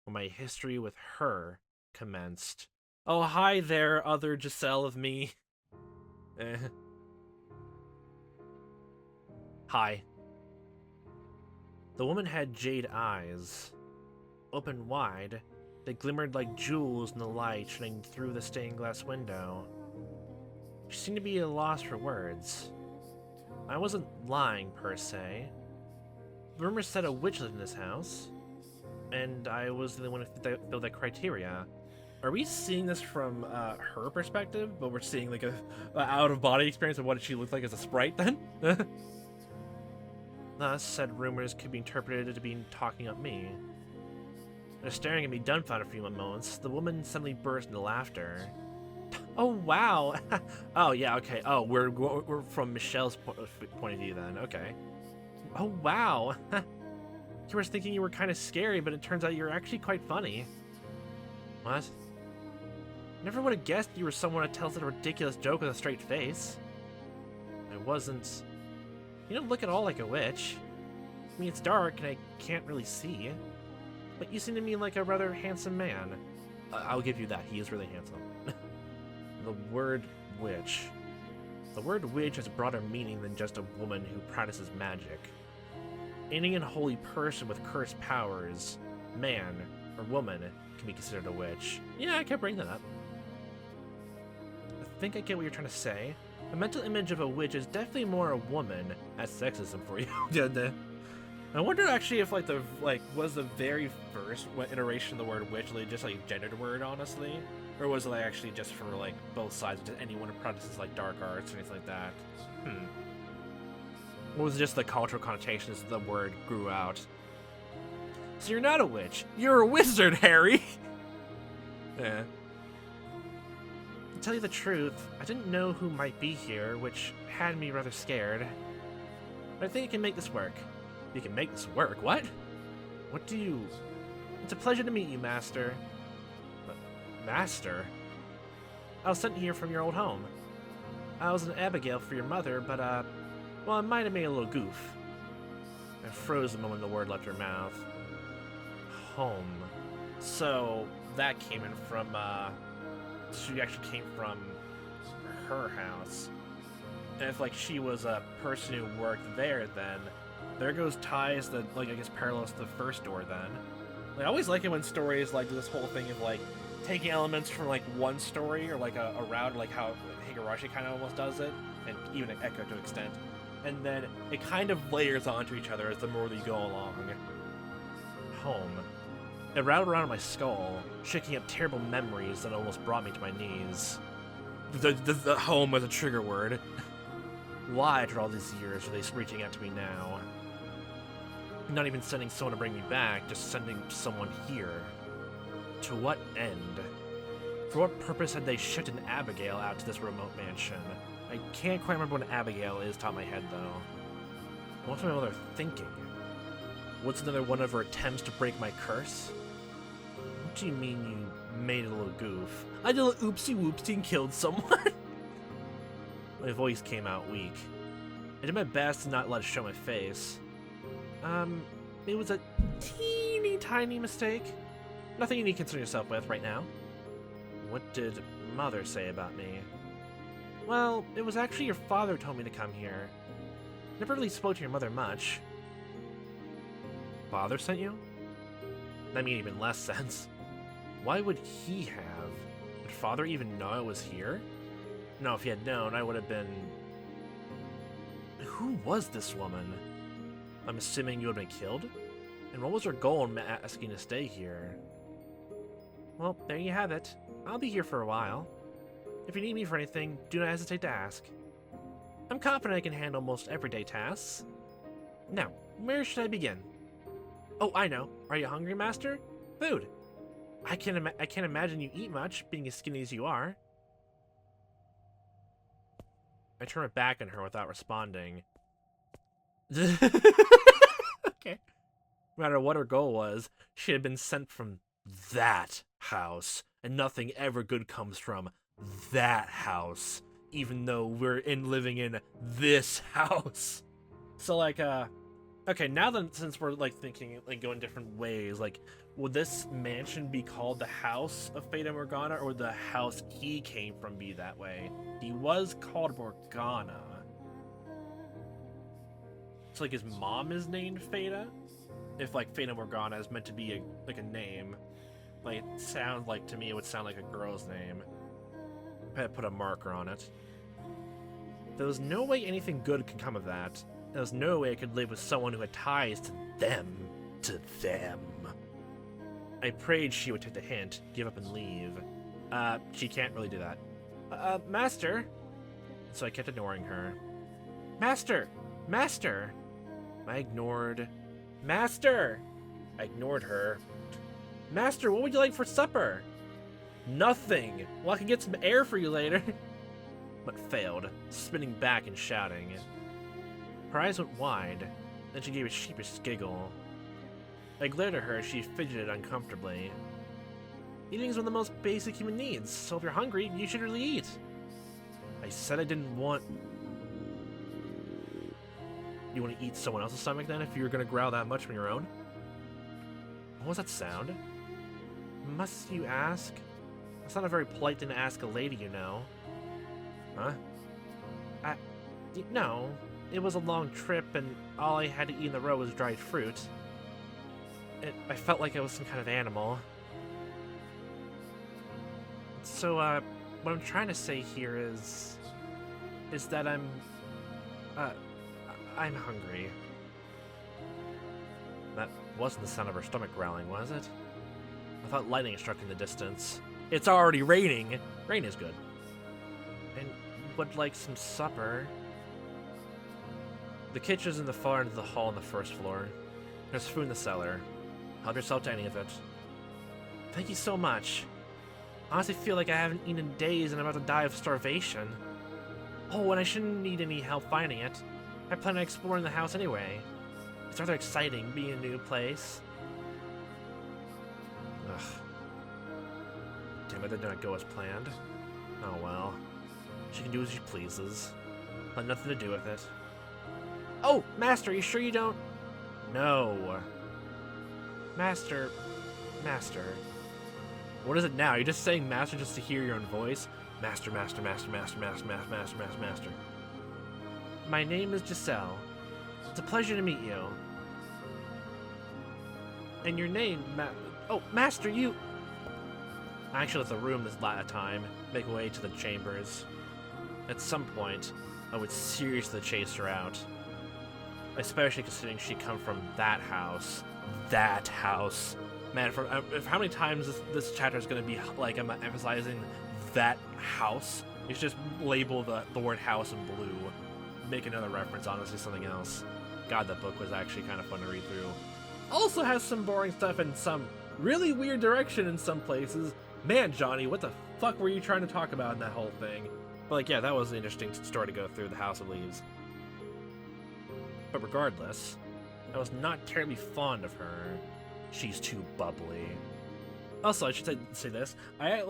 When my history with her commenced. Oh, hi there, other Giselle of me. Hi. The woman had jade eyes. Open wide, they glimmered like jewels in the light shining through the stained glass window. She seemed to be at a loss for words. I wasn't lying, per se. Rumors said a witch lived in this house, and I was the only one who filled that criteria. Are we seeing this from her perspective, but we're seeing like a out-of-body experience of what she looked like as a sprite then? Thus, said rumors could be interpreted to be talking up me. After staring at me dumbfounded for a few moments, the woman suddenly burst into laughter. Oh, wow! Oh, yeah, okay. Oh, we're from Michelle's point of view then, okay. Oh, wow! You were thinking you were kind of scary, but it turns out you're actually quite funny. What? Never would have guessed you were someone that tells a ridiculous joke with a straight face. I wasn't... You don't look at all like a witch. I mean, it's dark and I can't really see. But you seem to me like a rather handsome man. I'll give you that, he is really handsome. The word witch. The word witch has a broader meaning than just a woman who practices magic. Any unholy person with cursed powers, man or woman, can be considered a witch. Yeah, I kept bringing that up. I think I get what you're trying to say. A mental image of a witch is definitely more a woman. That's sexism for you. I wonder actually if was the very first iteration of the word witch like just like gendered word, honestly, or was it like actually just for like both sides, just anyone who practices like dark arts or anything like that? Or was it just the cultural connotations the word grew out? So you're not a witch, you're a wizard, Harry. Yeah. To tell you the truth, I didn't know who might be here, which had me rather scared. But I think I can make this work. You can make this work? What? What do you... It's a pleasure to meet you, Master. Master? I was sent here from your old home. I was an Abigail for your mother, but, well, I might have made a little goof. I froze the moment the word left her mouth. Home. So, that came in from, she actually came from her house. And if, like, she was a person who worked there, then there goes ties that, like, I guess parallels to the first door, then. Like, I always like it when stories, like, do this whole thing of, like, taking elements from, like, one story, or, like, a route, like how Higurashi kind of almost does it, and even Echo to an extent. And then it kind of layers onto each other as the more you go along. Home. It rattled around in my skull, shaking up terrible memories that almost brought me to my knees. The home was a trigger word. Why, after all these years, are they reaching out to me now? Not even sending someone to bring me back, just sending someone here. To what end? For what purpose had they shipped an Abigail out to this remote mansion? I can't quite remember what an Abigail is top of my head, though. What's my mother thinking? What's another one of her attempts to break my curse? What do you mean you made a little goof? I did a little oopsie-whoopsie and killed someone? My voice came out weak. I did my best to not let it show my face. It was a teeny tiny mistake. Nothing you need to concern yourself with right now. What did Mother say about me? Well, it was actually your father who told me to come here. Never really spoke to your mother much. Father sent you? That made even less sense. Why would he have? Did Father even know I was here? No, if he had known, I would have been... Who was this woman? I'm assuming you would have been killed? And what was her goal in asking to stay here? Well, there you have it. I'll be here for a while. If you need me for anything, do not hesitate to ask. I'm confident I can handle most everyday tasks. Now, where should I begin? Oh, I know. Are you hungry, Master? Food. I can't imagine you eat much, being as skinny as you are. I turned my back on her without responding. Okay. No matter what her goal was, she had been sent from that house, and nothing ever good comes from that house, even though we're living in this house. So, like, okay, now that since we're, like, thinking, like, going different ways, like, would this mansion be called the House of Fata Morgana, or would the house he came from be that way? He was called Morgana. So, like, his mom is named Fata? If, like, Fata Morgana is meant to be, a name. Like, it sounds like, to me, it would sound like a girl's name. I had to put a marker on it. There was no way anything good could come of that. There was no way I could live with someone who had ties to them. To them. I prayed she would take the hint, give up and leave. She can't really do that. Master? So I kept ignoring her. Master! Master! I ignored... Master! I ignored her. Master, what would you like for supper? Nothing! Well, I can get some air for you later. But failed, spinning back and shouting. Her eyes went wide, then she gave a sheepish giggle. I glared at her as she fidgeted uncomfortably. Eating is one of the most basic human needs, so if you're hungry, you should really eat. I said I didn't want... You want to eat someone else's stomach then, if you're going to growl that much from your own? What was that sound? Must you ask? That's not a very polite thing to ask a lady, you know. Huh? No. It was a long trip, and all I had to eat in the road was dried fruit. I felt like I was some kind of animal. So, what I'm trying to say here is that I'm hungry. That wasn't the sound of her stomach growling, was it? I thought lightning struck in the distance. It's already raining! Rain is good. And would like some supper. The kitchen's in the far end of the hall on the first floor. There's food in the cellar. Help yourself to any of it. Thank you so much. I honestly feel like I haven't eaten in days and I'm about to die of starvation. Oh, and I shouldn't need any help finding it. I plan on exploring the house anyway. It's rather exciting being in a new place. Ugh. Damn it, that did not go as planned. Oh well. She can do as she pleases. I'll have nothing to do with it. Oh, Master, you sure you don't? No. Master. What is it now? You're just saying Master just to hear your own voice? Master. My name is Giselle. It's a pleasure to meet you. And your name, Oh, Master, you... I actually left the room this time, make way to the chambers. At some point, I would seriously chase her out. Especially considering she come from that house. That house. Man, how many times this chapter is going to be like I'm emphasizing that house? You should just label the word house in blue. Make another reference, honestly, something else. God, that book was actually kind of fun to read through. Also has some boring stuff and some really weird direction in some places. Man, Johnny, what the fuck were you trying to talk about in that whole thing? But like, yeah, that was an interesting story to go through, the House of Leaves. But regardless, I was not terribly fond of her. She's too bubbly. Also, I should say this. I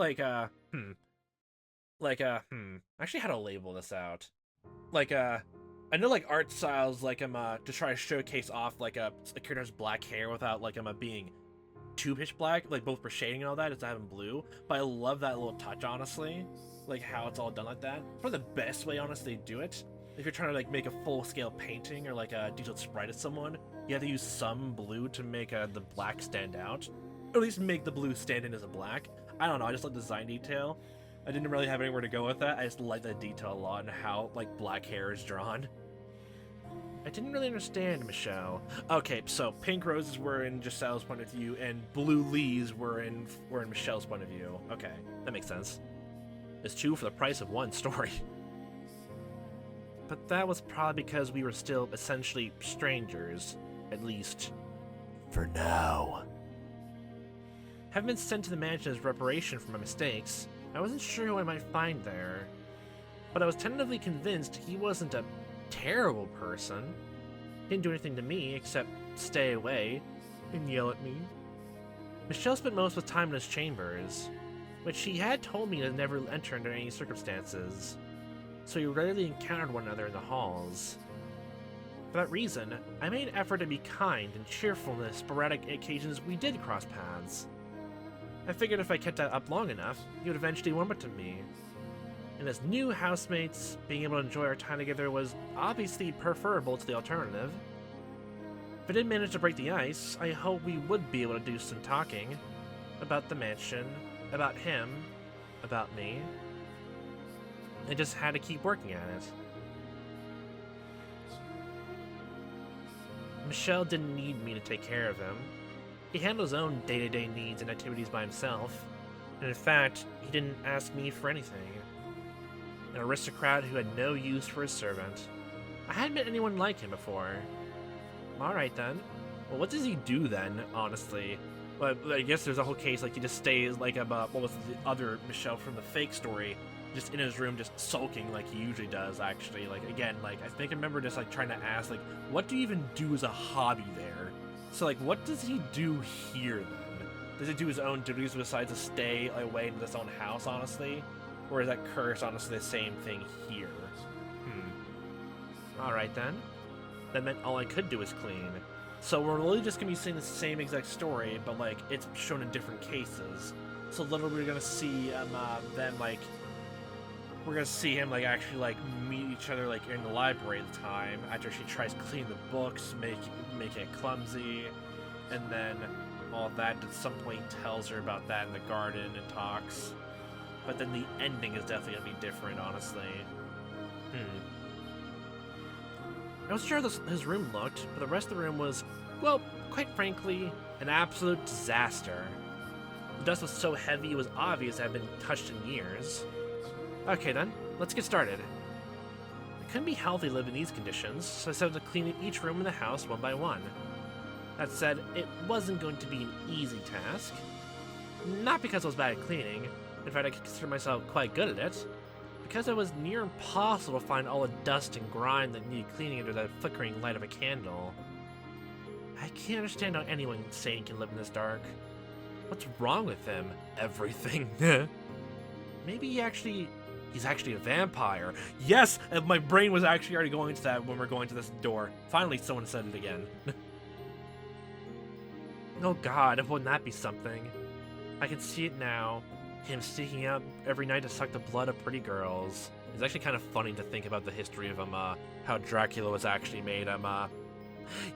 actually how to label this out. I know like art styles to try to showcase off a character's black hair without being too pitch black, like both for shading and all that, it's having blue. But I love that little touch, honestly. Like how it's all done like that. It's probably the best way, honestly, to do it. If you're trying to make a full-scale painting or a detailed sprite of someone, you have to use some blue to make the black stand out. Or at least make the blue stand in as a black. I don't know, I just like design detail. I didn't really have anywhere to go with that. I just like that detail a lot and how black hair is drawn. I didn't really understand, Michelle. Okay, so pink roses were in Giselle's point of view, and blue leaves were in Michelle's point of view. Okay, that makes sense. It's two for the price of one story. But that was probably because we were still essentially strangers, at least for now. Having been sent to the mansion as reparation for my mistakes, I wasn't sure who I might find there. But I was tentatively convinced he wasn't a terrible person. He didn't do anything to me except stay away and yell at me. Michelle spent most of the time in his chambers, which she had told me to never enter under any circumstances, so we rarely encountered one another in the halls. For that reason, I made an effort to be kind and cheerful in the sporadic occasions we did cross paths. I figured if I kept that up long enough, he would eventually warm up to me. And as new housemates, being able to enjoy our time together was obviously preferable to the alternative. If I did manage to break the ice, I hope we would be able to do some talking. About the mansion, about him, about me. I just had to keep working at it. Michelle didn't need me to take care of him. He handled his own day-to-day needs and activities by himself. And in fact, he didn't ask me for anything. An aristocrat who had no use for his servant. I hadn't met anyone like him before. Alright then. Well, what does he do then, honestly? Well, I guess there's a whole case, he just stays what was the other Michelle from the fake story, just in his room, just sulking like he usually does, actually. Again, I think I remember just, trying to ask, what do you even do as a hobby there? So, what does he do here, then? Does he do his own duties besides to stay away in his own house, honestly? Or is that curse, honestly, the same thing here? Alright, then. That meant all I could do was clean. So we're really just gonna be seeing the same exact story, but, it's shown in different cases. So literally we're gonna see, we're gonna see him, actually, meet each other, in the library at the time, after she tries to clean the books, making it clumsy, and then all that. At some point he tells her about that in the garden and talks. But then the ending is definitely gonna be different, honestly. I was sure how his room looked, but the rest of the room was, well, quite frankly, an absolute disaster. The dust was so heavy it was obvious it had been touched in years. Okay then, let's get started. It couldn't be healthy to live in these conditions, so I started to clean each room in the house one by one. That said, it wasn't going to be an easy task. Not because I was bad at cleaning, in fact I consider myself quite good at it, because it was near impossible to find all the dust and grime that needed cleaning under the flickering light of a candle. I can't understand how anyone sane can live in this dark. What's wrong with him? Everything. Maybe he's actually a vampire. Yes! My brain was actually already going to that when we're going to this door. Finally, someone said it again. Oh god, wouldn't that be something? I can see it now. Him sneaking out every night to suck the blood of pretty girls. It's actually kind of funny to think about the history of how Dracula was actually made.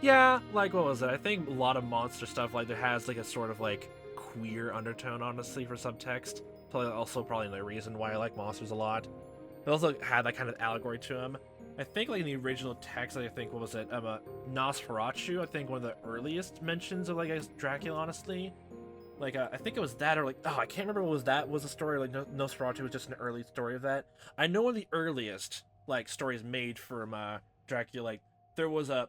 Yeah, like, what was it? I think a lot of monster stuff, like, there has, like, a sort of, like, queer undertone, honestly, for subtext. Probably another reason why I like monsters a lot. It also had that kind of allegory to him. I think, like, in the original text, I think, what was it? Nosferatu, I think one of the earliest mentions of, like, I guess, Dracula, honestly. Like, I think it was that, or, like, oh, I can't remember what was that was a story, like, Nosferatu was just an early story of that. I know one of the earliest, like, stories made from, Dracula, like, there was a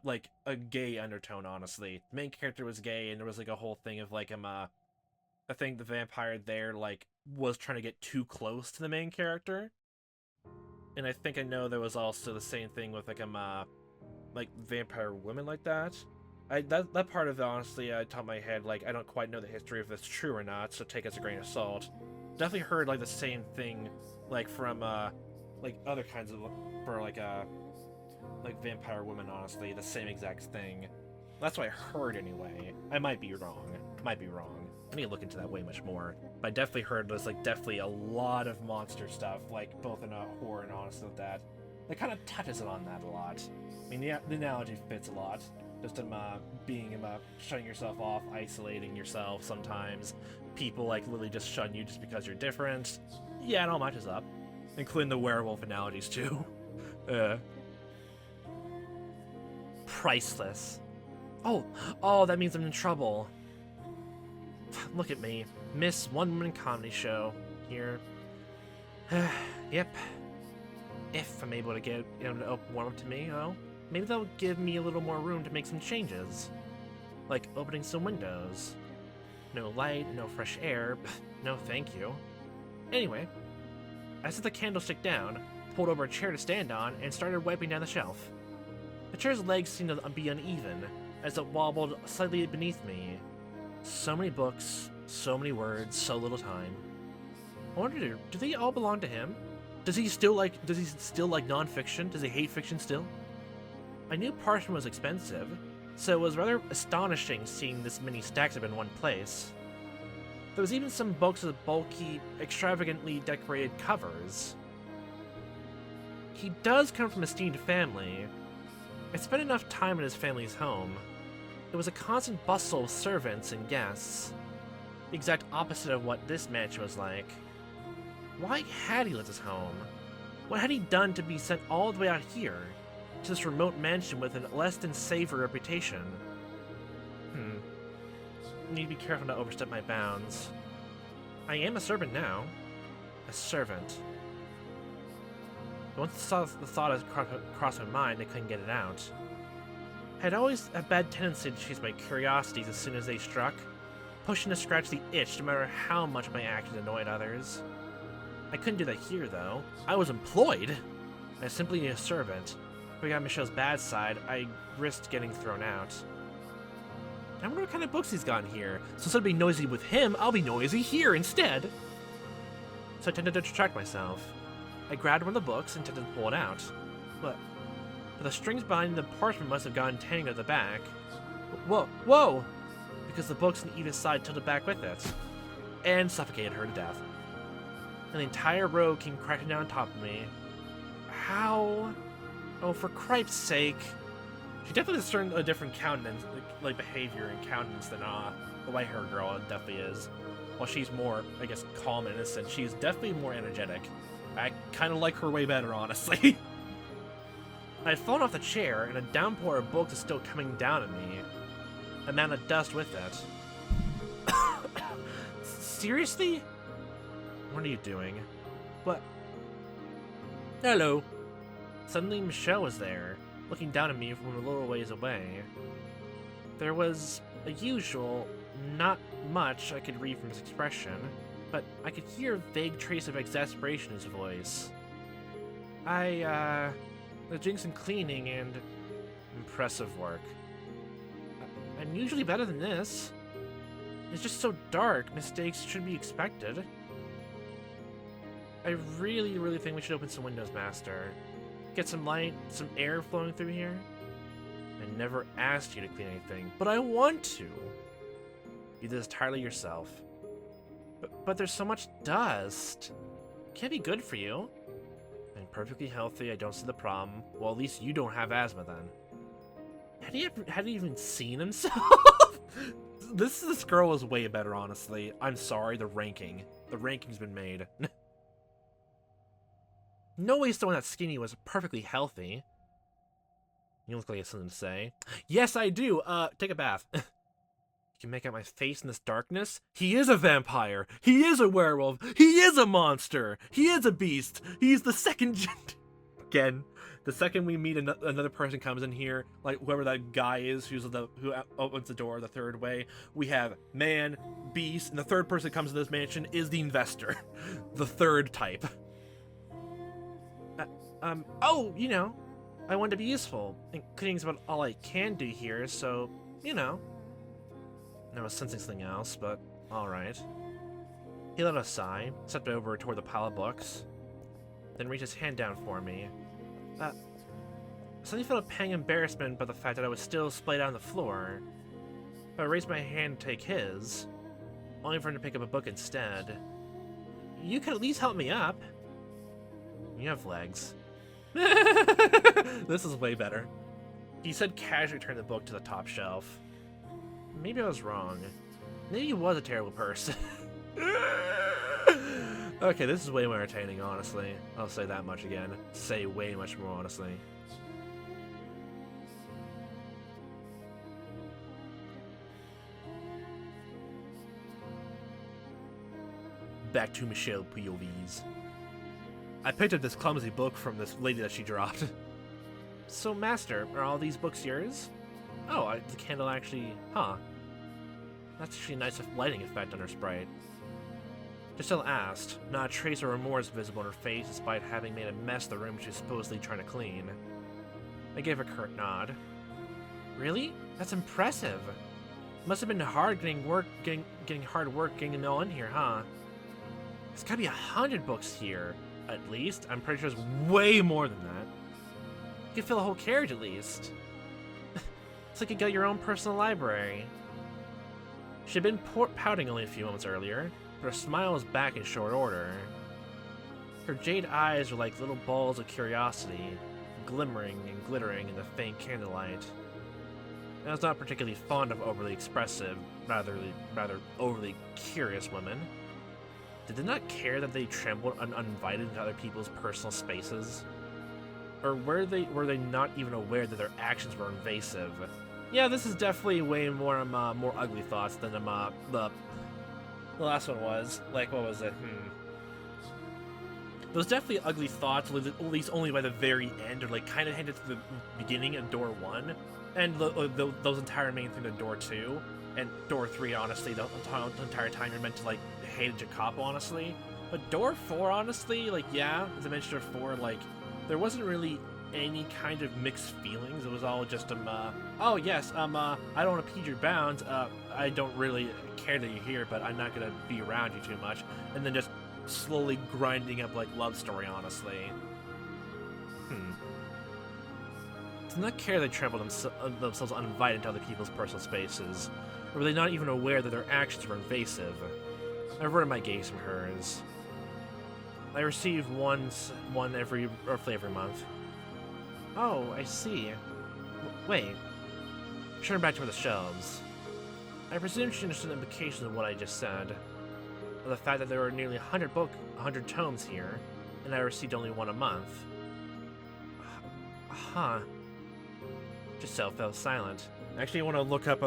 gay undertone, honestly. The main character was gay, and there was, like, a whole thing of, like, I think the vampire there, like, was trying to get too close to the main character. And I think I know there was also the same thing with, like, vampire women like that. That part of it, honestly, I top of my head, like, I don't quite know the history if it's true or not, so take it as a grain of salt. Definitely heard, like, the same thing, like, from, like, other kinds of, for, like, vampire women, honestly, the same exact thing. That's what I heard, anyway. I might be wrong. I need to look into that way much more. But I definitely heard there's, like, definitely a lot of monster stuff, like, both in horror and honestly with that. It kind of touches on that a lot. I mean, the analogy fits a lot. Just shutting yourself off, isolating yourself sometimes. People, like, literally just shun you just because you're different. Yeah, it all matches up. Including the werewolf analogies, too. Priceless. Oh, that means I'm in trouble. Look at me. Miss One-Woman Comedy Show. Here. Yep. If I'm able to get him to warm up to me, well, maybe they'll give me a little more room to make some changes. Like opening some windows. No light, no fresh air. No thank you. Anyway, I set the candlestick down, pulled over a chair to stand on, and started wiping down the shelf. The chair's legs seemed to be uneven, as it wobbled slightly beneath me. So many books, so many words, so little time. I wonder, do they all belong to him? Does he still like nonfiction? Does he hate fiction still? I knew parchment was expensive, so it was rather astonishing seeing this many stacks up in one place. There was even some books with bulky, extravagantly decorated covers. He does come from an esteemed family. I spent enough time in his family's home. It was a constant bustle of servants and guests. The exact opposite of what this mansion was like. Why had he left his home? What had he done to be sent all the way out here, to this remote mansion with a less than savory reputation? I need to be careful not to overstep my bounds. I am a servant now. A servant. Once the thought had crossed my mind, I couldn't get it out. I had always a bad tendency to chase my curiosities as soon as they struck, pushing to scratch the itch no matter how much my actions annoyed others. I couldn't do that here, though. I was employed! I simply need a servant. If I got Michelle's bad side, I risked getting thrown out. I wonder what kind of books he's got in here. So instead of being noisy with him, I'll be noisy here instead! So I tended to distract myself. I grabbed one of the books and tended to pull it out. But the strings behind the parchment must have gotten tangled at the back. Whoa! Because the books on either side tilted back with it. And suffocated her to death. And the entire row came crashing down on top of me. How? Oh, for cripe's sake. She definitely has a different countenance, like behavior and countenance than the white-haired girl definitely is. While she's more, I guess, calm and innocent, she's definitely more energetic. I kind of like her way better, honestly. I had fallen off the chair, and a downpour of books is still coming down at me. amount of dust with it. Seriously? What are you doing? What? Hello. Suddenly Michelle was there, looking down at me from a little ways away. There was a usual, not much I could read from his expression, but I could hear a vague trace of exasperation in his voice. The doing some cleaning and impressive work. I'm usually better than this. It's just so dark, mistakes should be expected. I really, really think we should open some windows, Master. Get some light, some air flowing through here. I never asked you to clean anything, but I want to. You did this entirely yourself. But there's so much dust. Can't be good for you. I'm perfectly healthy, I don't see the problem. Well, at least you don't have asthma then. Had he even seen himself? This girl was way better, honestly. I'm sorry, the ranking. The ranking's been made. No way someone that skinny was perfectly healthy. You look like you have something to say. Yes, I do. Take a bath. You can make out my face in this darkness? He is a vampire. He is a werewolf. He is a monster. He is a beast. He's the second... Again, the second we meet another person comes in here, like whoever that guy is who opens the door the third way, we have man, beast, and the third person that comes to this mansion is the investor. The third type. Oh, you know, I want to be useful, and cleaning's about all I can do here, so, you know. I was sensing something else, but alright. He let a sigh, stepped over toward the pile of books, then reached his hand down for me. Suddenly felt a pang of embarrassment by the fact that I was still splayed out on the floor. But I raised my hand to take his, only for him to pick up a book instead. You could at least help me up. You have legs. This is way better. He said casually turned the book to the top shelf. Maybe I was wrong. Maybe he was a terrible person. Okay, this is way more entertaining, honestly. I'll say that much again. Say way much more, honestly. Back to Michelle POVs. I picked up this clumsy book from this lady that she dropped. So, Master, are all these books yours? Oh, the candle actually... Huh. That's actually a nice lighting effect on her sprite. Giselle asked, not a trace of remorse visible on her face despite having made a mess of the room she was supposedly trying to clean. I gave a curt nod. Really? That's impressive. Must have been hard getting hard work getting them all in here, huh? There's gotta be 100 books here, at least. I'm pretty sure there's way more than that. You could fill a whole carriage at least. It's like you got your own personal library. She had been pouting only a few moments earlier, but her smile was back in short order. Her jade eyes were like little balls of curiosity, glimmering and glittering in the faint candlelight. I was not particularly fond of overly expressive, rather overly curious women. Did they not care that they trembled uninvited into other people's personal spaces? Or were they not even aware that their actions were invasive? Yeah, this is definitely way more more ugly thoughts than the last one was. Like, what was it? Those definitely ugly thoughts, at least only by the very end, or like kind of hinted to the beginning of door 1, and those entire main thing to door 2, and door 3. Honestly, the entire time you're meant to like hate Jacopo, honestly. But door 4, honestly, like yeah, as I mentioned before, like there wasn't really any kind of mixed feelings. It was all just oh yes, I don't want to impede your bounds. I don't really care that you're here, but I'm not gonna be around you too much. And then just slowly grinding up like love story, honestly. Did not care they trampled themselves uninvited into other people's personal spaces, or were they not even aware that their actions were invasive? I averted my gaze from hers. I receive one roughly every month. Oh, I see. Wait. Turn back to the shelves. I presume she understood the implications of what I just said. Of the fact that there were nearly 100 tomes here, and I received only one a month. Huh. Giselle fell silent. Actually, I want to look up,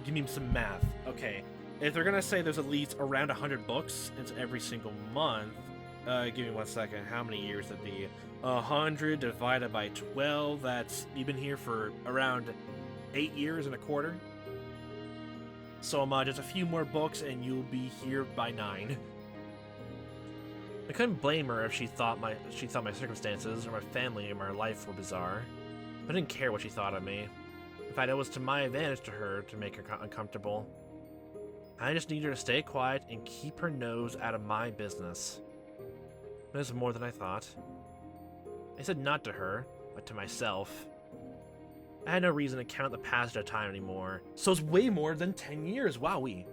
give me some math. Okay, if they're gonna say there's at least around 100 books, it's every single month. Give me 1 second. How many years would that be? 100 divided by 12. That's, you've been here for around 8 years and a quarter. So, just a few more books and you'll be here by 9. I couldn't blame her if she thought my circumstances or my family or my life were bizarre. I didn't care what she thought of me. In fact, it was to my advantage to her to make her uncomfortable. I just need her to stay quiet and keep her nose out of my business. But it's more than I thought. I said not to her, but to myself. I had no reason to count the passage of time anymore. So it's way more than 10 years, wowee.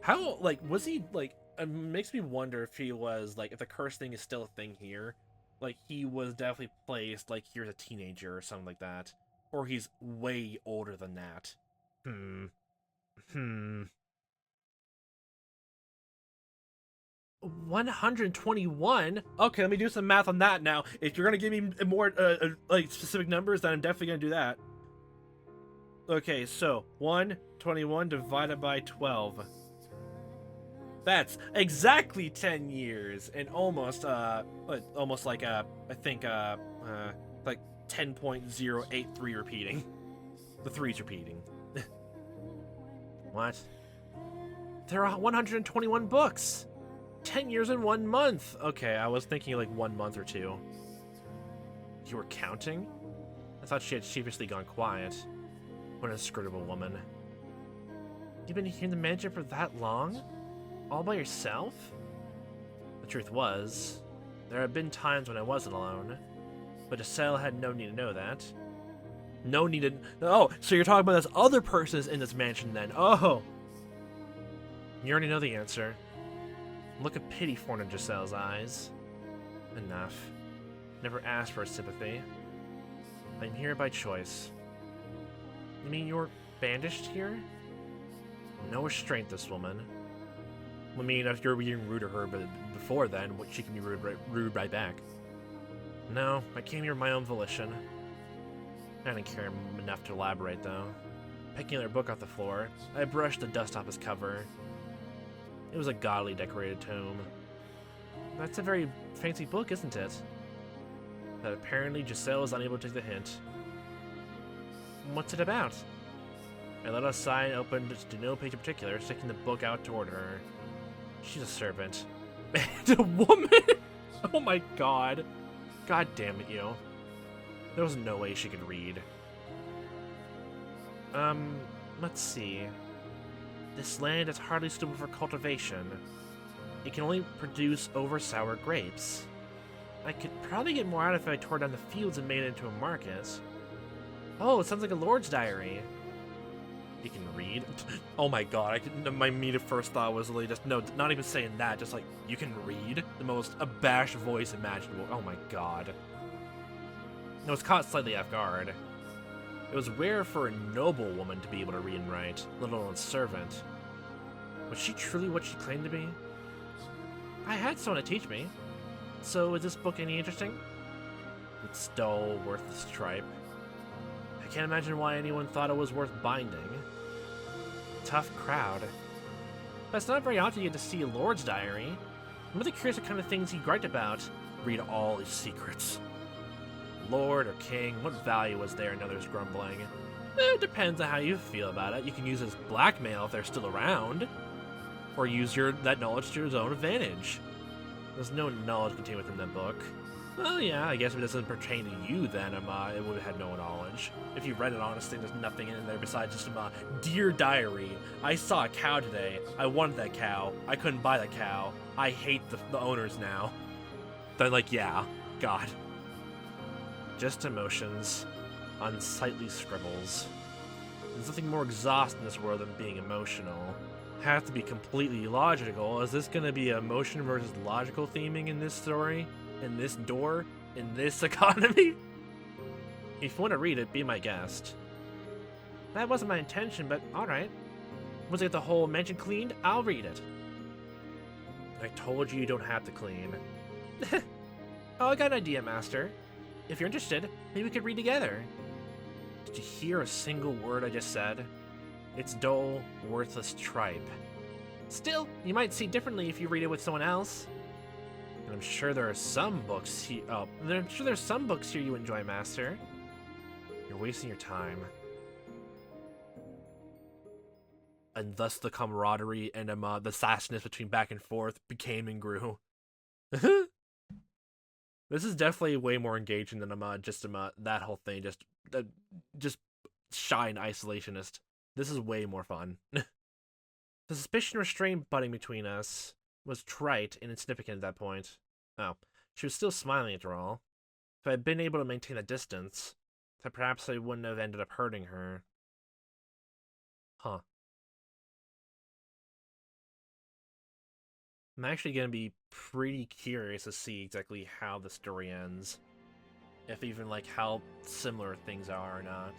How, like, was he, like, it makes me wonder if he was, like, if the curse thing is still a thing here. Like, he was definitely placed, like, here as a teenager or something like that. Or he's way older than that. 121? Okay, let me do some math on that now. If you're gonna give me more, like, specific numbers, then I'm definitely gonna do that. Okay, so 121 divided by 12. That's exactly 10 years and almost like I think like 10.083 repeating. The 3's repeating. What? There are 121 books. 10 years in 1 month. Okay, I was thinking like 1 month or 2. You were counting? I thought she had sheepishly gone quiet. What an inscrutable woman. You've been here in the mansion for that long? All by yourself? The truth was, there have been times when I wasn't alone, but Giselle had no need to know that. No need to... Oh, so you're talking about this other person is in this mansion then. Oh! You already know the answer. Look of pity formed in Giselle's eyes. Enough. Never asked for her sympathy. I'm here by choice. You mean you're bandaged here? No restraint, this woman. I mean, if you're being rude to her but before then, she can be rude right back. No, I came here of my own volition. I didn't care enough to elaborate, though. Picking their book off the floor, I brushed the dust off its cover. It was a gaudily decorated tome. That's a very fancy book, isn't it? But apparently Giselle is unable to take the hint. What's it about? I let out a sigh and opened to no page in particular, sticking the book out toward her. She's a servant. And a woman? Oh my god. God damn it, you. There was no way she could read. Let's see. This land is hardly suitable for cultivation. It can only produce over-sour grapes. I could probably get more out of it if I tore down the fields and made it into a market. Oh, it sounds like a lord's diary. You can read? Oh my god, my immediate first thought was literally just, no, not even saying that, just like, you can read? The most abashed voice imaginable. Oh my god. I was caught slightly off guard. It was rare for a noble woman to be able to read and write, let alone a servant. Was she truly what she claimed to be? I had someone to teach me. So is this book any interesting? It's dull, worthless tripe. I can't imagine why anyone thought it was worth binding. Tough crowd. But it's not very often you get to see a lord's diary. I'm really curious what kind of things he griped about. Read all his secrets. Lord or king, what value was there in others' grumbling? It depends on how you feel about it. You can use it as blackmail if they're still around. Or use that knowledge to your own advantage. There's no knowledge contained within that book. Well, yeah, I guess if it doesn't pertain to you, then it would have had no knowledge. If you read it honestly, there's nothing in there besides just Dear Diary, I saw a cow today. I wanted that cow. I couldn't buy that cow. I hate the owners now. Then, like, yeah. God. Just emotions. Unsightly scribbles. There's nothing more exhausting in this world than being emotional. Have to be completely logical. Is this going to be emotion versus logical theming in this story? In this door? In this economy? If you want to read it, be my guest. That wasn't my intention, but alright. Once I get the whole mansion cleaned, I'll read it. I told you you don't have to clean. Oh, I got an idea, Master. If you're interested, maybe we could read together. Did you hear a single word I just said? It's dull, worthless tripe. Still, you might see differently if you read it with someone else. And I'm sure there are some books here. Oh, I'm sure there's some books here you enjoy, Master. You're wasting your time. And thus the camaraderie and the sassiness between back and forth became and grew. This is definitely way more engaging than that whole thing. Just shy and isolationist. This is way more fun. The suspicion restraint budding between us was trite and insignificant at that point. Oh, she was still smiling after all. If I had been able to maintain a distance, then perhaps I wouldn't have ended up hurting her. Huh. I'm actually going to be pretty curious to see exactly how the story ends. If even, like, how similar things are or not.